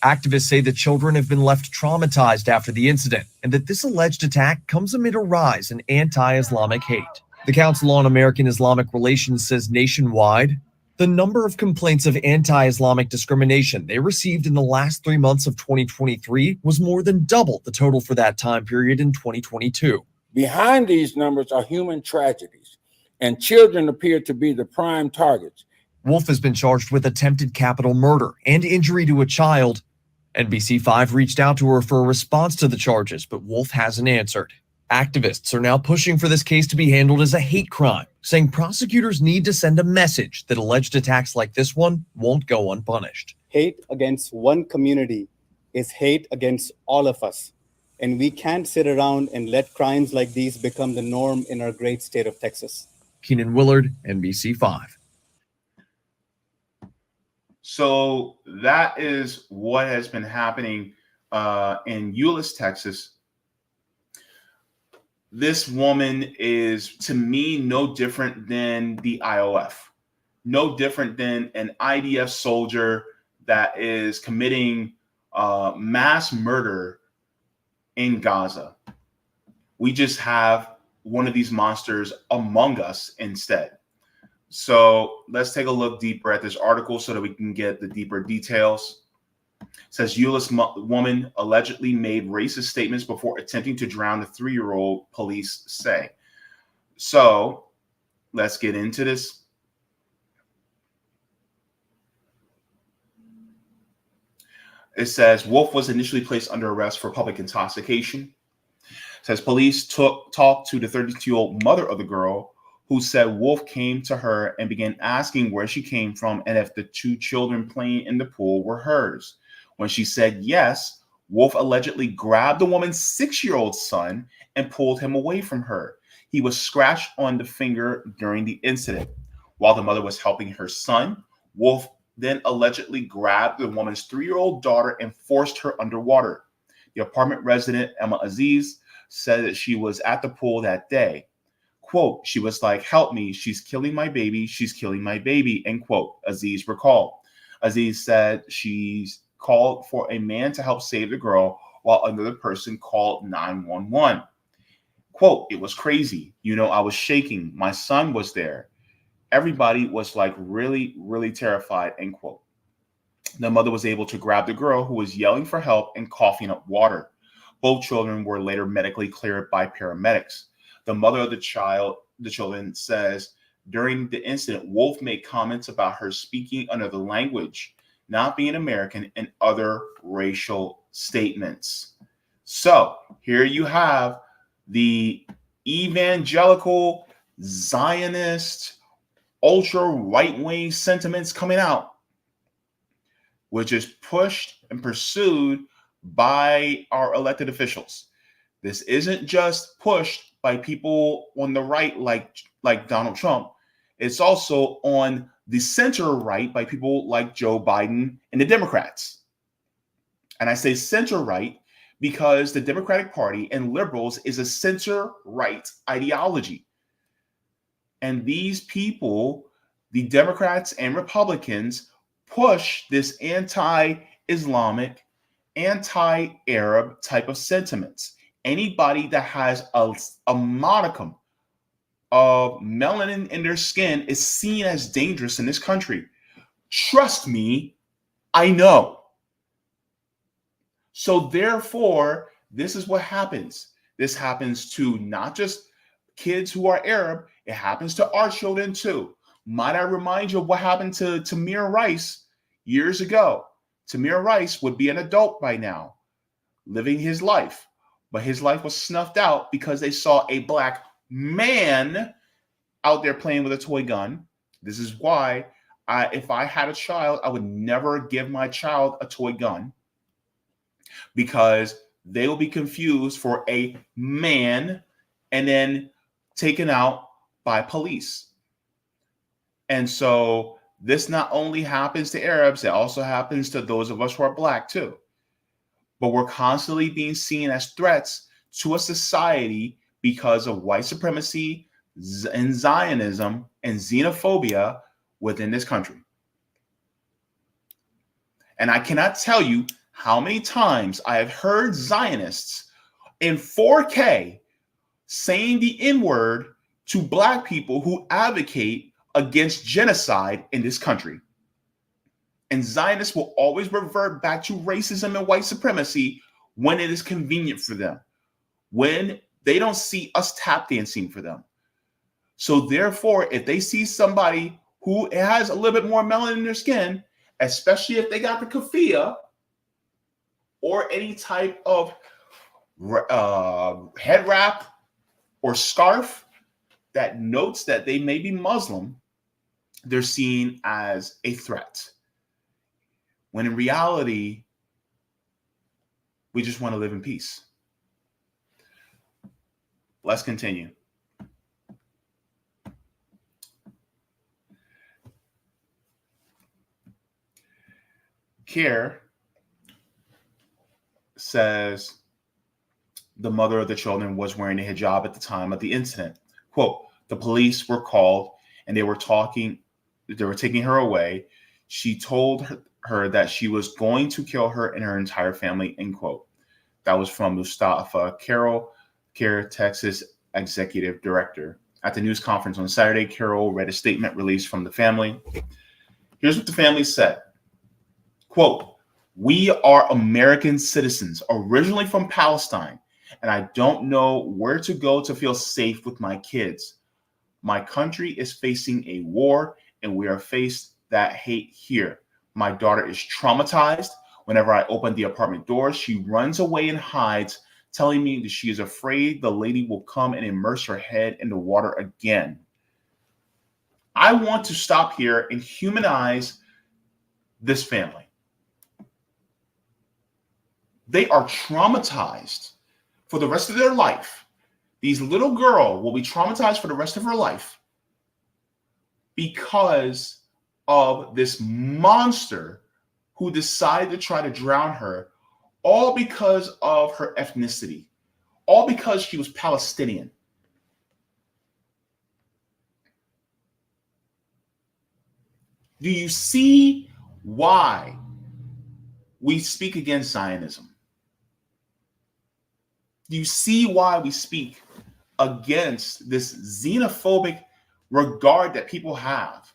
Activists say the children have been left traumatized after the incident, and that this alleged attack comes amid a rise in anti-Islamic hate. The Council on American Islamic Relations says nationwide, the number of complaints of anti-Islamic discrimination they received in the last 3 months of 2023 was more than double the total for that time period in 2022. Behind these numbers are human tragedies, and children appear to be the prime targets. Wolf has been charged with attempted capital murder and injury to a child. NBC5 reached out to her for a response to the charges, but Wolf hasn't answered. Activists are now pushing for this case to be handled as a hate crime, saying prosecutors need to send a message that alleged attacks like this one won't go unpunished. Hate against one community is hate against all of us. And we can't sit around and let crimes like these become the norm in our great state of Texas. Keenan Willard, NBC5. So that is what has been happening in Euless, Texas. This woman is, to me, no different than the IOF, no different than an IDF soldier that is committing mass murder in Gaza. We just have one of these monsters among us instead. So let's take a look deeper at this article so that we can get the deeper details. It says Euless woman allegedly made racist statements before attempting to drown a 3-year-old, police say. So let's get into this. It says Wolf was initially placed under arrest for public intoxication. It says police talked to the 32-year-old mother of the girl, who said Wolf came to her and began asking where she came from and if the 2 children playing in the pool were hers. When she said yes, Wolf allegedly grabbed the woman's 6-year-old son and pulled him away from her. He was scratched on the finger during the incident. While the mother was helping her son, Wolf then allegedly grabbed the woman's 3-year-old daughter and forced her underwater. The apartment resident, Emma Aziz, said that she was at the pool that day. Quote, she was like, help me, she's killing my baby, she's killing my baby, end quote, Aziz recalled. Aziz said she's called for a man to help save the girl while another person called 911. Quote, it was crazy. You know, I was shaking. My son was there. Everybody was like really, really terrified, end quote. The mother was able to grab the girl, who was yelling for help and coughing up water. Both children were later medically cleared by paramedics. The mother of the children says during the incident, Wolf made comments about her speaking another language, not being American, and other racial statements. So here you have the evangelical, Zionist, ultra right-wing sentiments coming out, which is pushed and pursued by our elected officials. This isn't just pushed by people on the right like Donald Trump. It's also on the center right by people like Joe Biden and the Democrats. And I say center right because the Democratic Party and liberals is a center right ideology. And these people, the Democrats and Republicans, push this anti-Islamic, anti-Arab type of sentiments. Anybody that has a modicum of melanin in their skin is seen as dangerous in this country. Trust me, I know. So therefore, this is what happens. This happens to not just kids who are Arab, it happens to our children too. Might I remind you of what happened to Tamir Rice years ago? Tamir Rice would be an adult by now, living his life, but his life was snuffed out because they saw a black man out there playing with a toy gun. This is why if I had a child, I would never give my child a toy gun, because they will be confused for a man and then taken out by police. And so this not only happens to Arabs, it also happens to those of us who are black too. But we're constantly being seen as threats to a society because of white supremacy and Zionism and xenophobia within this country. And I cannot tell you how many times I have heard Zionists in 4K saying the N-word to black people who advocate against genocide in this country. And Zionists will always revert back to racism and white supremacy when it is convenient for them, when they don't see us tap dancing for them. So therefore, if they see somebody who has a little bit more melanin in their skin, especially if they got the keffiyeh or any type of head wrap or scarf that notes that they may be Muslim, they're seen as a threat. When in reality, we just want to live in peace. Let's continue. Kier says the mother of the children was wearing a hijab at the time of the incident. Quote, the police were called and they were taking her away. She told her that she was going to kill her and her entire family, end quote. That was from Mustafa Carroll, Kier, Texas executive director. At the news conference on Saturday, Carroll read a statement released from the family. Here's what the family said. Quote, we are American citizens, originally from Palestine, and I don't know where to go to feel safe with my kids. My country is facing a war, and we are faced that hate here. My daughter is traumatized. Whenever I open the apartment door, she runs away and hides, telling me that she is afraid the lady will come and immerse her head in the water again. I want to stop here and humanize this family. They are traumatized for the rest of their life. These little girl will be traumatized for the rest of her life because of this monster who decided to try to drown her, all because of her ethnicity, all because she was Palestinian. Do you see why we speak against Zionism? Do you see why we speak against this xenophobic regard that people have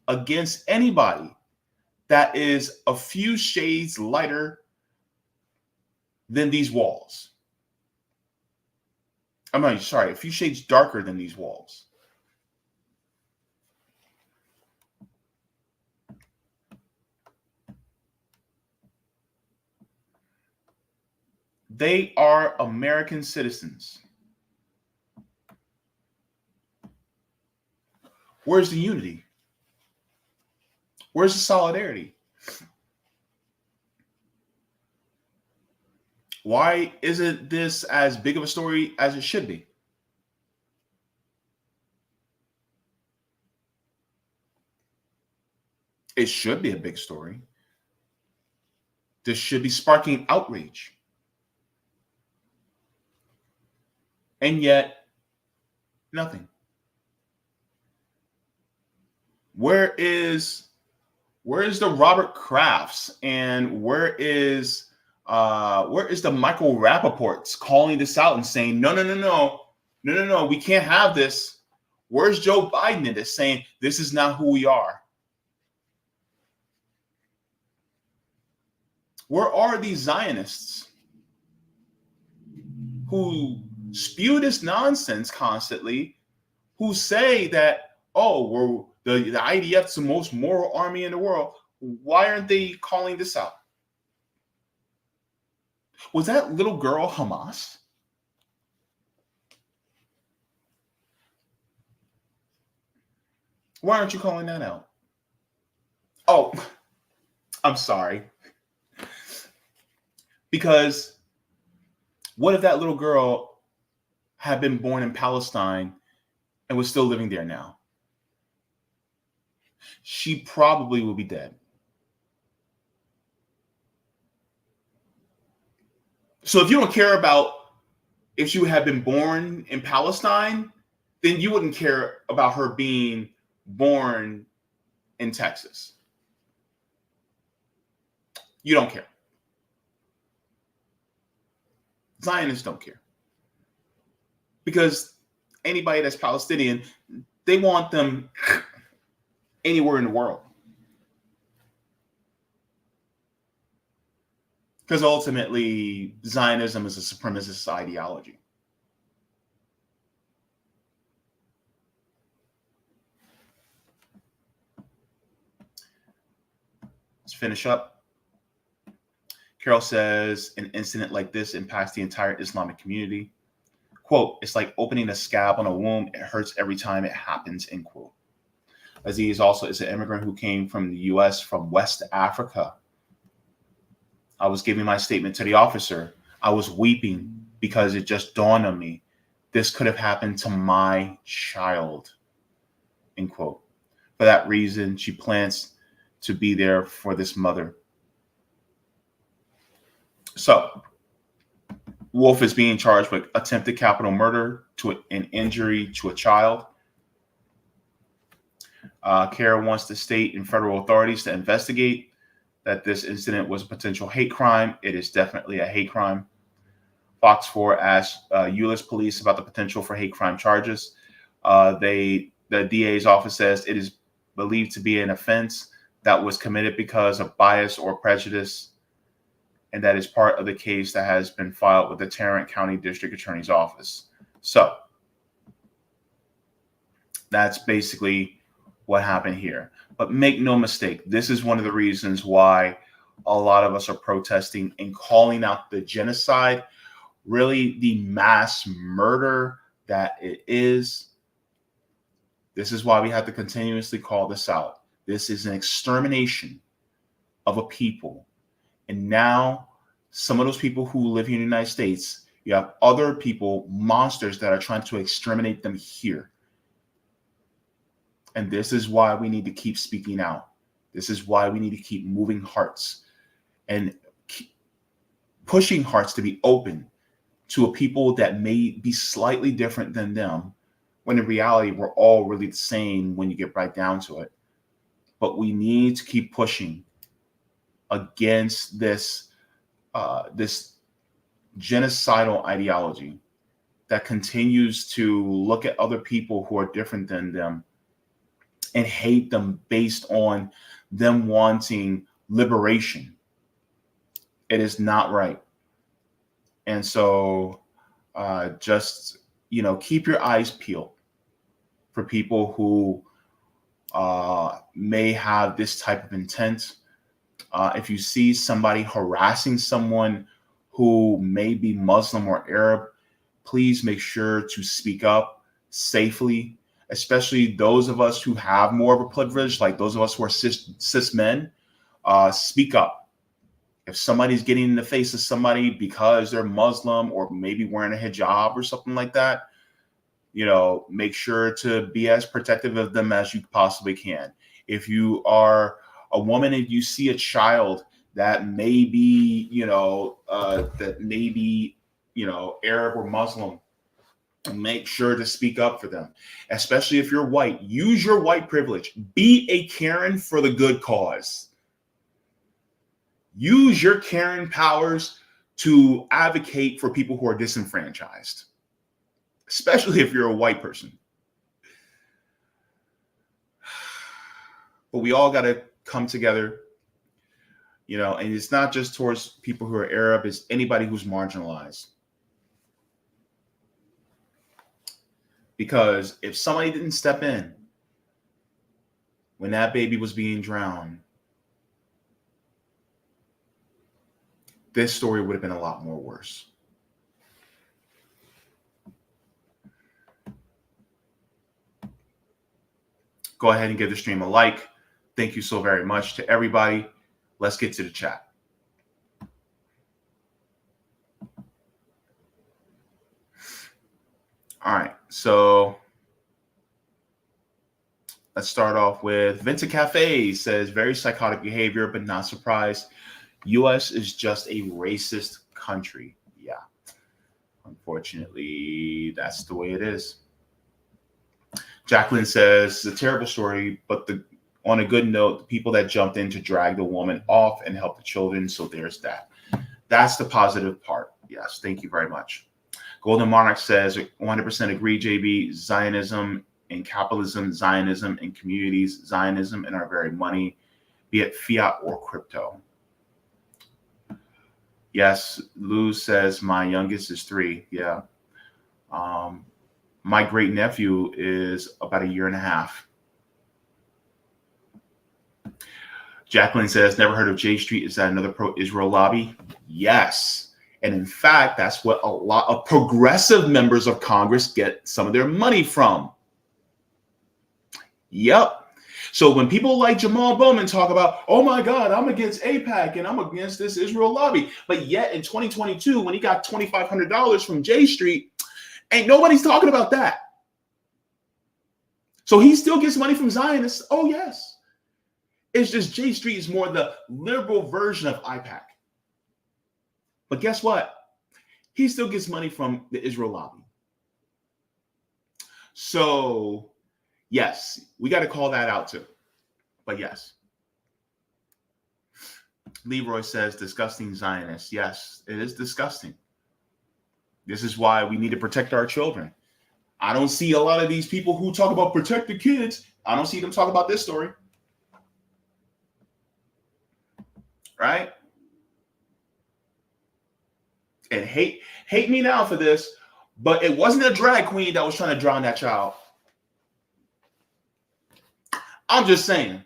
against anybody that is a few shades lighter than these walls? A few shades darker than these walls. They are American citizens. Where's the unity? Where's the solidarity? Why isn't this as big of a story as it should be? It should be a big story. This should be sparking outrage. And yet, nothing. Where is Where is the Robert Krafts, and where is the Michael Rappaports calling this out and saying, no, we can't have this? Where's Joe Biden in this, saying this is not who we are? Where are these Zionists who spew this nonsense constantly, who say that, oh, the IDF's the most moral army in the world? Why aren't they calling this out? Was that little girl Hamas? Why aren't you calling that out? Oh, I'm sorry. Because what if that little girl had been born in Palestine and was still living there now? She probably will be dead. So if you don't care about if she had been born in Palestine, then you wouldn't care about her being born in Texas. You don't care. Zionists don't care. Because anybody that's Palestinian, they want them anywhere in the world. Because ultimately, Zionism is a supremacist ideology. Let's finish up. Carol says, an incident like this impacts the entire Islamic community. Quote, it's like opening a scab on a wound. It hurts every time it happens, end quote. Aziz also is an immigrant who came from the U.S. from West Africa. I was giving my statement to the officer. I was weeping because it just dawned on me. This could have happened to my child, end quote. For that reason, she plans to be there for this mother. So, Wolf is being charged with attempted capital murder to an injury to a child. Kara wants the state and federal authorities to investigate that this incident was a potential hate crime. It is definitely a hate crime. Fox 4 asked Euless police about the potential for hate crime charges. The DA's office says it is believed to be an offense that was committed because of bias or prejudice, and that is part of the case that has been filed with the Tarrant County District Attorney's Office. So that's basically what happened here. But make no mistake, this is one of the reasons why a lot of us are protesting and calling out the genocide, really the mass murder that it is. This is why we have to continuously call this out. This is an extermination of a people. And now some of those people who live here in the United States, you have other people, monsters that are trying to exterminate them here. And this is why we need to keep speaking out. This is why we need to keep moving hearts and keep pushing hearts to be open to a people that may be slightly different than them, when in reality, we're all really the same when you get right down to it. But we need to keep pushing against this genocidal ideology that continues to look at other people who are different than them and hate them based on them wanting liberation. It is not right. And so just, keep your eyes peeled for people who may have this type of intent. If you see somebody harassing someone who may be Muslim or Arab, please make sure to speak up safely, especially those of us who have more of a privilege, like those of us who are cis men. Speak up. If somebody's getting in the face of somebody because they're Muslim or maybe wearing a hijab or something like that, make sure to be as protective of them as you possibly can. If you are a woman and you see a child that may be, Arab or Muslim, make sure to speak up for them, especially if you're white. Use your white privilege. Be a Karen for the good cause. Use your Karen powers to advocate for people who are disenfranchised, especially if you're a white person. But we all got to come together, you know, and it's not just towards people who are Arab, it's anybody who's marginalized. Because if somebody didn't step in when that baby was being drowned, this story would have been a lot more worse. Go ahead and give the stream a like. Thank you so very much to everybody. Let's get to the chat. All right, so let's start off with Vincent Cafe says, very psychotic behavior, but not surprised. U.S. is just a racist country. Yeah, unfortunately, that's the way it is. Jacqueline says, it's a terrible story, but on a good note, the people that jumped in to drag the woman off and help the children, so there's that. That's the positive part. Yes, thank you very much. Golden Monarch says, 100% agree, JB. Zionism and capitalism, Zionism and communities, Zionism and our very money, be it fiat or crypto. Yes, Lou says, my youngest is 3. Yeah. My great nephew is about 1.5 years. Jacqueline says, never heard of J Street. Is that another pro-Israel lobby? Yes. And in fact, that's what a lot of progressive members of Congress get some of their money from. Yep. So when people like Jamal Bowman talk about, oh my God, I'm against AIPAC and I'm against this Israel lobby, but yet in 2022, when he got $2,500 from J Street, ain't nobody's talking about that. So he still gets money from Zionists. Oh yes. It's just J Street is more the liberal version of AIPAC. But guess what? He still gets money from the Israel lobby. So, yes, we got to call that out too. But yes. Leroy says, disgusting Zionists. Yes, it is disgusting. This is why we need to protect our children. I don't see a lot of these people who talk about protect the kids. I don't see them talk about this story. Right? And hate me now for this, but it wasn't a drag queen that was trying to drown that child. I'm just saying.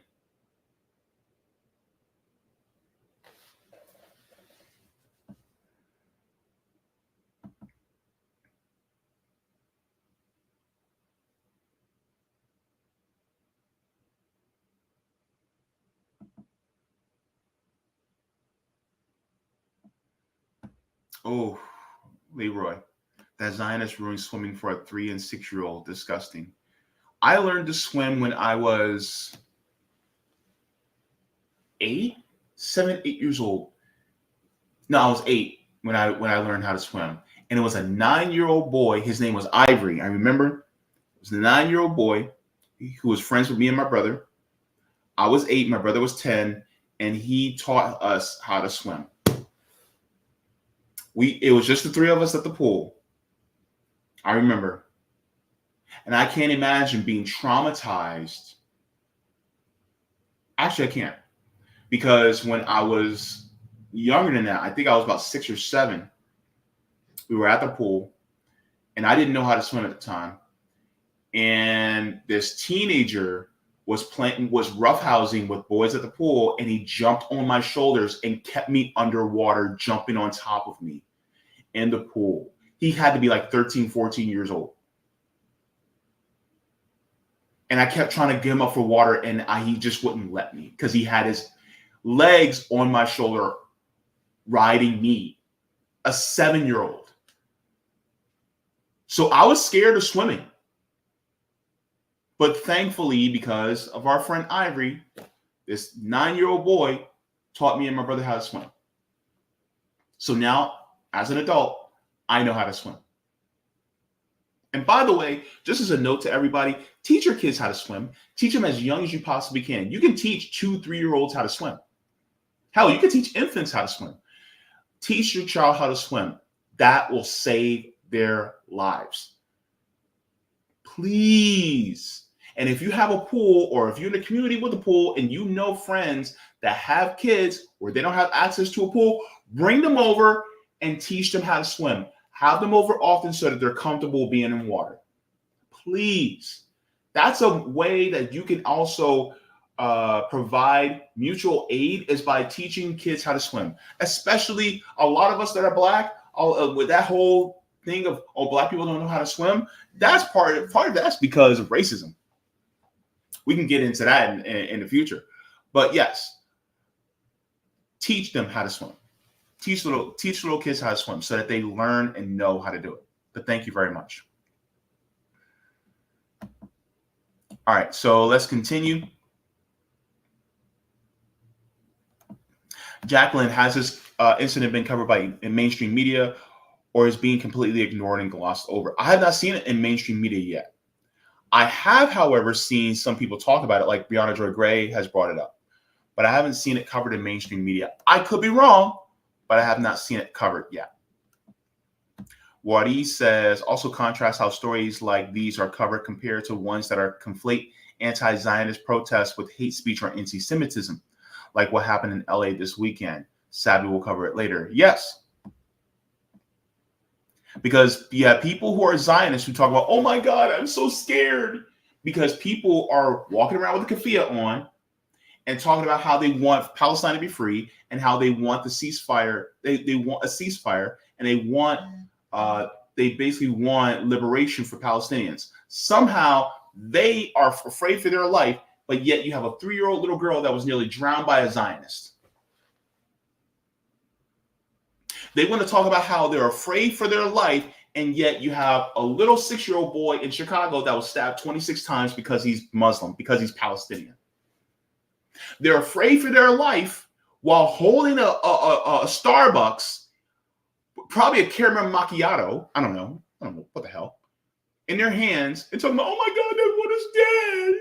Oh, Leroy, that Zionist ruined swimming for a 3- and 6-year-old. Disgusting. I learned to swim when I was 8 years old. No, I was 8 when I learned how to swim. And it was a 9-year-old boy. His name was Ivory. I remember it was a 9-year-old boy who was friends with me and my brother. I was 8, my brother was 10, and he taught us how to swim. It was just the 3 of us at the pool. I remember. And I can't imagine being traumatized. Actually, I can't. Because when I was younger than that, I think I was about 6 or 7, we were at the pool, and I didn't know how to swim at the time. And this teenager was roughhousing with boys at the pool, and he jumped on my shoulders and kept me underwater, jumping on top of me in the pool. He had to be like 13, 14 years old. And I kept trying to get him up for water, and he just wouldn't let me because he had his legs on my shoulder riding me, a 7-year-old. So I was scared of swimming. But thankfully, because of our friend Ivory, this 9-year-old boy taught me and my brother how to swim. So now, as an adult, I know how to swim. And by the way, just as a note to everybody, teach your kids how to swim. Teach them as young as you possibly can. You can teach 2-3-year-olds how to swim. Hell, you can teach infants how to swim. Teach your child how to swim. That will save their lives. Please. And if you have a pool, or if you're in a community with a pool and you know friends that have kids where they don't have access to a pool, bring them over and teach them how to swim. Have them over often so that they're comfortable being in water. Please. That's a way that you can also provide mutual aid, is by teaching kids how to swim. Especially a lot of us that are Black, with that whole thing of, oh, Black people don't know how to swim. That's part of that's because of racism. We can get into that in the future. But yes, teach them how to swim. Teach little kids how to swim so that they learn and know how to do it. But thank you very much. All right, so let's continue. Jacqueline, has this incident been covered in mainstream media, or is being completely ignored and glossed over? I have not seen it in mainstream media yet. I have, however, seen some people talk about it, like Brianna Joy Gray has brought it up, but I haven't seen it covered in mainstream media. I could be wrong, but I have not seen it covered yet. Wadi says, also contrast how stories like these are covered compared to ones that are conflate anti-Zionist protests with hate speech or anti-Semitism, like what happened in LA this weekend. Sabby will cover it later. Yes. Because you have people who are Zionists who talk about, oh my God, I'm so scared. Because people are walking around with a keffiyeh on and talking about how they want Palestine to be free and how they want the ceasefire. They want a ceasefire, and they basically want liberation for Palestinians. Somehow they are afraid for their life, but yet you have a 3-year-old little girl that was nearly drowned by a Zionist. They want to talk about how they're afraid for their life, and yet you have a little 6-year-old boy in Chicago that was stabbed 26 times because he's Muslim, because he's Palestinian. They're afraid for their life while holding a Starbucks, probably a caramel macchiato, I don't know, what the hell, in their hands, and talking about, oh my God, that one is dead.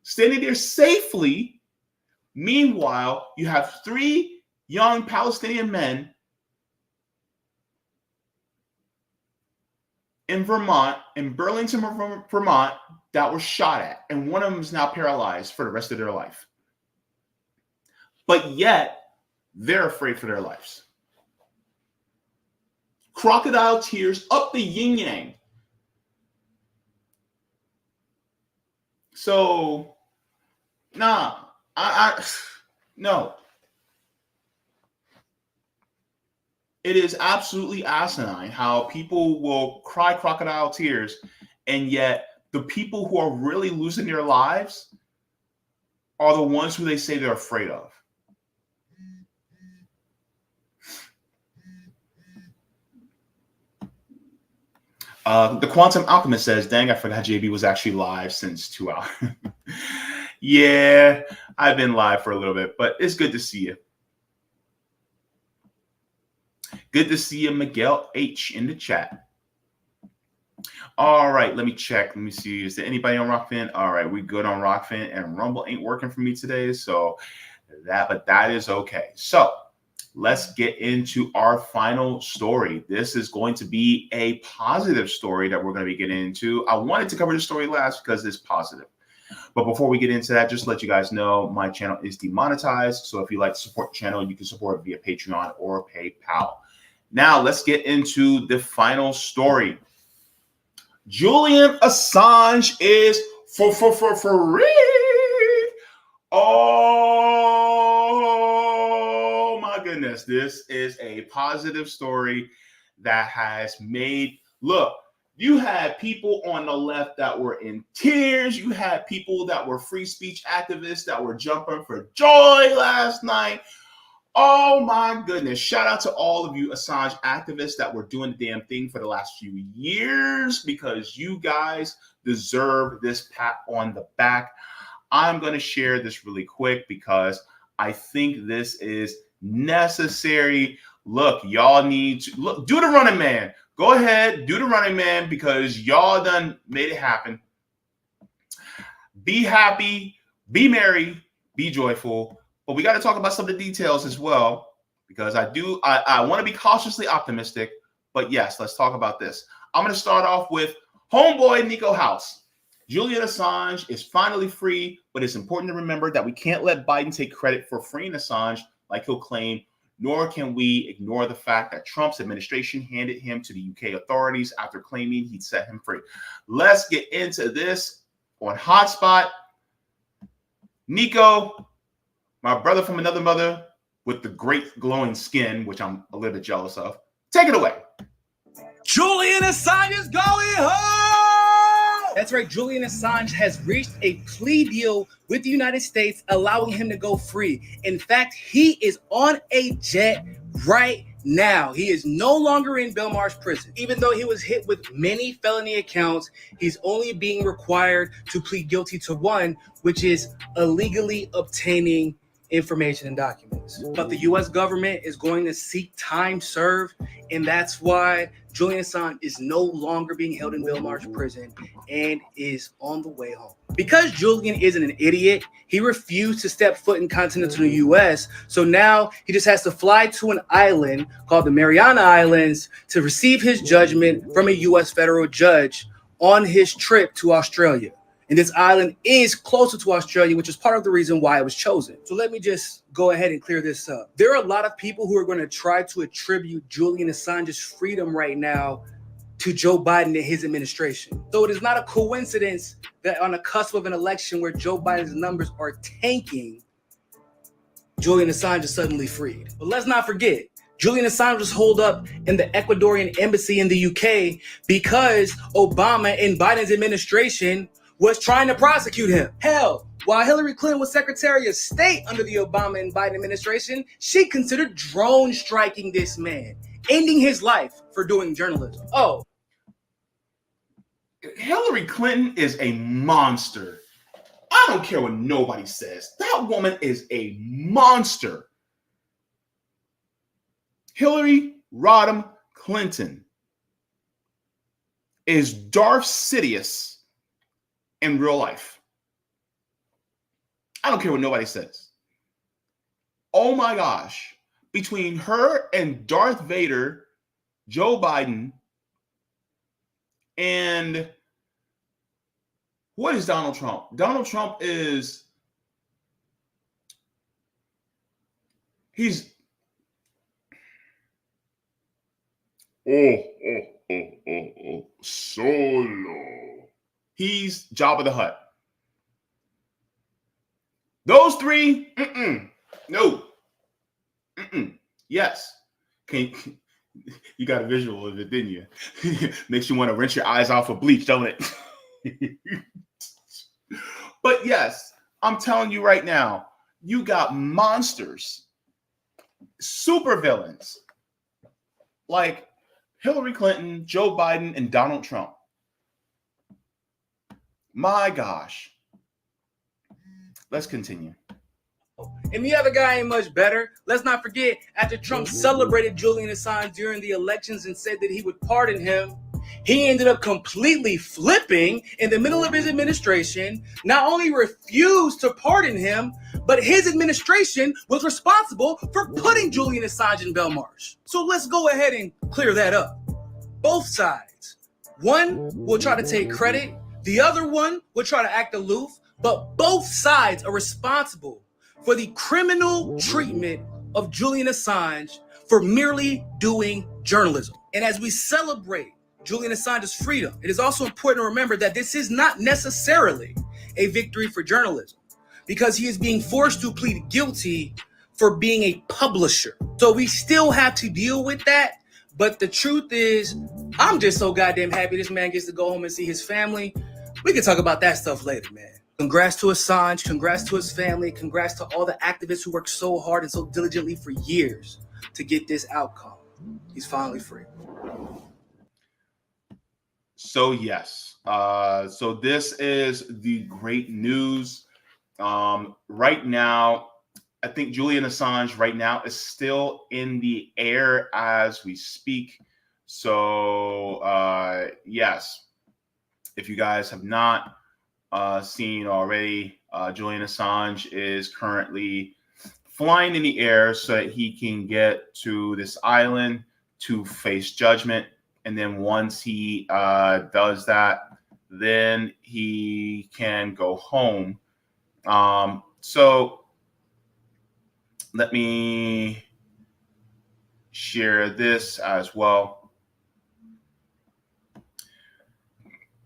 Standing there safely. Meanwhile, you have 3 young Palestinian men in Vermont, in Burlington, Vermont, that were shot at. And one of them is now paralyzed for the rest of their life. But yet, they're afraid for their lives. Crocodile tears up the yin-yang. So, no. It is absolutely asinine how people will cry crocodile tears, and yet the people who are really losing their lives are the ones who they say they're afraid of. The Quantum Alchemist says, dang, I forgot JB was actually live since 2 hours. Yeah, I've been live for a little bit, but it's good to see you. Good to see you, Miguel H. in the chat. All right, let me check. Let me see. Is there anybody on Rockfin? All right, we good on Rockfin, and Rumble ain't working for me today, so that is okay. So let's get into our final story. This is going to be a positive story that we're going to be getting into. I wanted to cover this story last because it's positive. But before we get into that, just to let you guys know, my channel is demonetized. So if you like to support the channel, you can support it via Patreon or PayPal. Now, let's get into the final story. Julian Assange is for free. Oh, my goodness. This is a positive story that has made, look, you had people on the left that were in tears. You had people that were free speech activists that were jumping for joy last night. Oh my goodness. Shout out to all of you Assange activists that were doing the damn thing for the last few years, because you guys deserve this pat on the back. I'm going to share this really quick because I think this is necessary. look, y'all need to look, do the Running Man. Go ahead, do the Running Man, because y'all done made it happen. Be happy, be merry, be joyful. But we got to talk about some of the details as well, because I want to be cautiously optimistic. But yes, let's talk about this. I'm going to start off with homeboy Nico House. Julian Assange is finally free, but it's important to remember that we can't let Biden take credit for freeing Assange like he'll claim, nor can we ignore the fact that Trump's administration handed him to the UK authorities after claiming he'd set him free. Let's get into this on Hotspot. Nico, my brother from another mother with the great glowing skin, which I'm a little bit jealous of. Take it away. Julian Assange is going home! That's right. Julian Assange has reached a plea deal with the United States, allowing him to go free. In fact, he is on a jet right now. He is no longer in Belmarsh prison. Even though he was hit with many felony accounts, he's only being required to plead guilty to one, which is illegally obtaining information and documents. But the U.S. government is going to seek time served, and that's why Julian Assange is no longer being held in Belmarsh prison and is on the way home. Because Julian isn't an idiot, he refused to step foot in continental U.S., so now he just has to fly to an island called the Mariana Islands to receive his judgment from a U.S. federal judge on his trip to Australia. And this island is closer to Australia, which is part of the reason why it was chosen. So let me just go ahead and clear this up. There are a lot of people who are going to try to attribute Julian Assange's freedom right now to Joe Biden and his administration. So it is not a coincidence that on the cusp of an election where Joe Biden's numbers are tanking, Julian Assange is suddenly freed. But let's not forget, Julian Assange was holed up in the Ecuadorian embassy in the UK because Obama and Biden's administration was trying to prosecute him. Hell, while Hillary Clinton was Secretary of State under the Obama and Biden administration, she considered drone striking this man, ending his life for doing journalism. Oh. Hillary Clinton is a monster. I don't care what nobody says. That woman is a monster. Hillary Rodham Clinton is Darth Sidious in real life. I don't care what nobody says. Oh my gosh. Between her and Darth Vader, Joe Biden, and what is Donald Trump? Donald Trump is, he's, Solo. He's Jabba the Hutt. Those three, no. Yes. You got a visual of it, didn't you? Makes you want to rinse your eyes off with bleach, don't it? But yes, I'm telling you right now, you got monsters, supervillains like Hillary Clinton, Joe Biden, and Donald Trump. My gosh. Let's continue. And the other guy ain't much better. Let's not forget, after Trump celebrated Julian Assange during the elections and said that he would pardon him, he ended up completely flipping in the middle of his administration, not only refused to pardon him, but his administration was responsible for putting Julian Assange in Belmarsh. So let's go ahead and clear that up. Both sides. One will try to take credit. The other one will try to act aloof, but both sides are responsible for the criminal treatment of Julian Assange for merely doing journalism. And as we celebrate Julian Assange's freedom, it is also important to remember that this is not necessarily a victory for journalism, because he is being forced to plead guilty for being a publisher. So we still have to deal with that. But the truth is, I'm just so goddamn happy this man gets to go home and see his family. We can talk about that stuff later, man. Congrats to Assange, congrats to his family, congrats to all the activists who worked so hard and so diligently for years to get this outcome. He's finally free. So yes, so this is the great news. Right now, I think Julian Assange right now is still in the air as we speak. So, yes, if you guys have not seen already, Julian Assange is currently flying in the air so that he can get to this island to face judgment. And then once he does that, then he can go home. So let me share this as well.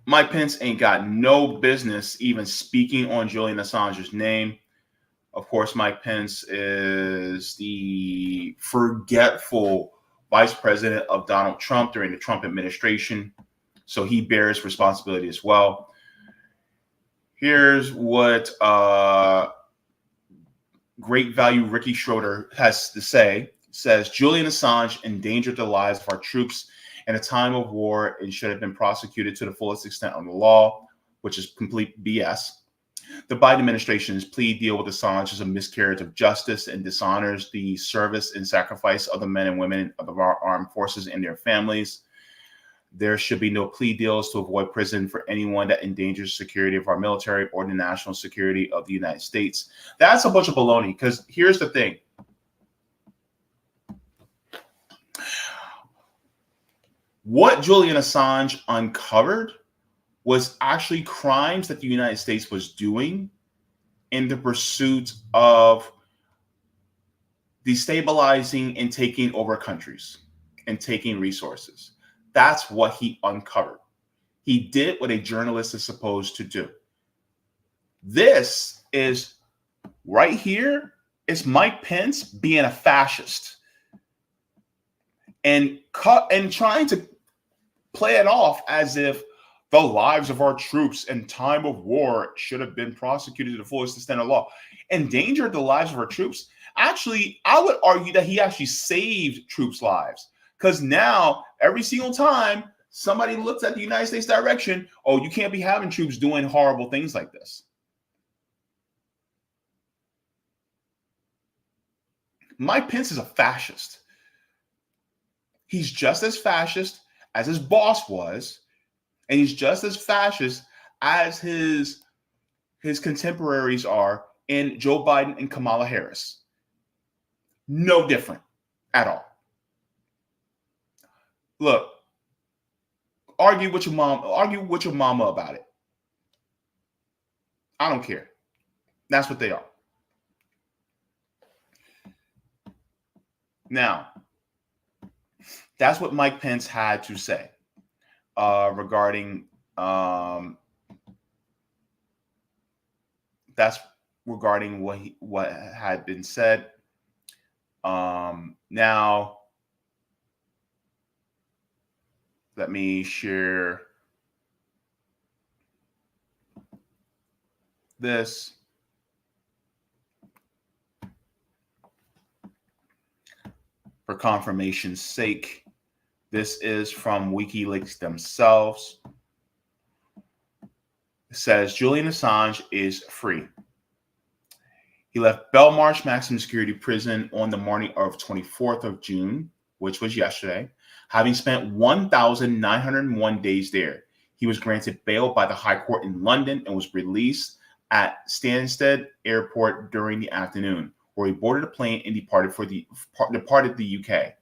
Mike Pence ain't got no business even speaking on Julian Assange's name. Of course, Mike Pence is the forgetful vice president of Donald Trump during the Trump administration, so he bears responsibility as well. Here's what Great Value Ricky Schroeder has to say. It says, Julian Assange endangered the lives of our troops in a time of war and should have been prosecuted to the fullest extent under the law, which is complete BS. The Biden administration's plea deal with Assange is a miscarriage of justice and dishonors the service and sacrifice of the men and women of our armed forces and their families. There should be no plea deals to avoid prison for anyone that endangers the security of our military or the national security of the United States. That's a bunch of baloney, because here's the thing. What Julian Assange uncovered was actually crimes that the United States was doing in the pursuit of destabilizing and taking over countries and taking resources. That's what he uncovered. He did what a journalist is supposed to do. This is right here is Mike Pence being a fascist and trying to play it off as if the lives of our troops in time of war should have been prosecuted to the fullest extent of law. Endangered the lives of our troops. Actually, I would argue that he actually saved troops' lives, because now every single time somebody looks at the United States direction, oh, you can't be having troops doing horrible things like this. Mike Pence is a fascist. He's just as fascist as his boss was. And he's just as fascist as his contemporaries are in Joe Biden and Kamala Harris. No different at all. Look, argue with your mama about it. I don't care. That's what they are. Now, that's what Mike Pence had to say. Regarding that's regarding what had been said. Now let me share this. For confirmation's sake. This is from WikiLeaks themselves. It says Julian Assange is free. He left Belmarsh Maximum Security Prison on the morning of 24th of June, which was yesterday, having spent 1,901 days there. He was granted bail by the High Court in London and was released at Stansted Airport during the afternoon, where he boarded a plane and departed the UK.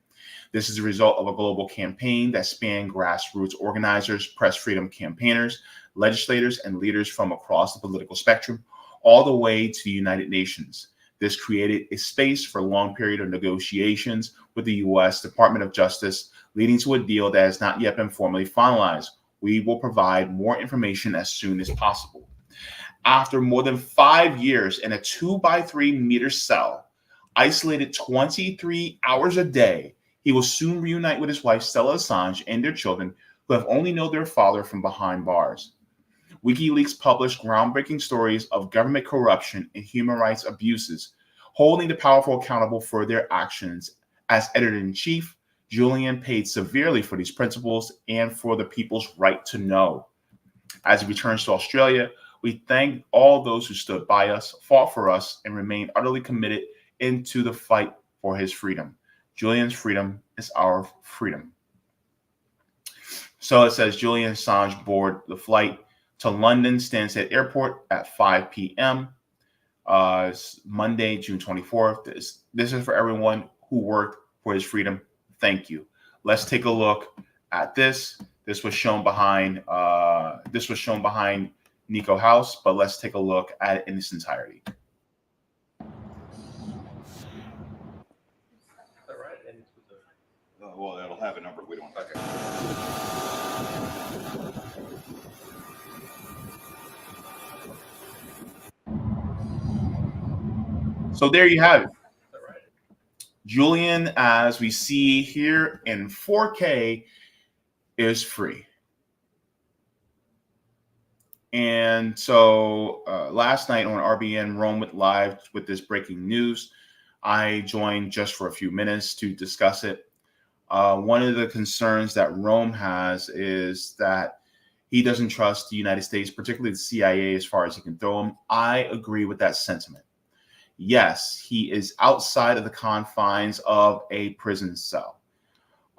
This is a result of a global campaign that spanned grassroots organizers, press freedom campaigners, legislators, and leaders from across the political spectrum, all the way to the United Nations. This created a space for a long period of negotiations with the U.S. Department of Justice, leading to a deal that has not yet been formally finalized. We will provide more information as soon as possible. After more than 5 years in a 2x3 meter cell, isolated 23 hours a day, he will soon reunite with his wife, Stella Assange, and their children, who have only known their father from behind bars. WikiLeaks published groundbreaking stories of government corruption and human rights abuses, holding the powerful accountable for their actions. As editor-in-chief, Julian paid severely for these principles and for the people's right to know. As he returns to Australia, we thank all those who stood by us, fought for us, and remained utterly committed into the fight for his freedom. Julian's freedom is our freedom. So it says Julian Assange board the flight to London Stansted Airport at 5 p.m. Monday, June 24th. This is for everyone who worked for his freedom. Thank you. Let's take a look at this. This was shown behind Nico House, but let's take a look at it in its entirety. Well, it'll have a number. We don't. Okay. So there you have it. Julian, as we see here in 4K, is free. And so last night on RBN Rome went live with this breaking news. I joined just for a few minutes to discuss it. One of the concerns that Rome has is that he doesn't trust the United States, particularly the CIA, as far as he can throw him. I agree with that sentiment. Yes, he is outside of the confines of a prison cell.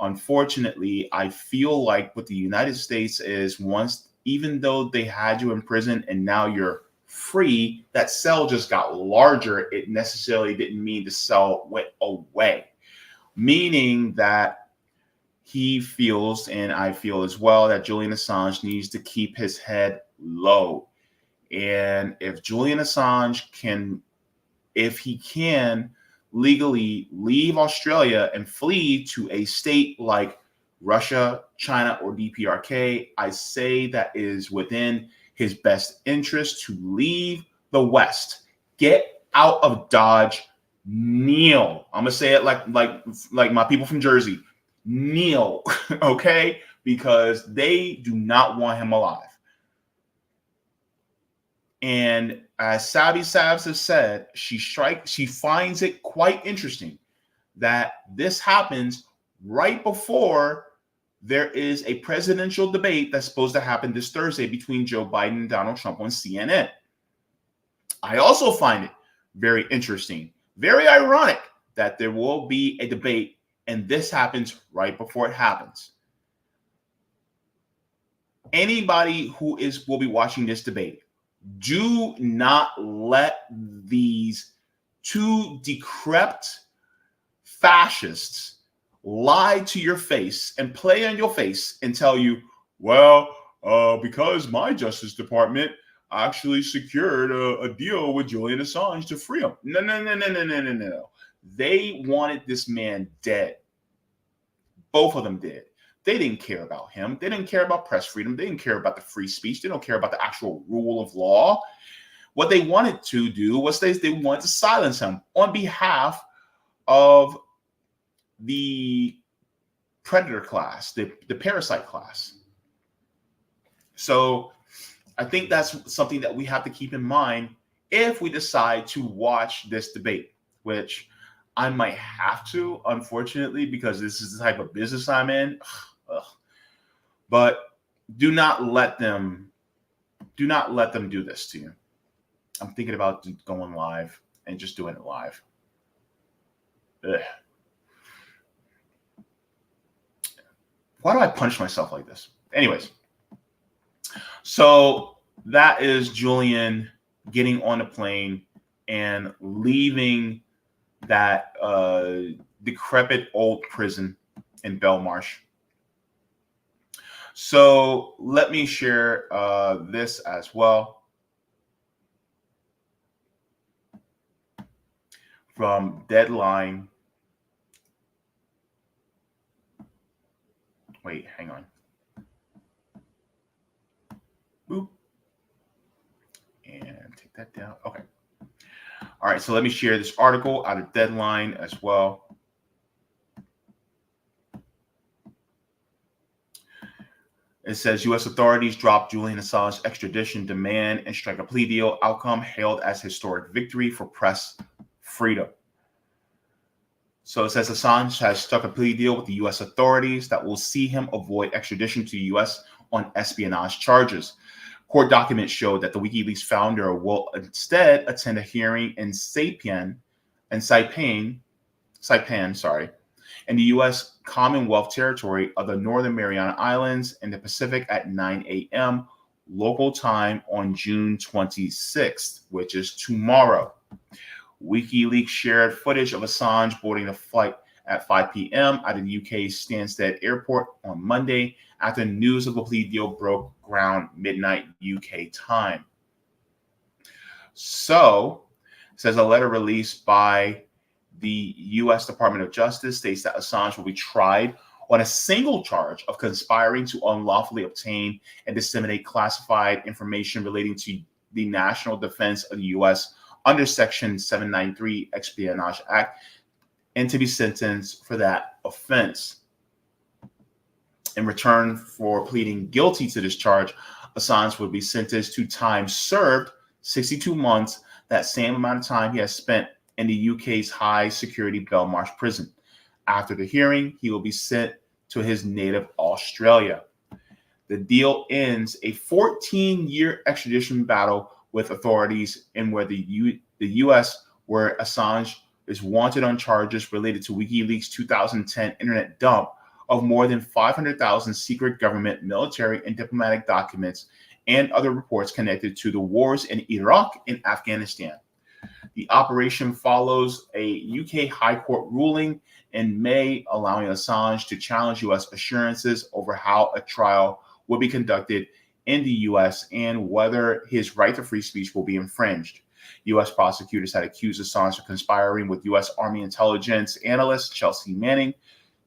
Unfortunately, I feel like what the United States is, once, even though they had you in prison and now you're free, that cell just got larger. It necessarily didn't mean the cell went away, meaning that he feels, and I feel as well, that Julian Assange needs to keep his head low. And if Julian Assange can, if he can legally leave Australia and flee to a state like Russia, China, or DPRK, I say that is within his best interest to leave the West. Get out of Dodge. Kneel. I'm gonna say it like my people from Jersey. Kneel, okay? Because they do not want him alive. And as Sabi Sabs has said, she finds it quite interesting that this happens right before there is a presidential debate that's supposed to happen this Thursday between Joe Biden and Donald Trump on CNN. I also find it very interesting, very ironic that there will be a debate and this happens right before it happens. Anybody who will be watching this debate, do not let these two decrepit fascists lie to your face and play on your face and tell you, well, because my Justice Department actually secured a deal with Julian Assange to free him. No. They wanted this man dead. Both of them did. They didn't care about him. They didn't care about press freedom. They didn't care about the free speech. They don't care about the actual rule of law. What they wanted to do was they wanted to silence him on behalf of the predator class, the parasite class. So I think that's something that we have to keep in mind if we decide to watch this debate, which I might have to, unfortunately, because this is the type of business I'm in. But do not let them do this to you. I'm thinking about going live and just doing it live. Ugh. Why do I punch myself like this? Anyways, so that is Julian getting on a plane and leaving that decrepit old prison in Belmarsh. So let me share this as well from Deadline. Wait, hang on. Boop. And take that down. Okay. All right, so let me share this article out of Deadline as well. It says U.S. authorities drop Julian Assange extradition demand and strike a plea deal. Outcome hailed as historic victory for press freedom. So it says Assange has struck a plea deal with the U.S. authorities that will see him avoid extradition to the U.S. on espionage charges. Court documents show that the WikiLeaks founder will instead attend a hearing in Saipan and Saipan, in the U.S. Commonwealth Territory of the Northern Mariana Islands in the Pacific at 9 a.m. local time on June 26th, which is tomorrow. WikiLeaks shared footage of Assange boarding a flight at 5 p.m. at the UK's Stansted Airport on Monday after news of the plea deal broke ground midnight UK time. So, says a letter released by the U.S. Department of Justice states that Assange will be tried on a single charge of conspiring to unlawfully obtain and disseminate classified information relating to the national defense of the U.S. under Section 793 Espionage Act, and to be sentenced for that offense. In return for pleading guilty to this charge, Assange would be sentenced to time served, 62 months, that same amount of time he has spent in the UK's high security Belmarsh prison. After the hearing, he will be sent to his native Australia. The deal ends a 14-year extradition battle with authorities in where the U.S., where Assange is wanted on charges related to WikiLeaks' 2010 internet dump of more than 500,000 secret government, military, and diplomatic documents and other reports connected to the wars in Iraq and Afghanistan. The operation follows a UK High Court ruling in May allowing Assange to challenge U.S. assurances over how a trial will be conducted in the U.S. and whether his right to free speech will be infringed. U.S. prosecutors had accused Assange of conspiring with U.S. Army intelligence analyst Chelsea Manning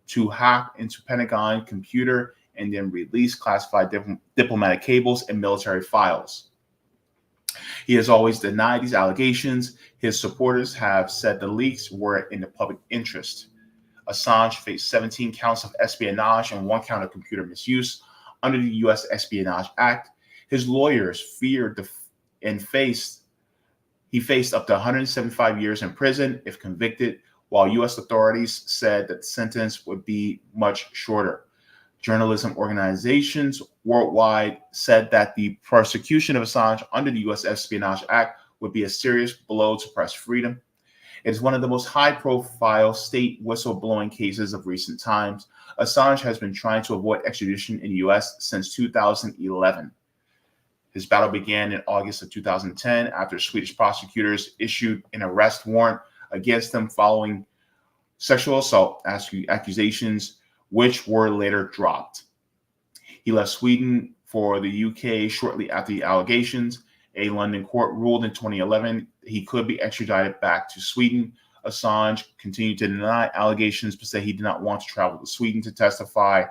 to hack into Pentagon computer and then release classified diplomatic cables and military files. He has always denied these allegations. His supporters have said the leaks were in the public interest. Assange faced 17 counts of espionage and 1 count of computer misuse under the U.S. Espionage Act. His lawyers feared he faced up to 175 years in prison if convicted, while U.S. authorities said that the sentence would be much shorter. Journalism organizations worldwide said that the prosecution of Assange under the U.S. Espionage Act would be a serious blow to press freedom. It is one of the most high-profile state whistleblowing cases of recent times. Assange has been trying to avoid extradition in the U.S. since 2011. His battle began in August of 2010 after Swedish prosecutors issued an arrest warrant against him following sexual assault accusations, which were later dropped. He left Sweden for the UK shortly after the allegations. A London court ruled in 2011 he could be extradited back to Sweden. Assange continued to deny allegations, but said he did not want to travel to Sweden to testify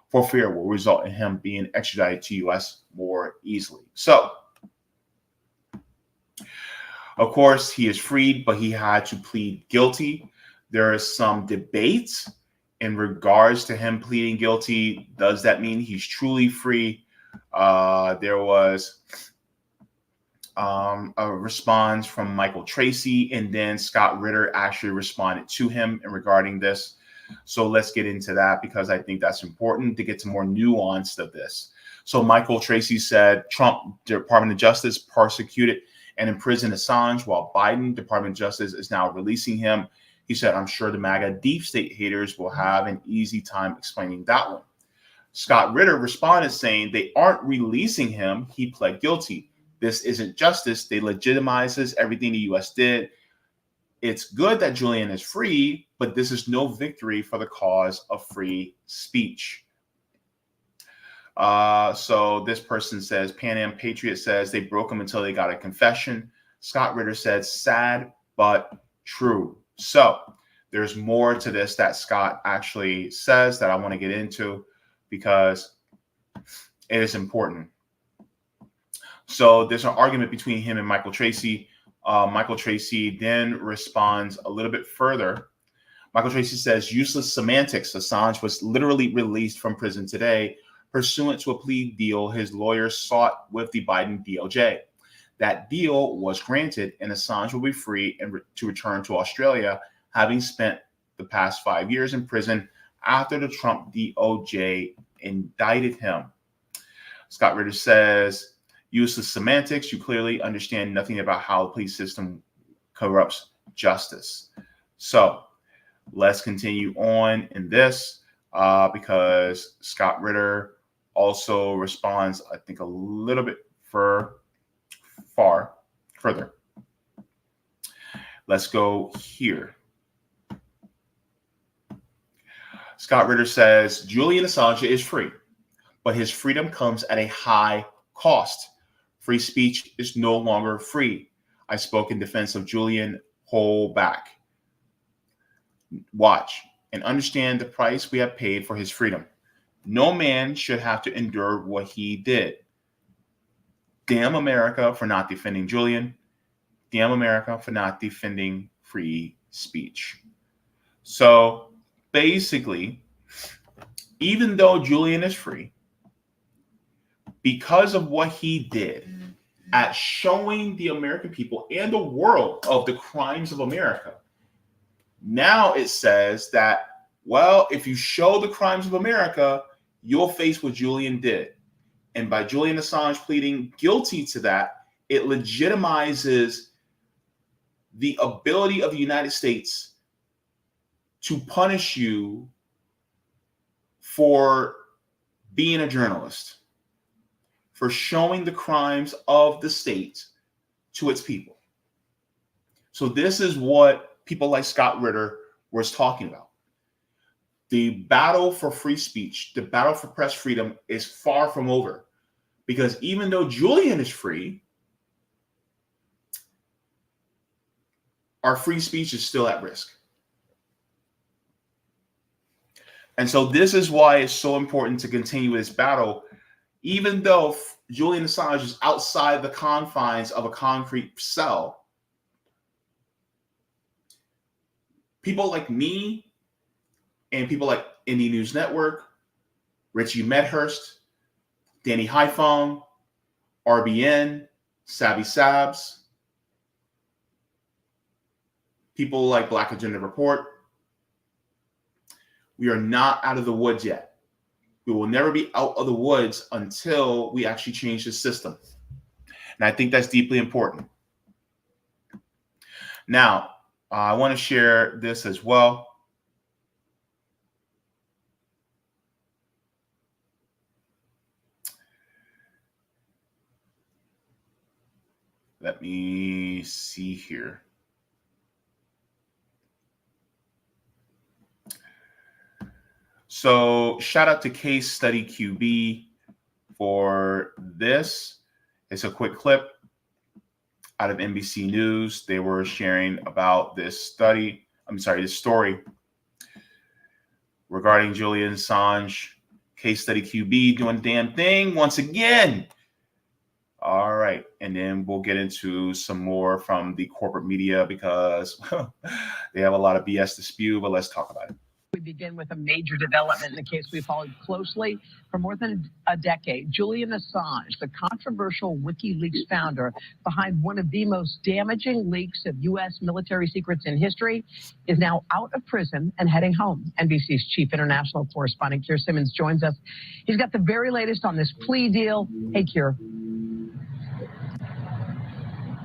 for fear it will result in him being extradited to U.S. more easily. So, of course, he is freed, but he had to plead guilty. There is some debate in regards to him pleading guilty. Does that mean he's truly free? There was a response from Michael Tracy, and then Scott Ritter actually responded to him regarding this. So let's get into that because I think that's important to get to more nuance of this. So Michael Tracy said Trump Department of Justice persecuted and imprisoned Assange while Biden Department of Justice is now releasing him. He said, I'm sure the MAGA deep state haters will have an easy time explaining that one. Scott Ritter responded saying they aren't releasing him. He pled guilty. This isn't justice. They legitimizes everything the U.S. did. It's good that Julian is free, but this is no victory for the cause of free speech. So this person says, Pan Am Patriot says they broke him until they got a confession. Scott Ritter said, sad but true. So there's more to this that Scott actually says that I want to get into because it is important. So there's an argument between him and Michael Tracy. Michael Tracy then responds a little bit further. Michael Tracy says, useless semantics. Assange was literally released from prison today pursuant to a plea deal his lawyers sought with the Biden DOJ. That deal was granted, and Assange will be free to return to Australia, having spent the past 5 years in prison after the Trump DOJ indicted him. Scott Ritter says, useless semantics. You clearly understand nothing about how the police system corrupts justice. So let's continue on in this because Scott Ritter also responds, I think, a little bit further. Let's go here. Scott Ritter says, Julian Assange is free, but his freedom comes at a high cost. Free speech is no longer free. I spoke in defense of Julian. Hold back. Watch and understand the price we have paid for his freedom. No man should have to endure what he did. Damn America for not defending Julian. Damn America for not defending free speech. So basically, even though Julian is free, because of what he did at showing the American people and the world of the crimes of America, now it says that, well, if you show the crimes of America, you'll face what Julian did. And by Julian Assange pleading guilty to that, it legitimizes the ability of the United States to punish you for being a journalist, for showing the crimes of the state to its people. So this is what people like Scott Ritter was talking about. The battle for free speech, the battle for press freedom is far from over, because even though Julian is free, our free speech is still at risk. And so this is why it's so important to continue this battle, even though Julian Assange is outside the confines of a concrete cell. People like me and people like Indie News Network, Richie Medhurst, Danny Haifong, RBN, Savvy Sabs, people like Black Agenda Report, we are not out of the woods yet. We will never be out of the woods until we actually change the system. And I think that's deeply important. Now, I want to share this as well. Let me see here. So shout out to Case Study QB for this. It's a quick clip out of NBC News. They were sharing about this story regarding Julian Assange. Case Study QB doing the damn thing once again. All right. And then we'll get into some more from the corporate media because they have a lot of BS to spew, but let's talk about it. We begin with a major development in the case we followed closely for more than a decade. Julian Assange, the controversial WikiLeaks founder behind one of the most damaging leaks of U.S. military secrets in history, is now out of prison and heading home. NBC's chief international correspondent, Keir Simmons, joins us. He's got the very latest on this plea deal. Hey, Keir.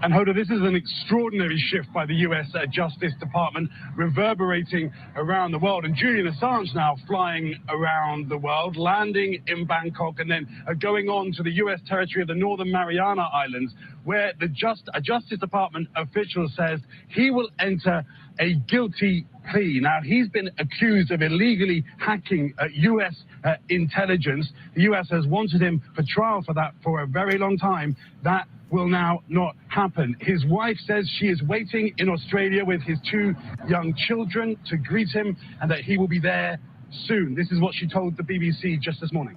And Hoda, this is an extraordinary shift by the U.S. Justice Department, reverberating around the world. And Julian Assange now flying around the world, landing in Bangkok, and then going on to the U.S. territory of the Northern Mariana Islands, where a Justice Department official says he will enter a guilty plea. Now, he's been accused of illegally hacking U.S. intelligence. The U.S. has wanted him for trial for that for a very long time. That will now not happen. His wife says she is waiting in Australia with his 2 young children to greet him and that he will be there soon. This is what she told the BBC just this morning.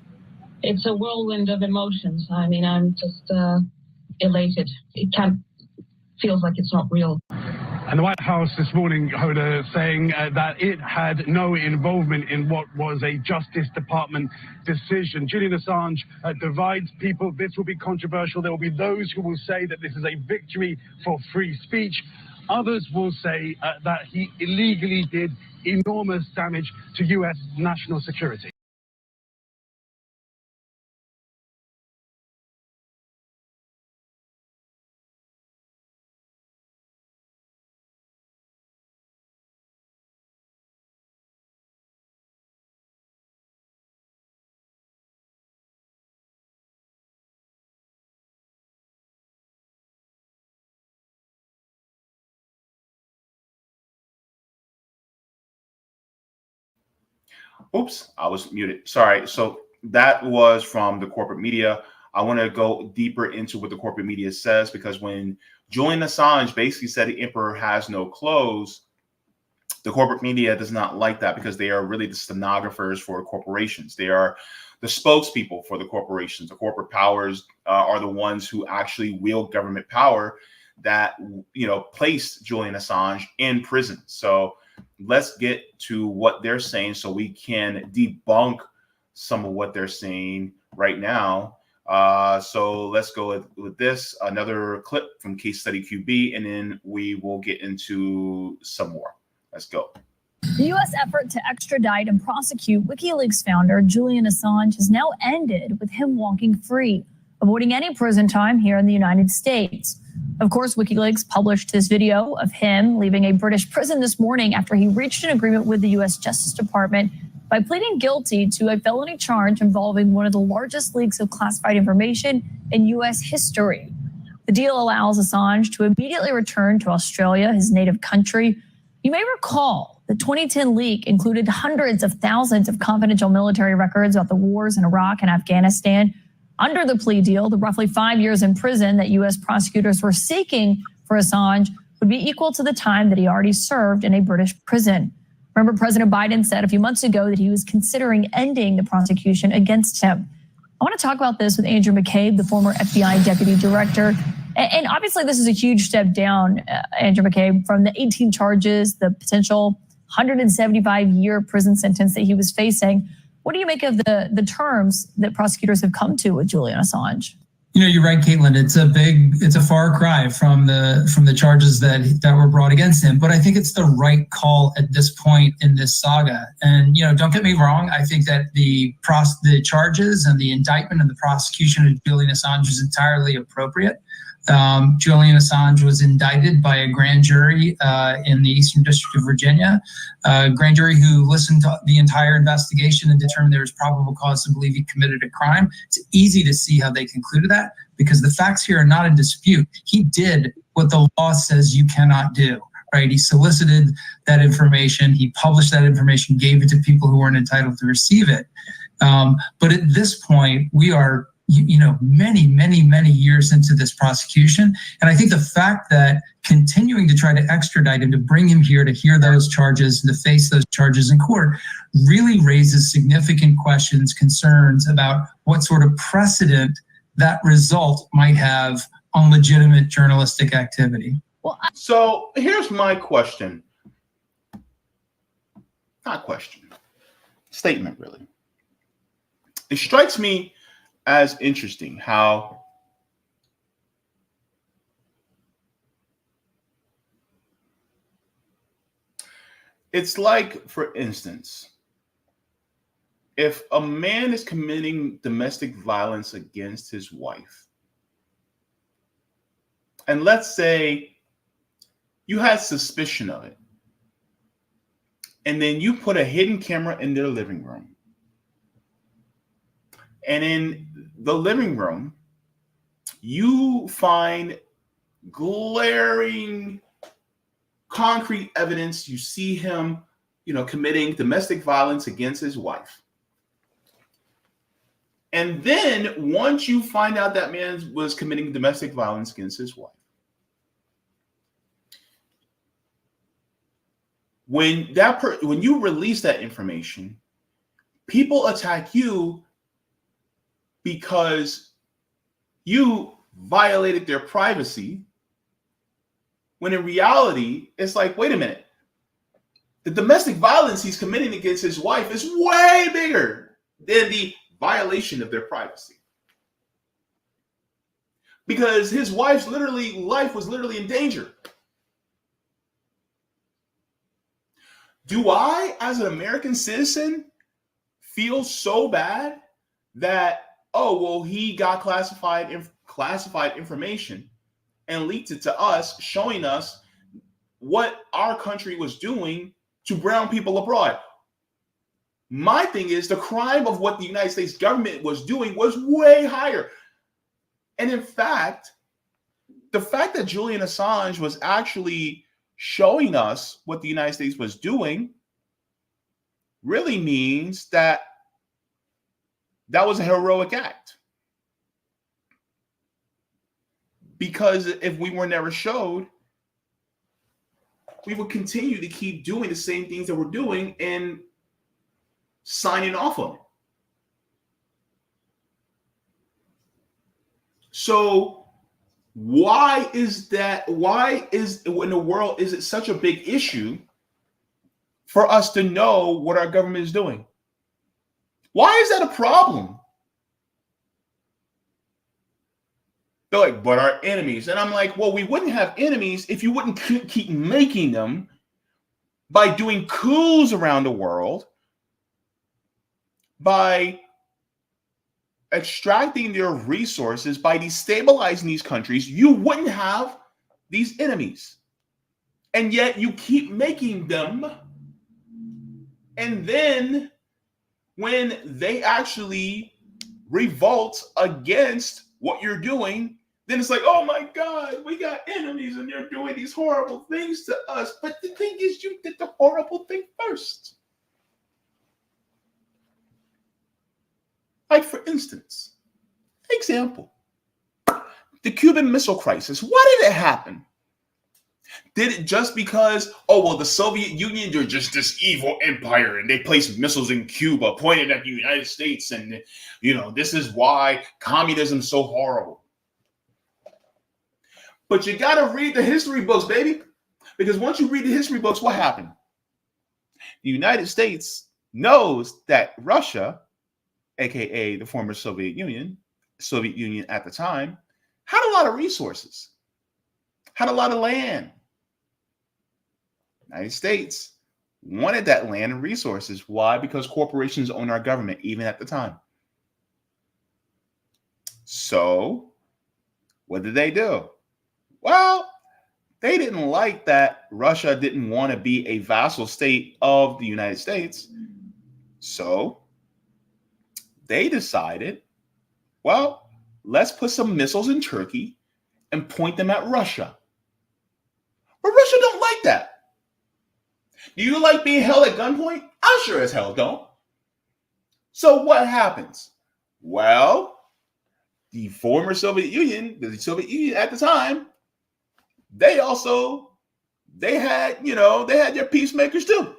It's a whirlwind of emotions. I mean, I'm just elated. Feels like it's not real. And the White House this morning, Hoda, saying that it had no involvement in what was a Justice Department decision. Julian Assange divides people. This will be controversial. There will be those who will say that this is a victory for free speech. Others will say that he illegally did enormous damage to U.S. national security. Oops, I was muted. Sorry. So that was from the corporate media. I want to go deeper into what the corporate media says, because when Julian Assange basically said the emperor has no clothes, the corporate media does not like that, because they are really the stenographers for corporations. They are the spokespeople for the corporations. The corporate powers are the ones who actually wield government power that, you know, placed Julian Assange in prison. So let's get to what they're saying so we can debunk some of what they're saying right now. So let's go with this, another clip from Case Study QB, and then we will get into some more. Let's go. The U.S. effort to extradite and prosecute WikiLeaks founder Julian Assange has now ended, with him walking free, avoiding any prison time here in the United States. Of course, WikiLeaks published this video of him leaving a British prison this morning after he reached an agreement with the U.S. Justice Department by pleading guilty to a felony charge involving one of the largest leaks of classified information in U.S. history. The deal allows Assange to immediately return to Australia, his native country. You may recall the 2010 leak included hundreds of thousands of confidential military records about the wars in Iraq and Afghanistan. Under the plea deal, the roughly 5 years in prison that U.S. prosecutors were seeking for Assange would be equal to the time that he already served in a British prison. Remember, President Biden said a few months ago that he was considering ending the prosecution against him. I want to talk about this with Andrew McCabe, the former FBI deputy director. And obviously, this is a huge step down, Andrew McCabe, from the 18 charges, the potential 175-year prison sentence that he was facing. What do you make of the terms that prosecutors have come to with Julian Assange? You know, you're right, Caitlin. It's a far cry from the charges that were brought against him. But I think it's the right call at this point in this saga. And, you know, don't get me wrong. I think that the charges and the indictment and the prosecution of Julian Assange is entirely appropriate. Julian Assange was indicted by a grand jury in the Eastern District of Virginia, a grand jury who listened to the entire investigation and determined there was probable cause to believe he committed a crime. It's easy to see how they concluded that, because the facts here are not in dispute. He did what the law says you cannot do, right? He solicited that information, he published that information, gave it to people who weren't entitled to receive it. But at this point, we are many years into this prosecution. And I think the fact that continuing to try to extradite him, to bring him here to hear those charges and to face those charges in court, really raises significant questions, concerns about what sort of precedent that result might have on legitimate journalistic activity. So here's my question. Not question. Statement, really. It strikes me as interesting how it's like, for instance, if a man is committing domestic violence against his wife, and let's say you had suspicion of it, and then you put a hidden camera in their living room, and in the living room, you find glaring, concrete evidence. You see him, committing domestic violence against his wife. And then once you find out that man was committing domestic violence against his wife, when you release that information, people attack you because you violated their privacy, when in reality, it's like, wait a minute, the domestic violence he's committing against his wife is way bigger than the violation of their privacy. Because his wife's life was literally in danger. Do I, as an American citizen, feel so bad that, he got classified information and leaked it to us, showing us what our country was doing to brown people abroad? My thing is, the crime of what the United States government was doing was way higher. And in fact, the fact that Julian Assange was actually showing us what the United States was doing really means that that was a heroic act. Because if we were never showed, we would continue to keep doing the same things that we're doing and signing off on it. So why is that? Why is in the world is it such a big issue for us to know what our government is doing? Why is that a problem? They're like, but our enemies. And I'm like, well, we wouldn't have enemies if you wouldn't keep making them by doing coups around the world, by extracting their resources, by destabilizing these countries. You wouldn't have these enemies. And yet you keep making them. And then when they actually revolt against what you're doing, then it's like, oh my God, we got enemies and they're doing these horrible things to us. But the thing is, you did the horrible thing first. Like, for instance, example, the Cuban Missile Crisis. Why did it happen? Did it just because, oh, well, the Soviet Union, they're just this evil empire and they placed missiles in Cuba pointed at the United States and, you know, this is why communism is so horrible. But you got to read the history books, baby, because once you read the history books, what happened? The United States knows that Russia, aka the former Soviet Union at the time, had a lot of resources, had a lot of land. The United States wanted that land and resources. Why? Because corporations own our government, even at the time. So what did they do? Well, they didn't like that Russia didn't want to be a vassal state of the United States. So they decided, well, let's put some missiles in Turkey and point them at Russia. But Russia don't like that. Do you like being held at gunpoint? I sure as hell don't. So what happens? Well, the former Soviet Union, the Soviet Union at the time, they had their peacemakers too.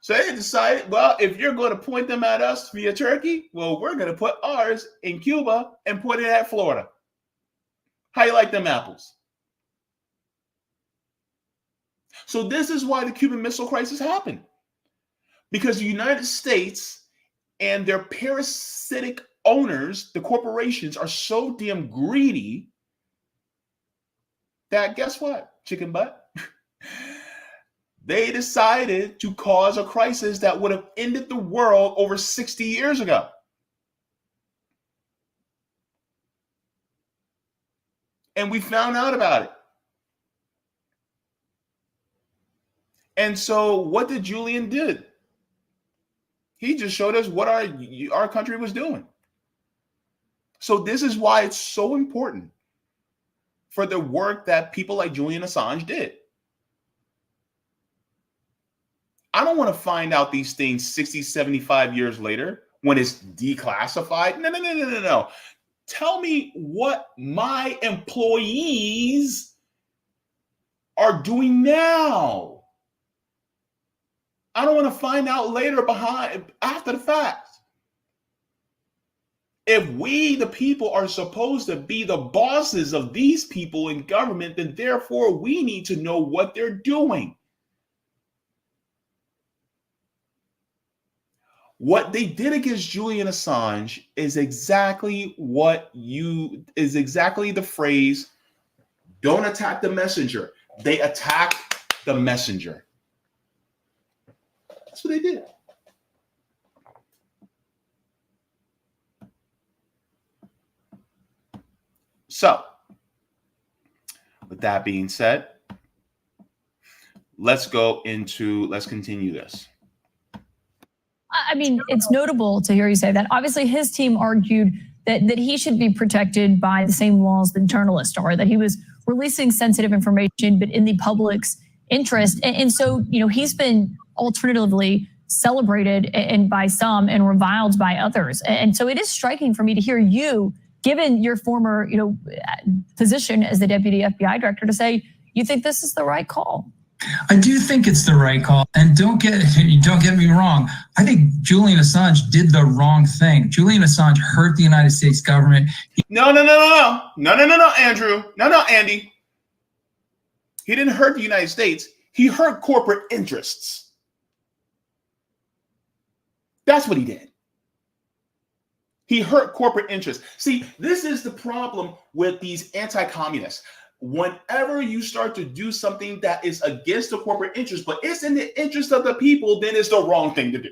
So they decided, well, if you're going to point them at us via Turkey, well, we're going to put ours in Cuba and put it at Florida. How you like them apples? So this is why the Cuban Missile Crisis happened. Because the United States and their parasitic owners, the corporations, are so damn greedy that guess what, chicken butt? They decided to cause a crisis that would have ended the world over 60 years ago. And we found out about it. And so what did Julian do? He just showed us what our country was doing. So this is why it's so important for the work that people like Julian Assange did. I don't want to find out these things 60, 75 years later when it's declassified. No. Tell me what my employees are doing now. I don't want to find out later after the fact. If we, the people, are supposed to be the bosses of these people in government, then therefore we need to know what they're doing. What they did against Julian Assange is exactly the phrase, don't attack the messenger. They attacked the messenger. That's what they did. So, with that being said, let's continue this. I mean, it's notable to hear you say that. Obviously, his team argued that he should be protected by the same laws that journalists are, that he was releasing sensitive information, but in the public's interest. And so, he's been alternatively celebrated and by some and reviled by others. And so it is striking for me to hear you, given your former, position as the deputy FBI director, to say you think this is the right call. I do think it's the right call. And don't get me wrong. I think Julian Assange did the wrong thing. Julian Assange hurt the United States government. No, Andrew. No, Andy. He didn't hurt the United States. He hurt corporate interests. That's what he did. He hurt corporate interests. See, this is the problem with these anti-communists. Whenever you start to do something that is against the corporate interest, but it's in the interest of the people, then it's the wrong thing to do.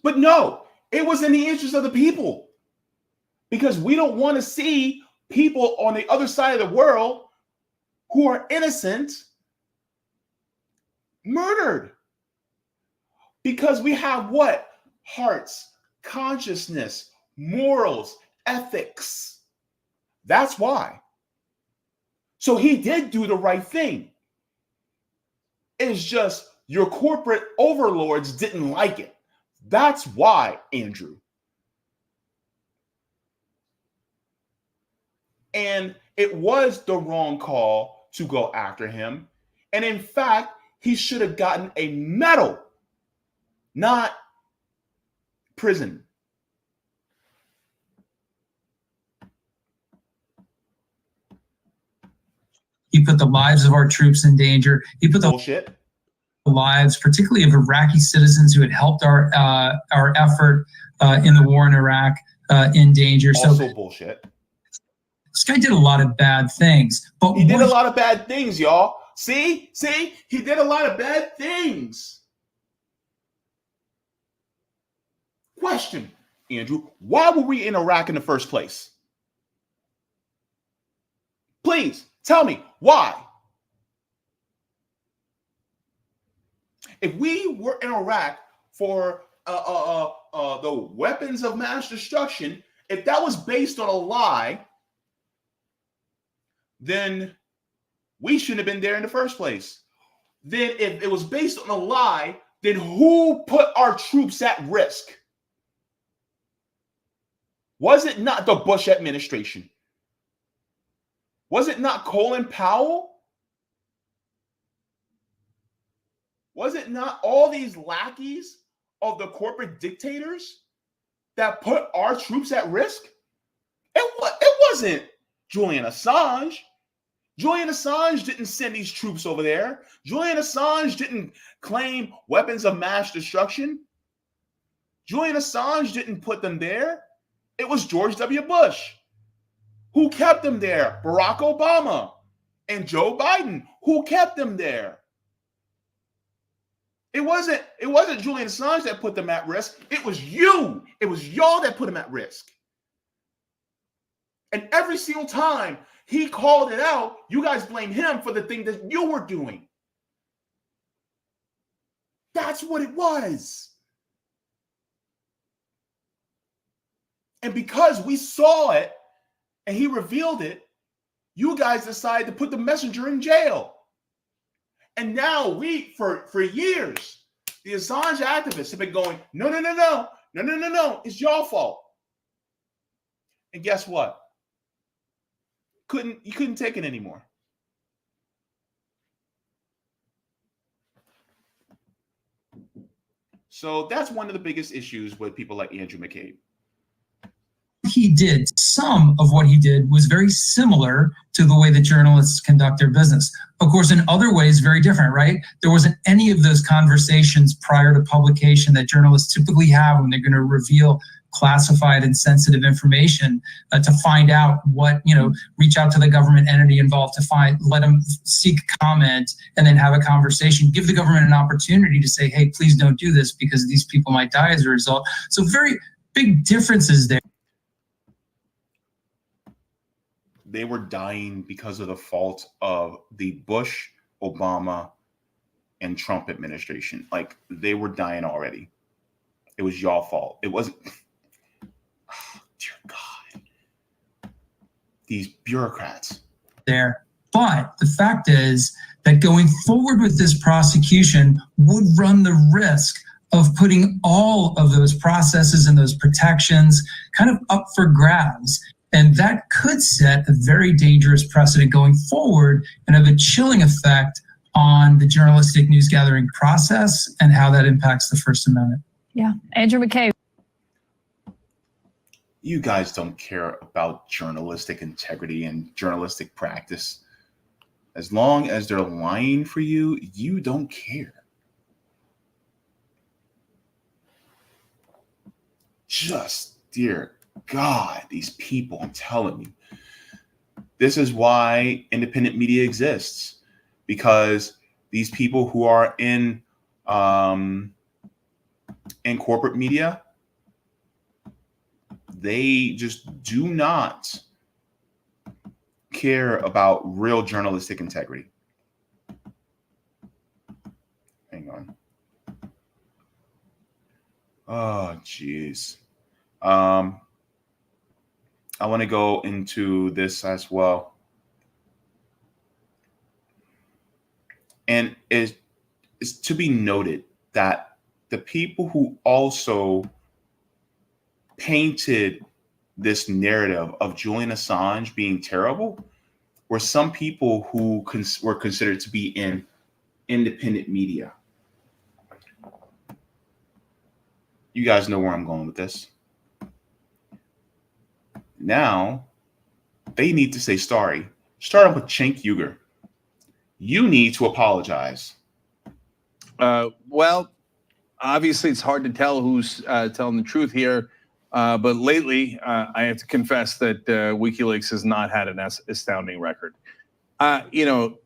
But no, it was in the interest of the people, because we don't want to see people on the other side of the world who are innocent murdered. Because we have what? Hearts, consciousness, morals, ethics. That's why. So he did do the right thing. It's just your corporate overlords didn't like it. That's why, Andrew. And it was the wrong call to go after him. And in fact, he should have gotten a medal, not prison. He put the lives of our troops in danger. He put the bullshit. Lives, particularly of Iraqi citizens who had helped our effort in the war in Iraq, in danger. Also bullshit. This guy did a lot of bad things. But he did a lot of bad things, y'all. See, he did a lot of bad things. Question, Andrew, why were we in Iraq in the first place? Please tell me why. If we were in Iraq for the weapons of mass destruction, if that was based on a lie, then we shouldn't have been there in the first place. Then if it was based on a lie, then who put our troops at risk? Was it not the Bush administration? Was it not Colin Powell? Was it not all these lackeys of the corporate dictators that put our troops at risk? It wasn't Julian Assange. Julian Assange didn't send these troops over there. Julian Assange didn't claim weapons of mass destruction. Julian Assange didn't put them there. It was George W. Bush who kept them there. Barack Obama and Joe Biden who kept them there. It wasn't Julian Assange that put them at risk. It was you. It was y'all that put them at risk. And every single time he called it out, you guys blame him for the thing that you were doing. That's what it was. And because we saw it and he revealed it, you guys decided to put the messenger in jail. And now for years, the Assange activists have been going, no, it's your fault. And guess what? You couldn't take it anymore. So that's one of the biggest issues with people like Andrew McCabe. Some of what he did was very similar to the way that journalists conduct their business. Of course, in other ways, very different, right? There wasn't any of those conversations prior to publication that journalists typically have when they're going to reveal classified and sensitive information to find out what, reach out to the government entity involved to let them seek comment and then have a conversation, give the government an opportunity to say, hey, please don't do this because these people might die as a result. So very big differences there. They were dying because of the fault of the Bush, Obama, and Trump administration. Like, they were dying already. It was y'all fault. It wasn't. Oh, dear God. These bureaucrats. There. But the fact is that going forward with this prosecution would run the risk of putting all of those processes and those protections kind of up for grabs. And that could set a very dangerous precedent going forward and have a chilling effect on the journalistic news gathering process and how that impacts the First Amendment. Yeah. Andrew McKay. You guys don't care about journalistic integrity and journalistic practice. As long as they're lying for you, you don't care. Just, dear God, these people, I'm telling you. This is why independent media exists, because these people who are in corporate media, they just do not care about real journalistic integrity. Hang on. Oh, geez. I want to go into this as well. And it's to be noted that the people who also painted this narrative of Julian Assange being terrible were some people who were considered to be in independent media. You guys know where I'm going with this. Now, they need to say sorry. Starting with Cenk Uygur. You need to apologize. Well, obviously, it's hard to tell who's telling the truth here. But lately, I have to confess that WikiLeaks has not had an astounding record. You know,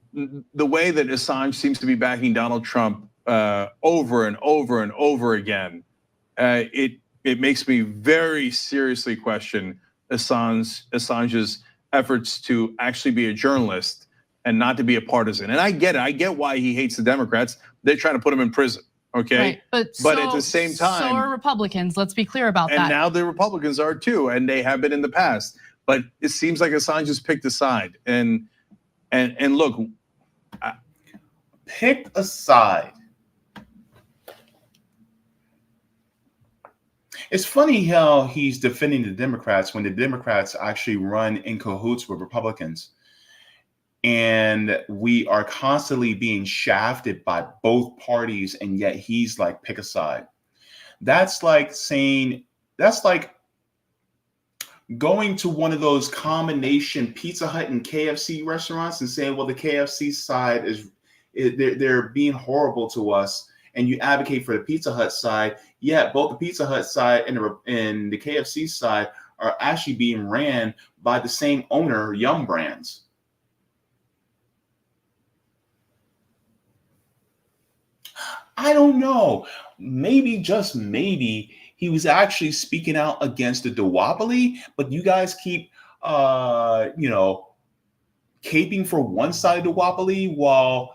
the way that Assange seems to be backing Donald Trump over and over and over again, it makes me very seriously question Assange's efforts to actually be a journalist and not to be a partisan. And I get it. I get why he hates the Democrats. They're trying to put him in prison. Okay, right. But at the same time, so are Republicans. Let's be clear about that. And now the Republicans are too, and they have been in the past. But it seems like Assange has picked a side. And look, pick a side. It's funny how he's defending the Democrats when the Democrats actually run in cahoots with Republicans. And we are constantly being shafted by both parties, and yet he's like, pick a side. That's like saying, that's like going to one of those combination Pizza Hut and KFC restaurants and saying, well, the KFC side they're being horrible to us, and you advocate for the Pizza Hut side, yet both the Pizza Hut side and the KFC side are actually being ran by the same owner, Yum Brands. I don't know. Maybe, just maybe, he was actually speaking out against the duopoly, but you guys keep, caping for one side of the duopoly while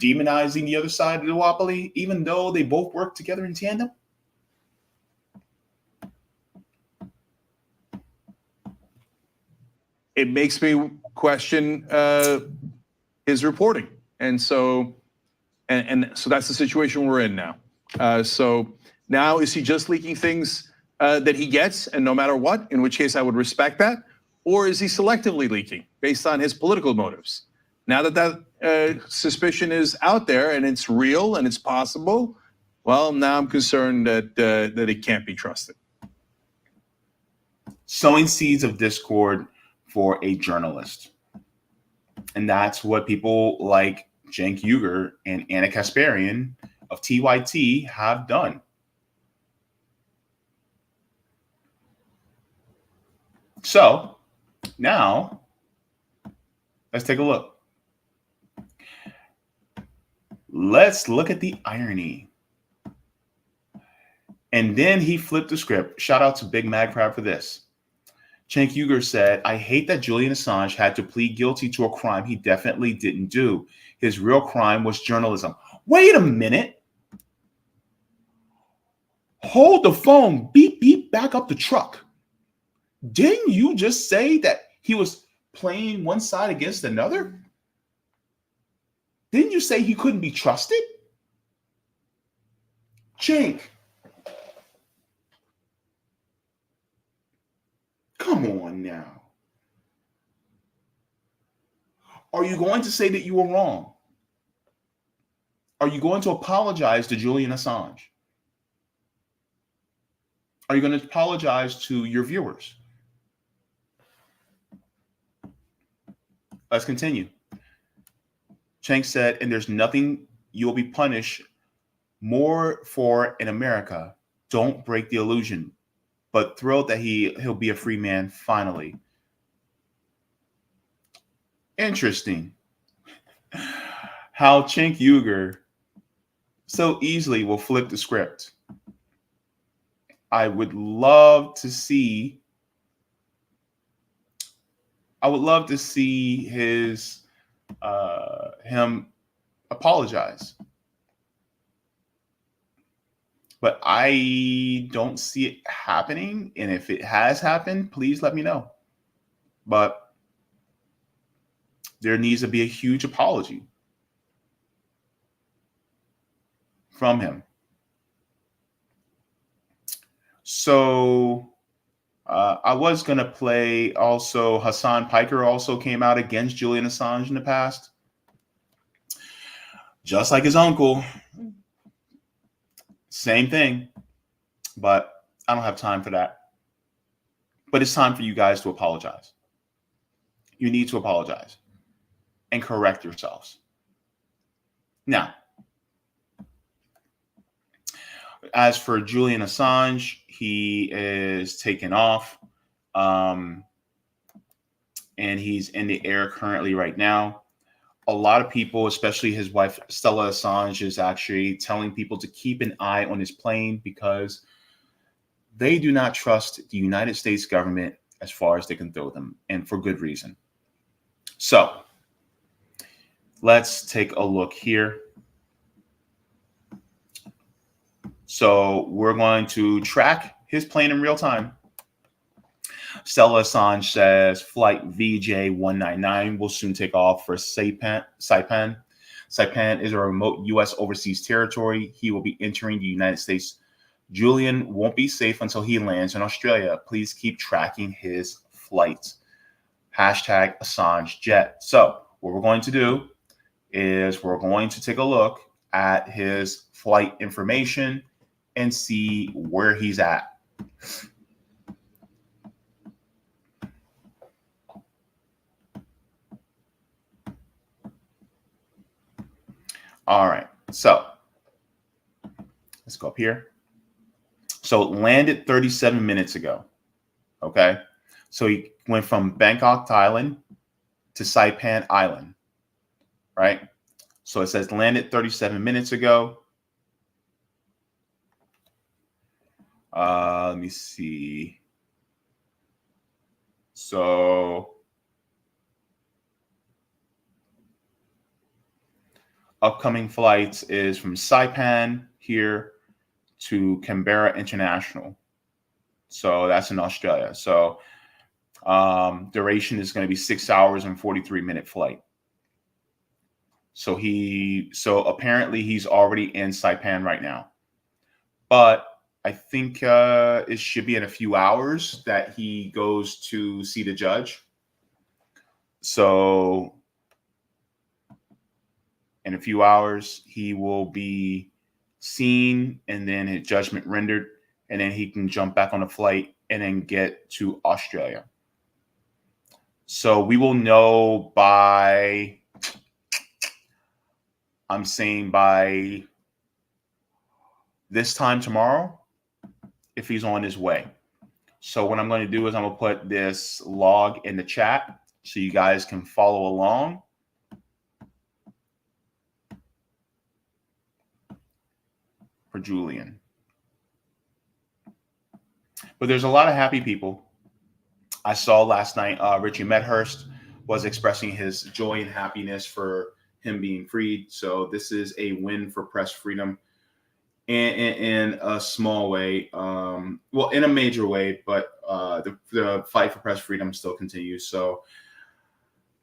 demonizing the other side of the duopoly, even though they both work together in tandem. it makes me question his reporting. And so that's the situation we're in now. So now, is he just leaking things that he gets, and no matter what, in which case I would respect that? Or is he selectively leaking based on his political motives? Now that suspicion is out there and it's real and it's possible, well, now I'm concerned that it can't be trusted. Sowing seeds of discord for a journalist. And that's what people like Cenk Uygur and Anna Kasparian of TYT have done. So now let's take a look. Let's look at the irony. And then he flipped the script. Shout out to Big Mad Crab for this. Cenk Uygur said, I hate that Julian Assange had to plead guilty to a crime he definitely didn't do. His real crime was journalism. Wait a minute. Hold the phone. Beep, beep, back up the truck. Didn't you just say that he was playing one side against another? Didn't you say he couldn't be trusted? Cenk, come on now. Are you going to say that you were wrong? Are you going to apologize to Julian Assange? Are you going to apologize to your viewers? Let's continue. Cenk said, and there's nothing you'll be punished more for in America. Don't break the illusion, but thrilled that he'll be a free man finally. Interesting how Cenk Uygur so easily will flip the script. I would love to see his him apologize. But I don't see it happening. And if it has happened, please let me know. But there needs to be a huge apology from him. So I was going to play also Hassan Piker also came out against Julian Assange in the past. Just like his uncle. Same thing. But I don't have time for that. But it's time for you guys to apologize. You need to apologize and correct yourselves. Now, as for Julian Assange, he is taken off, and he's in the air currently right now. A lot of people, especially his wife, Stella Assange, is actually telling people to keep an eye on his plane because they do not trust the United States government as far as they can throw them, and for good reason. So let's take a look here. So we're going to track his plane in real time. Stella Assange says flight VJ199 will soon take off for Saipan. Saipan is a remote U.S. overseas territory. He will be entering the United States. Julian won't be safe until he lands in Australia. Please keep tracking his flight. Hashtag Assange Jet. So what we're going to do is we're going to take a look at his flight information and see where he's at. All right, so let's go up here. So it landed 37 minutes ago, okay? So he went from Bangkok, Thailand to Saipan Island, right? So it says landed 37 minutes ago. Let me see. So upcoming flights is from Saipan here to Canberra International. So that's in Australia. So duration is going to be 6 hours and 43-minute flight. So apparently he's already in Saipan right now. But I think it should be in a few hours that he goes to see the judge. So in a few hours, he will be seen and then his judgment rendered, and then he can jump back on a flight and then get to Australia. So we will know by, I'm saying by this time tomorrow, if he's on his way. So what I'm going to do is I'm going to put this log in the chat so you guys can follow along. For Julian. But there's a lot of happy people. I saw last night Richie Medhurst was expressing his joy and happiness for him being freed. So this is a win for press freedom in a small way. Well, in a major way, but the fight for press freedom still continues. So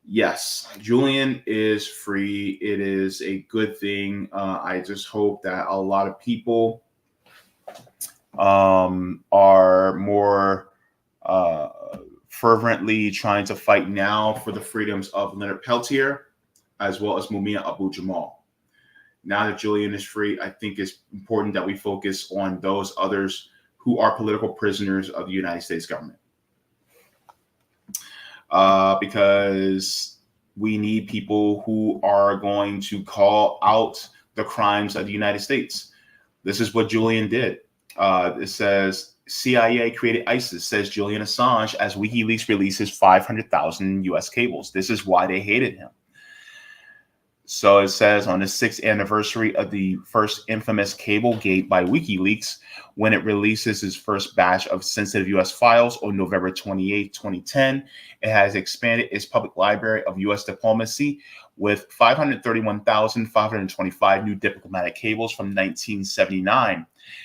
yes, Julian is free. It is a good thing. I just hope that a lot of people are more fervently trying to fight now for the freedoms of Leonard Peltier as well as Mumia Abu-Jamal. Now that Julian is free, I think it's important that we focus on those others who are political prisoners of the United States government. Because we need people who are going to call out the crimes of the United States. This is what Julian did. It says CIA created ISIS, says Julian Assange, as WikiLeaks releases 500,000 US cables. This is why they hated him. So it says on the 6th anniversary of the first infamous cable gate by WikiLeaks, when it releases its first batch of sensitive US files on November 28, 2010, it has expanded its public library of US diplomacy with 531,525 new diplomatic cables from 1979.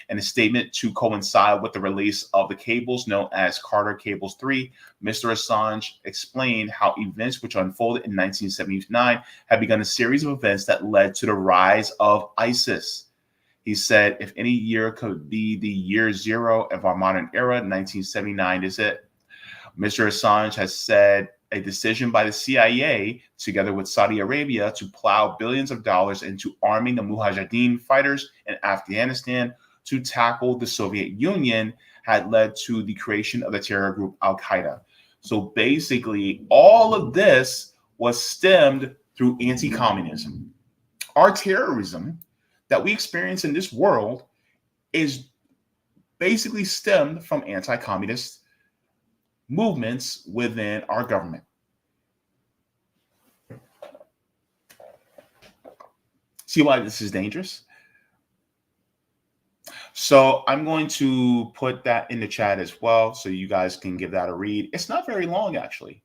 In a statement to coincide with the release of the cables known as Carter Cables 3, Mr. Assange explained how events which unfolded in 1979 had begun a series of events that led to the rise of ISIS. He said, if any year could be the year zero of our modern era, 1979 is it. Mr. Assange has said a decision by the CIA, together with Saudi Arabia, to plow billions of dollars into arming the Mujahideen fighters in Afghanistan to tackle the Soviet Union had led to the creation of the terror group Al-Qaeda. So basically, all of this was stemmed through anti-communism. Our terrorism that we experience in this world is basically stemmed from anti-communist movements within our government. See why this is dangerous? So I'm going to put that in the chat as well so you guys can give that a read. It's not very long, actually.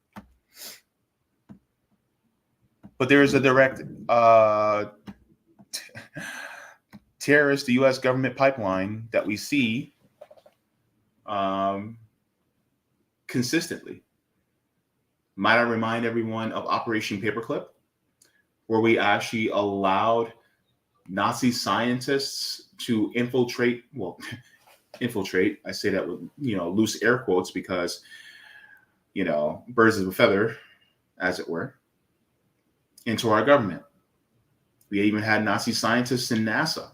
But there is a direct terrorist, the U.S. government pipeline that we see consistently. Might I remind everyone of Operation Paperclip, where we actually allowed Nazi scientists to infiltrate, I say that with, loose air quotes because, birds of a feather, as it were, into our government. We even had Nazi scientists in NASA.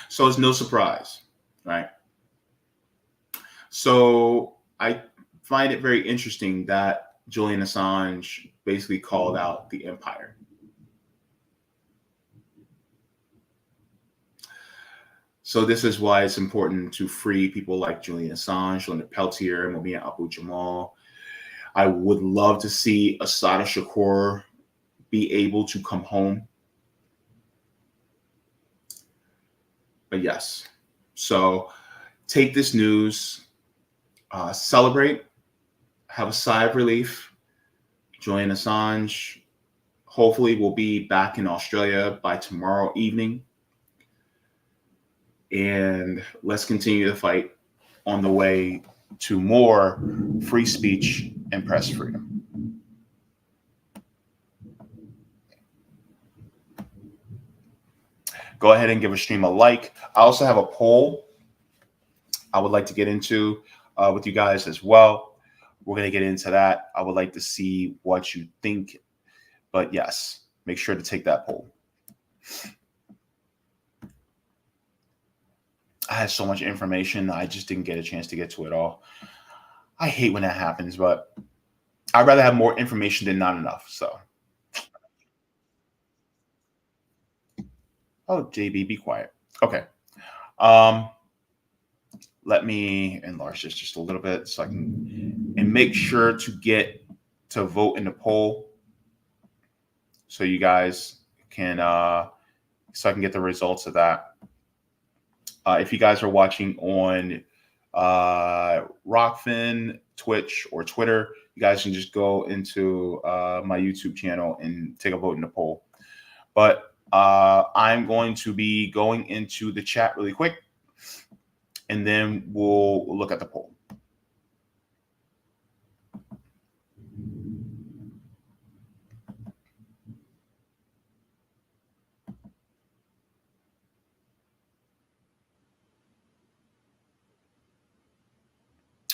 So it's no surprise, right? So I find it very interesting that Julian Assange basically called out the empire. So this is why it's important to free people like Julian Assange, Leonard Peltier, Mumia Abu-Jamal. I would love to see Assata Shakur be able to come home. But yes, so take this news, celebrate, have a sigh of relief. Julian Assange hopefully will be back in Australia by tomorrow evening. And let's continue the fight on the way to more free speech and press freedom. Go ahead and give a stream a like. I also have a poll I would like to get into with you guys as well. We're going to get into that. I would like to see what you think. But yes, make sure to take that poll. I had so much information. I just didn't get a chance to get to it all. I hate when that happens, but I'd rather have more information than not enough. So, oh, JB, be quiet. Okay. Let me enlarge this just a little bit so I can, and make sure to get to vote in the poll so you guys can, so I can get the results of that. If you guys are watching on Rockfin, Twitch, or Twitter, you guys can just go into my YouTube channel and take a vote in the poll. But I'm going to be going into the chat really quick, and then we'll look at the poll.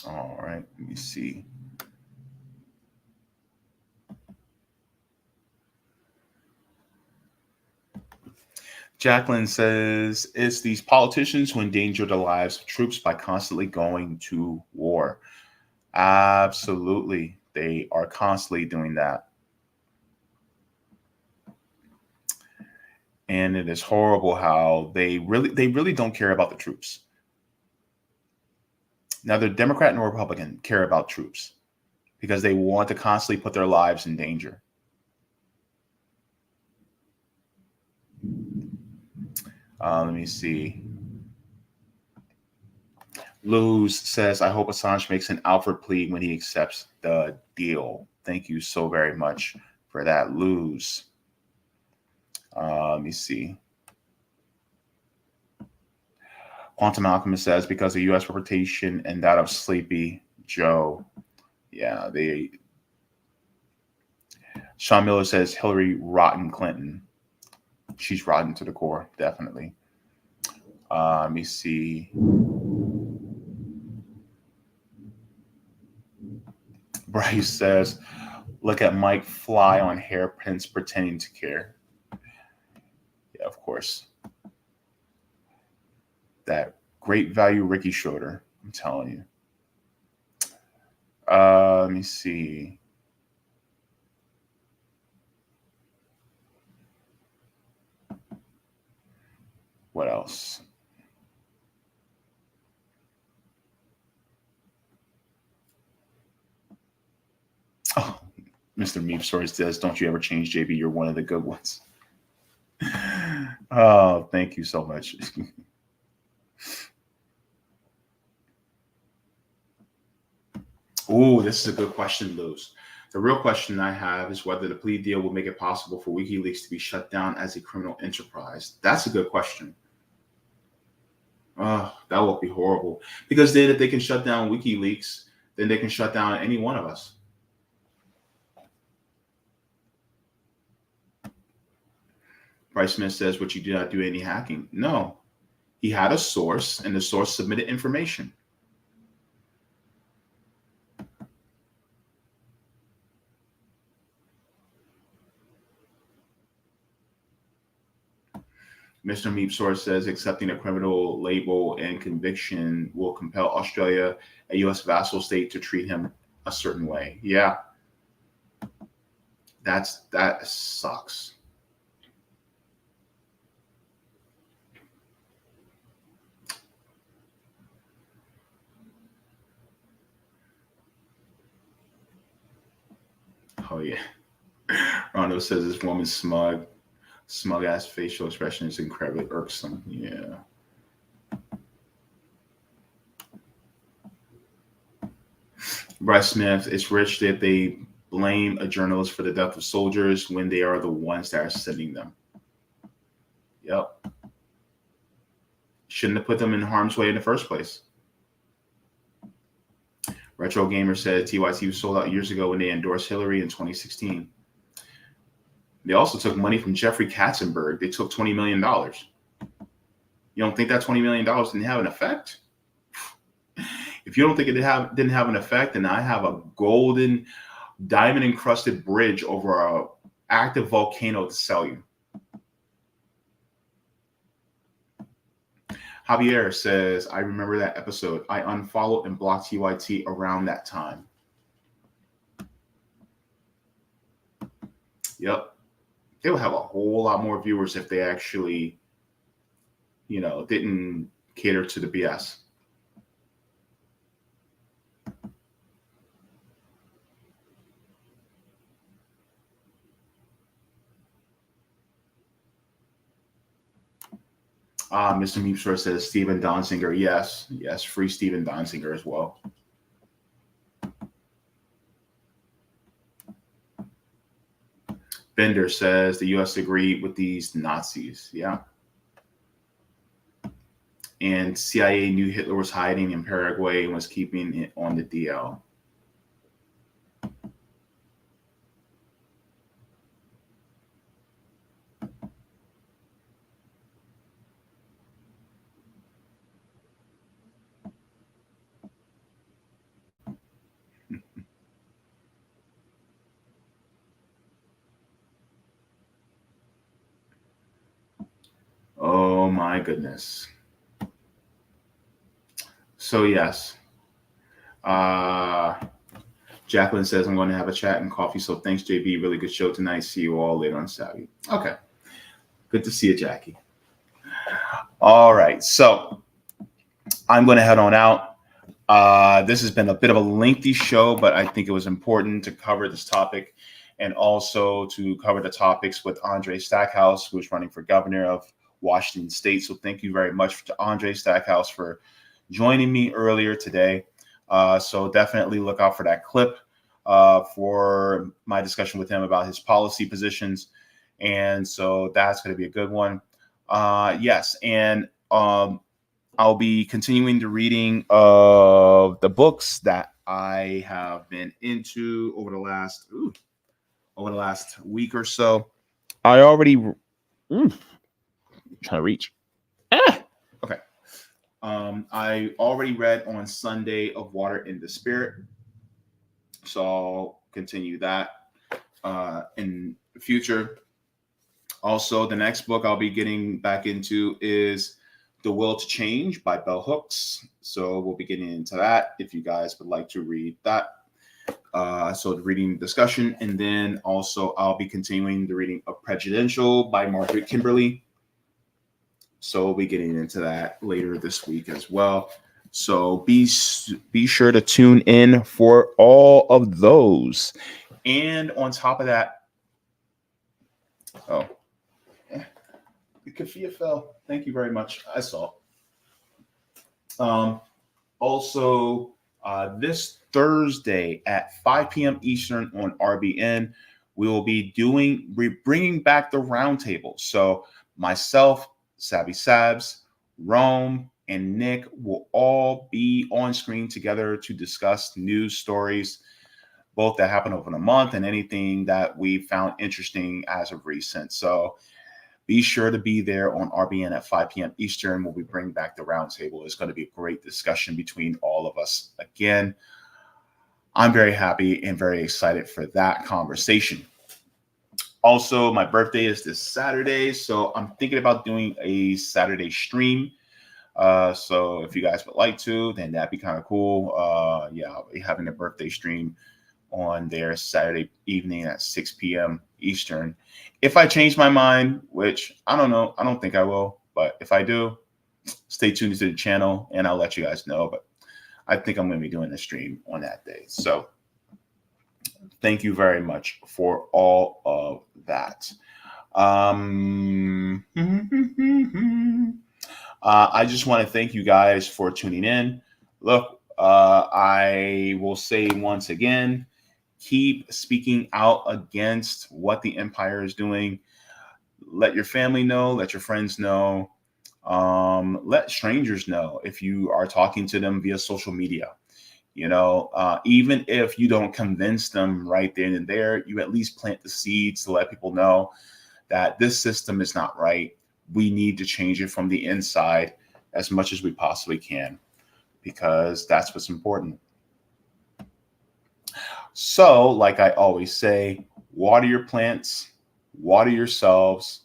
All right, let me see. Jacqueline says, it's these politicians who endanger the lives of troops by constantly going to war. Absolutely. They are constantly doing that. And it is horrible how they really don't care about the troops. Neither Democrat nor Republican care about troops because they want to constantly put their lives in danger. Let me see. Luz says, I hope Assange makes an Alfred plea when he accepts the deal. Thank you so very much for that, Luz. Let me see. Quantum Alchemist says, because of U.S. reputation and that of Sleepy Joe. Yeah, Sean Miller says, Hillary rotten Clinton. She's rotten to the core, definitely. Let me see. Bryce says, look at Mike fly on hairpins pretending to care. Yeah, of course. That great value Ricky Schroeder, I'm telling you. Let me see. What else? Oh, Mr. Meep Stories says, don't you ever change, JB. You're one of the good ones. Oh, thank you so much. Oh, this is a good question, Luz. The real question I have is whether the plea deal will make it possible for WikiLeaks to be shut down as a criminal enterprise. That's a good question. That would be horrible. Because then if they can shut down WikiLeaks, then they can shut down any one of us. Bryce Smith says, but you did not do any hacking. No. He had a source, and the source submitted information. Mr. Meep Source says accepting a criminal label and conviction will compel Australia, a U.S. vassal state, to treat him a certain way. Yeah. That sucks. Oh, yeah. Rondo says this woman's smug ass facial expression is incredibly irksome. Yeah. Bryce Smith, it's rich that they blame a journalist for the death of soldiers when they are the ones that are sending them. Yep. Shouldn't have put them in harm's way in the first place. Retro Gamer said TYT was sold out years ago when they endorsed Hillary in 2016. They also took money from Jeffrey Katzenberg. They took $20 million. You don't think that $20 million didn't have an effect? If you don't think it didn't have an effect, then I have a golden, diamond-encrusted bridge over an active volcano to sell you. Javier says, I remember that episode. I unfollowed and blocked TYT around that time. Yep. They would have a whole lot more viewers if they actually, didn't cater to the BS. Mr. Meepsor says Steven Donziger. Yes, free Steven Donziger as well. Bender says the U.S. agreed with these Nazis. Yeah. And CIA knew Hitler was hiding in Paraguay and was keeping it on the DL. Oh my goodness. So yes. Jacqueline says I'm going to have a chat and coffee. So thanks, JB. Really good show tonight. See you all later on Saturday. Okay. Good to see you, Jackie. All right. So I'm going to head on out. This has been a bit of a lengthy show, but I think it was important to cover this topic and also to cover the topics with Andre Stackhouse, who is running for governor of Washington State. So thank you very much to Andre Stackhouse for joining me earlier today. So definitely look out for that clip for my discussion with him about his policy positions. And so that's going to be a good one. Yes. And I'll be continuing the reading of the books that I have been into over the last week or so. I already trying to reach. Okay. I already read on Sunday of Water in the Spirit. So I'll continue that in the future. Also, the next book I'll be getting back into is The Will to Change by Bell Hooks. So we'll be getting into that if you guys would like to read that. So the reading discussion. And then also I'll be continuing the reading of Prejudicial by Margaret Kimberly. So we'll be getting into that later this week as well. So be sure to tune in for all of those. And on top of that, the kafia fell. Thank you very much. I saw. Also, this Thursday at 5 p.m. Eastern on RBN, we will be bringing back the roundtable. So myself, Savvy Sabs, Rome, and Nick will all be on screen together to discuss news stories, both that happened over the month and anything that we found interesting as of recent. So be sure to be there on RBN at 5 p.m. Eastern when we bring back the roundtable. It's going to be a great discussion between all of us. Again, I'm very happy and very excited for that conversation. Also, my birthday is this Saturday, so I'm thinking about doing a Saturday stream. So if you guys would like to, then that'd be kind of cool. Yeah, I'll be having a birthday stream on there Saturday evening at 6 p.m. Eastern. If I change my mind, which I don't know, I don't think I will, but if I do, stay tuned to the channel and I'll let you guys know. But I think I'm going to be doing a stream on that day. So thank you very much for all of that. I just want to thank you guys for tuning in. Look, I will say once again, keep speaking out against what the empire is doing. Let your family know, let your friends know, let strangers know if you are talking to them via social media. You know, even if you don't convince them right then and there, you at least plant the seeds to let people know that this system is not right. We need to change it from the inside as much as we possibly can, because that's what's important. So, like I always say, water your plants, water yourselves,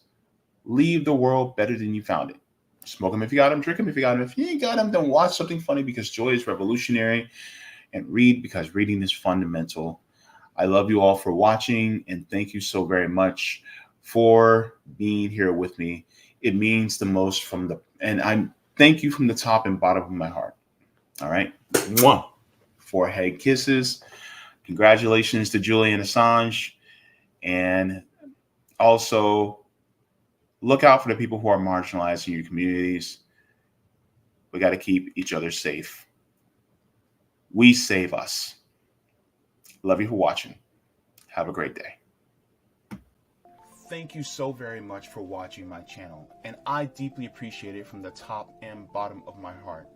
leave the world better than you found it. Smoke them if you got them, drink them if you got them. If you ain't got them, then watch something funny, because joy is revolutionary, and read because reading is fundamental. I love you all for watching, and thank you so very much for being here with me. It means the most and I thank you from the top and bottom of my heart. All right. Mwah. Forehead kisses. Congratulations to Julian Assange. And also look out for the people who are marginalized in your communities. We got to keep each other safe. We save us. Love you for watching. Have a great day. Thank you so very much for watching my channel, and I deeply appreciate it from the top and bottom of my heart.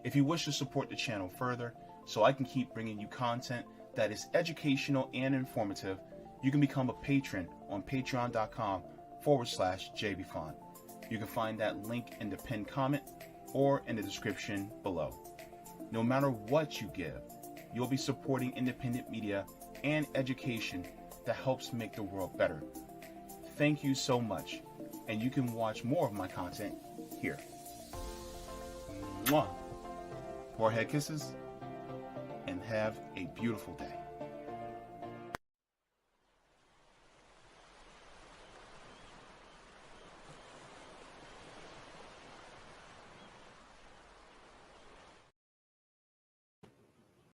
If you wish to support the channel further, so I can keep bringing you content that is educational and informative, you can become a patron on patreon.com/Jaybefaunt. You can find that link in the pinned comment or in the description below. No matter what you give, you'll be supporting independent media and education that helps make the world better. thank you so much. And you can watch more of my content here. Mwah. Forehead kisses, and have a beautiful day.